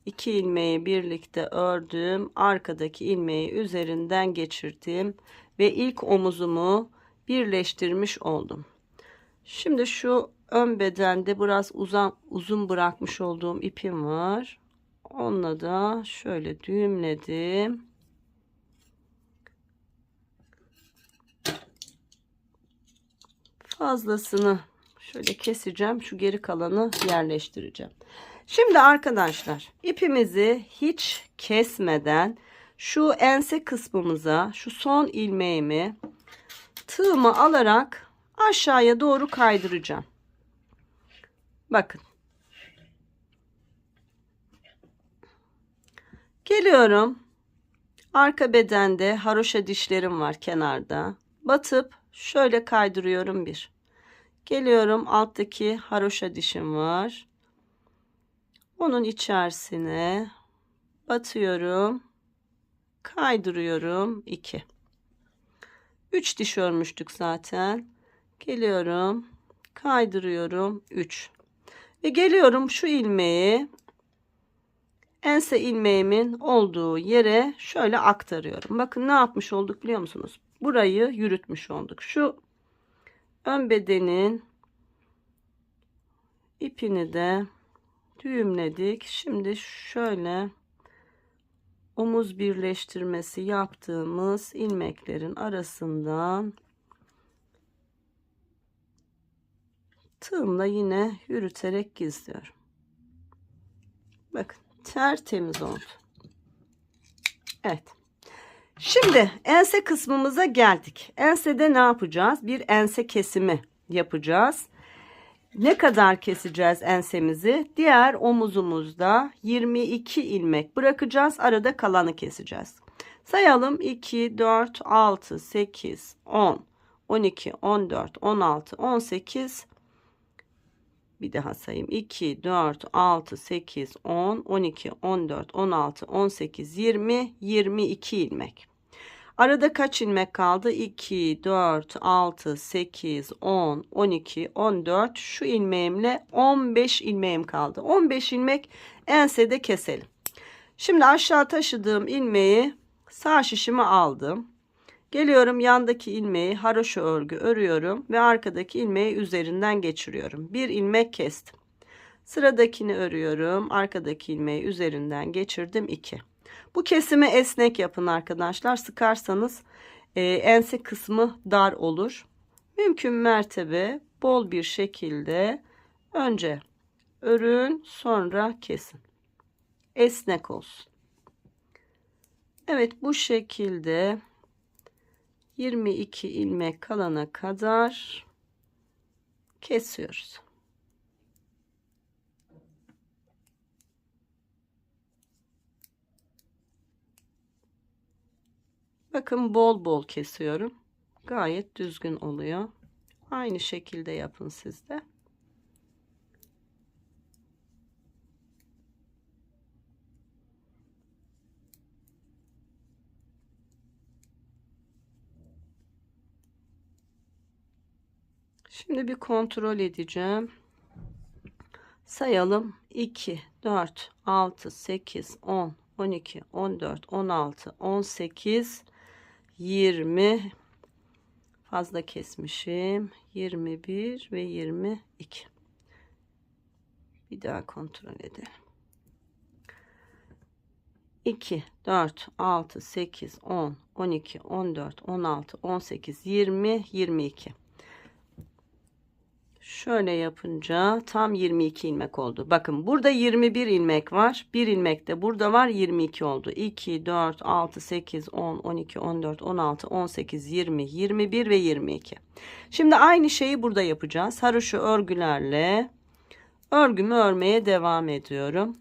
2 ilmeği birlikte ördüm. Arkadaki ilmeği üzerinden geçirdim ve ilk omuzumu birleştirmiş oldum. Şimdi şu ön bedende biraz uzun bırakmış olduğum ipim var. Onunla da şöyle düğümledim. Fazlasını şöyle keseceğim. Şu geri kalanı yerleştireceğim. Şimdi arkadaşlar, ipimizi hiç kesmeden şu ense kısmımıza şu son ilmeğimi tığımı alarak aşağıya doğru kaydıracağım. Bakın. Geliyorum. Arka bedende haroşa dişlerim var kenarda. Batıp şöyle kaydırıyorum bir. Geliyorum, alttaki haroşa dişim var. Onun içerisine batıyorum. Kaydırıyorum 2. 3 diş örmüştük zaten. Geliyorum. Kaydırıyorum 3. Ve geliyorum şu ilmeği ense ilmeğimin olduğu yere şöyle aktarıyorum. Bakın ne yapmış olduk biliyor musunuz? Burayı yürütmüş olduk. Şu ön bedenin ipini de düğümledik. Şimdi şöyle omuz birleştirmesi yaptığımız ilmeklerin arasından tığımla yine yürüterek gizliyorum. Bakın tertemiz oldu. Evet. Şimdi ense kısmımıza geldik. Ensede ne yapacağız? Bir ense kesimi yapacağız. Ne kadar keseceğiz ensemizi? Diğer omuzumuzda 22 ilmek bırakacağız. Arada kalanı keseceğiz. Sayalım. 2, 4, 6, 8, 10, 12, 14, 16, 18. Bir daha sayayım. 2, 4, 6, 8, 10, 12, 14, 16, 18, 20, 22 ilmek. Arada kaç ilmek kaldı? 2, 4, 6, 8, 10, 12, 14. Şu ilmeğimle 15 ilmeğim kaldı. 15 ilmek ensede keselim. Şimdi aşağı taşıdığım ilmeği sağ şişime aldım. Geliyorum, yandaki ilmeği haroşa örgü örüyorum ve arkadaki ilmeği üzerinden geçiriyorum. Bir ilmek kestim. Sıradakini örüyorum. Arkadaki ilmeği üzerinden geçirdim 2. Bu kesimi esnek yapın arkadaşlar. Sıkarsanız ense kısmı dar olur. Mümkün mertebe bol bir şekilde önce örün, sonra kesin. Esnek olsun. Evet, bu şekilde 22 ilmek kalana kadar kesiyoruz. Bakın bol bol kesiyorum. Gayet düzgün oluyor. Aynı şekilde yapın siz de. Şimdi bir kontrol edeceğim. Sayalım. 2, 4, 6, 8, 10, 12, 14, 16, 18, 20, fazla kesmişim, 21 ve 22. Bir daha kontrol edelim. 2, 4, 6, 8, 10, 12, 14, 16, 18, 20, 22. Şöyle yapınca tam 22 ilmek oldu. Bakın burada 21 ilmek var. Bir ilmek de burada var. 22 oldu. 2, 4, 6, 8, 10, 12, 14, 16, 18, 20, 21 ve 22. Şimdi aynı şeyi burada yapacağız. Haroşa örgülerle örgümü örmeye devam ediyorum.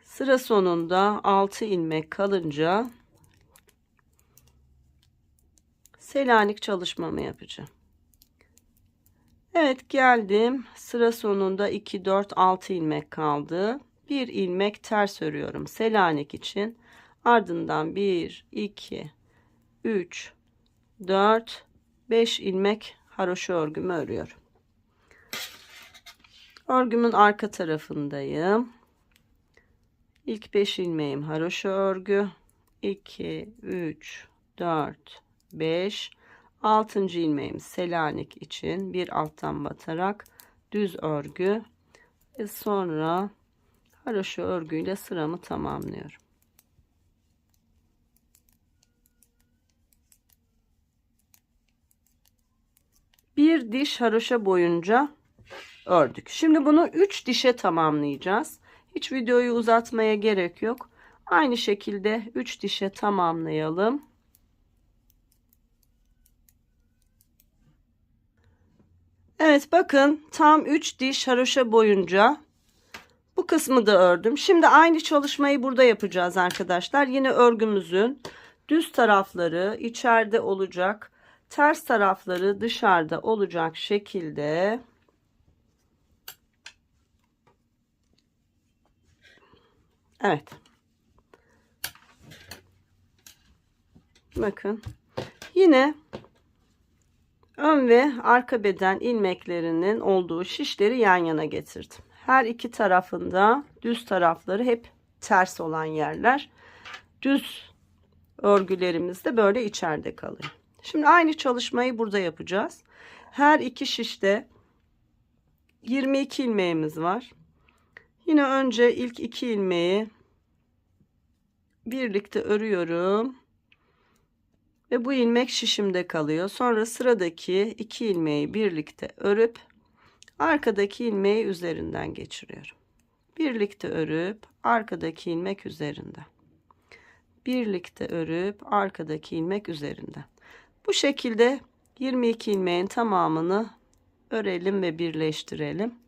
Sıra sonunda 6 ilmek kalınca Selanik çalışmamı yapacağım. Evet, geldim. Sıra sonunda 2, 4, 6 ilmek kaldı. Bir ilmek ters örüyorum Selanik için. Ardından 1, 2, 3, 4, 5 ilmek haroşa örgümü örüyorum. Örgümün arka tarafındayım. İlk 5 ilmeğim haroşa örgü. 2, 3, 4, 5, 6. ilmeğim Selanik için bir alttan batarak düz örgü ve sonra haroşa örgüyle sıramı tamamlıyorum. Bir diş haroşa boyunca ördük. Şimdi bunu 3 dişe tamamlayacağız. Hiç videoyu uzatmaya gerek yok. Aynı şekilde 3 dişe tamamlayalım. Evet, bakın tam 3 diş haroşa boyunca bu kısmı da ördüm. Şimdi aynı çalışmayı burada yapacağız arkadaşlar. Yine örgümüzün düz tarafları içeride olacak, ters tarafları dışarıda olacak şekilde evet. Bakın. Yine ön ve arka beden ilmeklerinin olduğu şişleri yan yana getirdim. Her iki tarafında düz tarafları hep ters olan yerler. Düz örgülerimiz de böyle içeride kalıyor. Şimdi aynı çalışmayı burada yapacağız. Her iki şişte 22 ilmeğimiz var. Yine önce ilk 2 ilmeği birlikte örüyorum. Ve bu ilmek şişimde kalıyor. Sonra sıradaki 2 ilmeği birlikte örüp arkadaki ilmeği üzerinden geçiriyorum. Birlikte örüp arkadaki ilmek üzerinden. Birlikte örüp arkadaki ilmek üzerinden. Bu şekilde 22 ilmeğin tamamını örelim ve birleştirelim.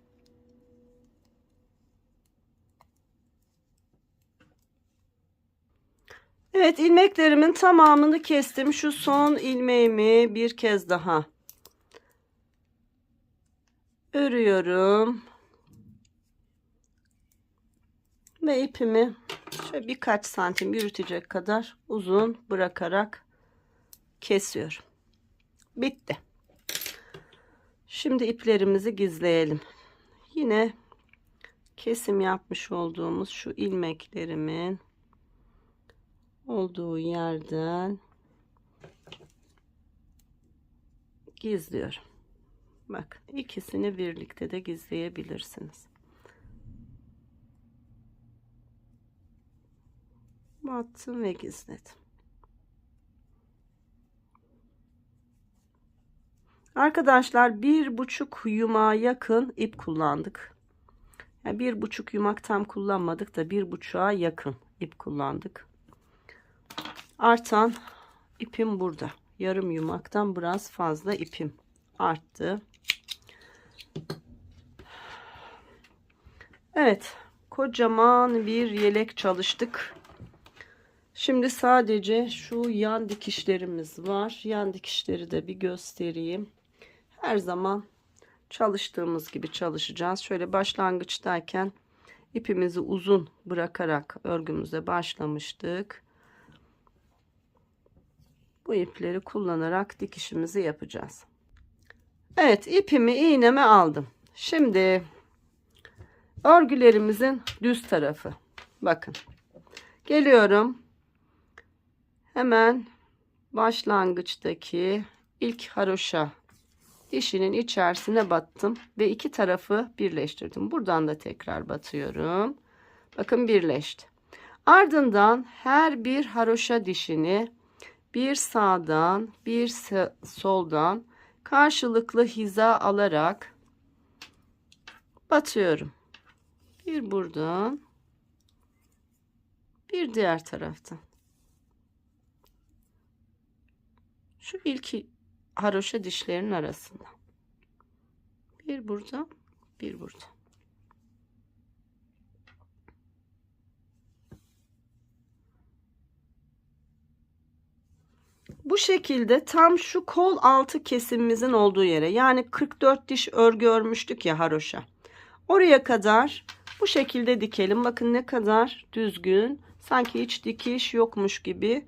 Evet, ilmeklerimin tamamını kestim. Şu son ilmeğimi bir kez daha örüyorum. Ve ipimi şöyle birkaç santim yürütecek kadar uzun bırakarak kesiyorum. Bitti. Şimdi iplerimizi gizleyelim. Yine kesim yapmış olduğumuz şu ilmeklerimin olduğu yerden gizliyorum. Bak, ikisini birlikte de gizleyebilirsiniz. Battım ve gizledim. Arkadaşlar 1,5 yumağa yakın ip kullandık. Yani 1,5 yumak tam kullanmadık da 1,5'a yakın ip kullandık. Artan ipim burada. Yarım yumaktan biraz fazla ipim arttı. Evet, kocaman bir yelek çalıştık. Şimdi sadece şu yan dikişlerimiz var. Yan dikişleri de bir göstereyim. Her zaman çalıştığımız gibi çalışacağız. Şöyle başlangıçtayken ipimizi uzun bırakarak örgümüze başlamıştık. Bu ipleri kullanarak dikişimizi yapacağız. Evet, ipimi iğneme aldım. Şimdi Örgülerimizin düz tarafı. Bakın. Geliyorum. Hemen başlangıçtaki ilk haroşa dişinin içerisine battım ve iki tarafı birleştirdim. Buradan da tekrar batıyorum. Bakın birleşti. Ardından her bir haroşa dişini bir sağdan bir soldan karşılıklı hiza alarak batıyorum. Bir buradan, bir diğer taraftan. Şu ilk haroşa dişlerinin arasında. Bir burada, bir burada. Bu şekilde tam şu kol altı kesimimizin olduğu yere, yani 44 diş örgü örmüştük ya haroşa. Oraya kadar bu şekilde dikelim. Bakın ne kadar düzgün, sanki hiç dikiş yokmuş gibi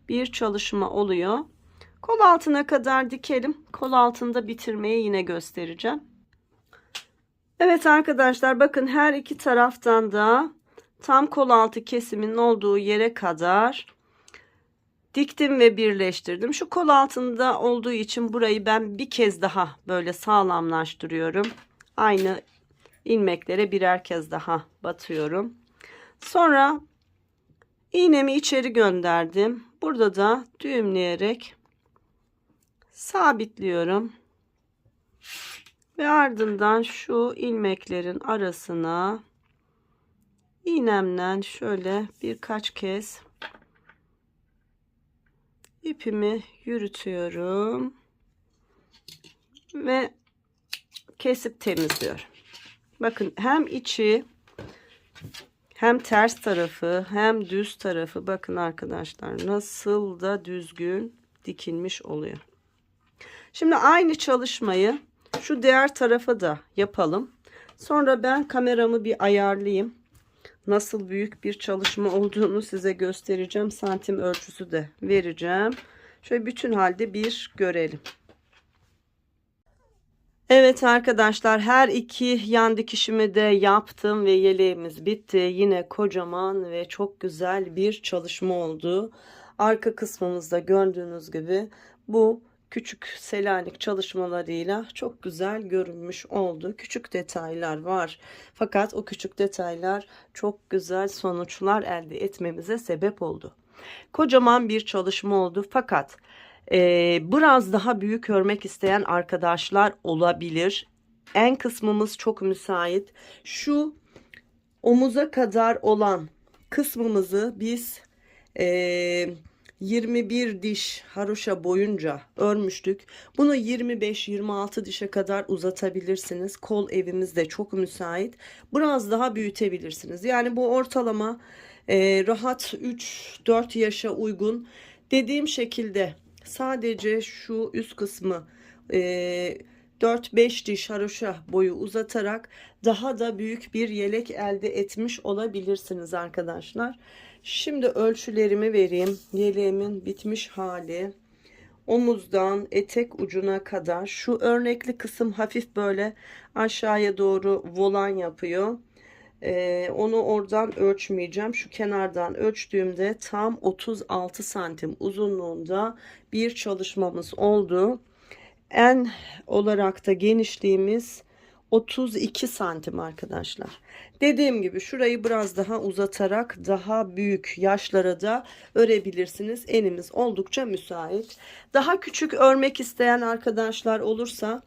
bir çalışma oluyor. Kol altına kadar dikelim. Kol altında bitirmeyi yine göstereceğim. Evet arkadaşlar, bakın her iki taraftan da tam kol altı kesiminin olduğu yere kadar diktim ve birleştirdim. Şu kol altında olduğu için burayı ben bir kez daha böyle sağlamlaştırıyorum. Aynı ilmeklere birer kez daha batıyorum. Sonra iğnemi içeri gönderdim. Burada da düğümleyerek sabitliyorum. Ve ardından şu ilmeklerin arasına iğnemle şöyle birkaç kez ipimi yürütüyorum ve kesip temizliyorum. Bakın hem içi hem ters tarafı hem düz tarafı, bakın arkadaşlar nasıl da düzgün dikilmiş oluyor. Şimdi aynı çalışmayı şu diğer tarafa da yapalım. Sonra ben kameramı bir ayarlayayım. Nasıl büyük bir çalışma olduğunu size göstereceğim. Santim ölçüsü de vereceğim. Şöyle bütün halde bir görelim. Evet arkadaşlar, her iki yan dikişimi de yaptım ve yeleğimiz bitti. Yine kocaman ve çok güzel bir çalışma oldu. Arka kısmımızda gördüğünüz gibi bu küçük Selanik çalışmalarıyla çok güzel görünmüş oldu. Küçük detaylar var. Fakat o küçük detaylar çok güzel sonuçlar elde etmemize sebep oldu. Kocaman bir çalışma oldu. Fakat biraz daha büyük örmek isteyen arkadaşlar olabilir. En kısmımız çok müsait. Şu omuza kadar olan kısmımızı biz 21 diş haroşa boyunca örmüştük. Bunu 25-26 dişe kadar uzatabilirsiniz. Kol evimiz de çok müsait. Biraz daha büyütebilirsiniz. Yani bu ortalama rahat 3-4 yaşa uygun. Dediğim şekilde sadece şu üst kısmı 4-5 diş haroşa boyu uzatarak daha da büyük bir yelek elde etmiş olabilirsiniz arkadaşlar. Şimdi ölçülerimi vereyim. Yeleğimin bitmiş hali. Omuzdan etek ucuna kadar. Şu örnekli kısım hafif böyle aşağıya doğru volan yapıyor. Onu oradan ölçmeyeceğim. Şu kenardan ölçtüğümde tam 36 santim uzunluğunda bir çalışmamız oldu. En olarak da genişliğimiz 32 santim arkadaşlar. Dediğim gibi şurayı biraz daha uzatarak daha büyük yaşlara da örebilirsiniz. Enimiz oldukça müsait. Daha küçük örmek isteyen arkadaşlar olursa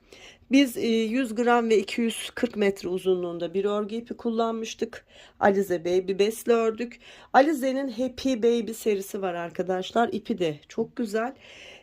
biz 100 gram ve 240 metre uzunluğunda bir örgü ipi kullanmıştık. Alize Baby Best'le ördük. Alize'nin Happy Baby serisi var arkadaşlar. İpi de çok güzel.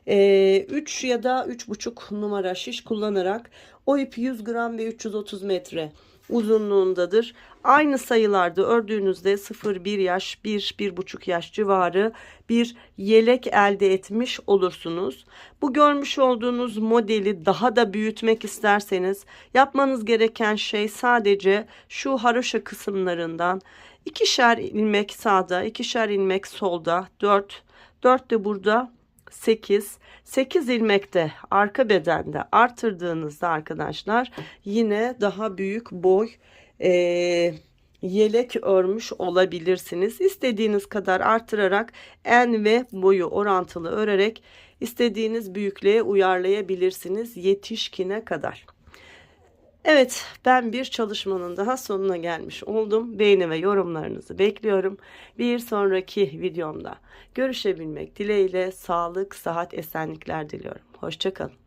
3 ya da 3,5 numara şiş kullanarak o ip 100 gram ve 330 metre uzunluğundadır. Aynı sayılarda ördüğünüzde 0-1 yaş, 1-1,5 yaş civarı bir yelek elde etmiş olursunuz. Bu görmüş olduğunuz modeli daha da büyütmek isterseniz yapmanız gereken şey sadece şu haroşa kısımlarından 2'şer ilmek sağda, 2'şer ilmek solda, 4 de burada, 8 ilmekte arka bedende artırdığınızda arkadaşlar yine daha büyük boy yelek örmüş olabilirsiniz. İstediğiniz kadar artırarak en ve boyu orantılı örerek istediğiniz büyüklüğe uyarlayabilirsiniz yetişkine kadar. Evet, ben bir çalışmanın daha sonuna gelmiş oldum. Beğeni ve yorumlarınızı bekliyorum. Bir sonraki videomda görüşebilmek dileğiyle sağlık, sıhhat, esenlikler diliyorum. Hoşça kalın.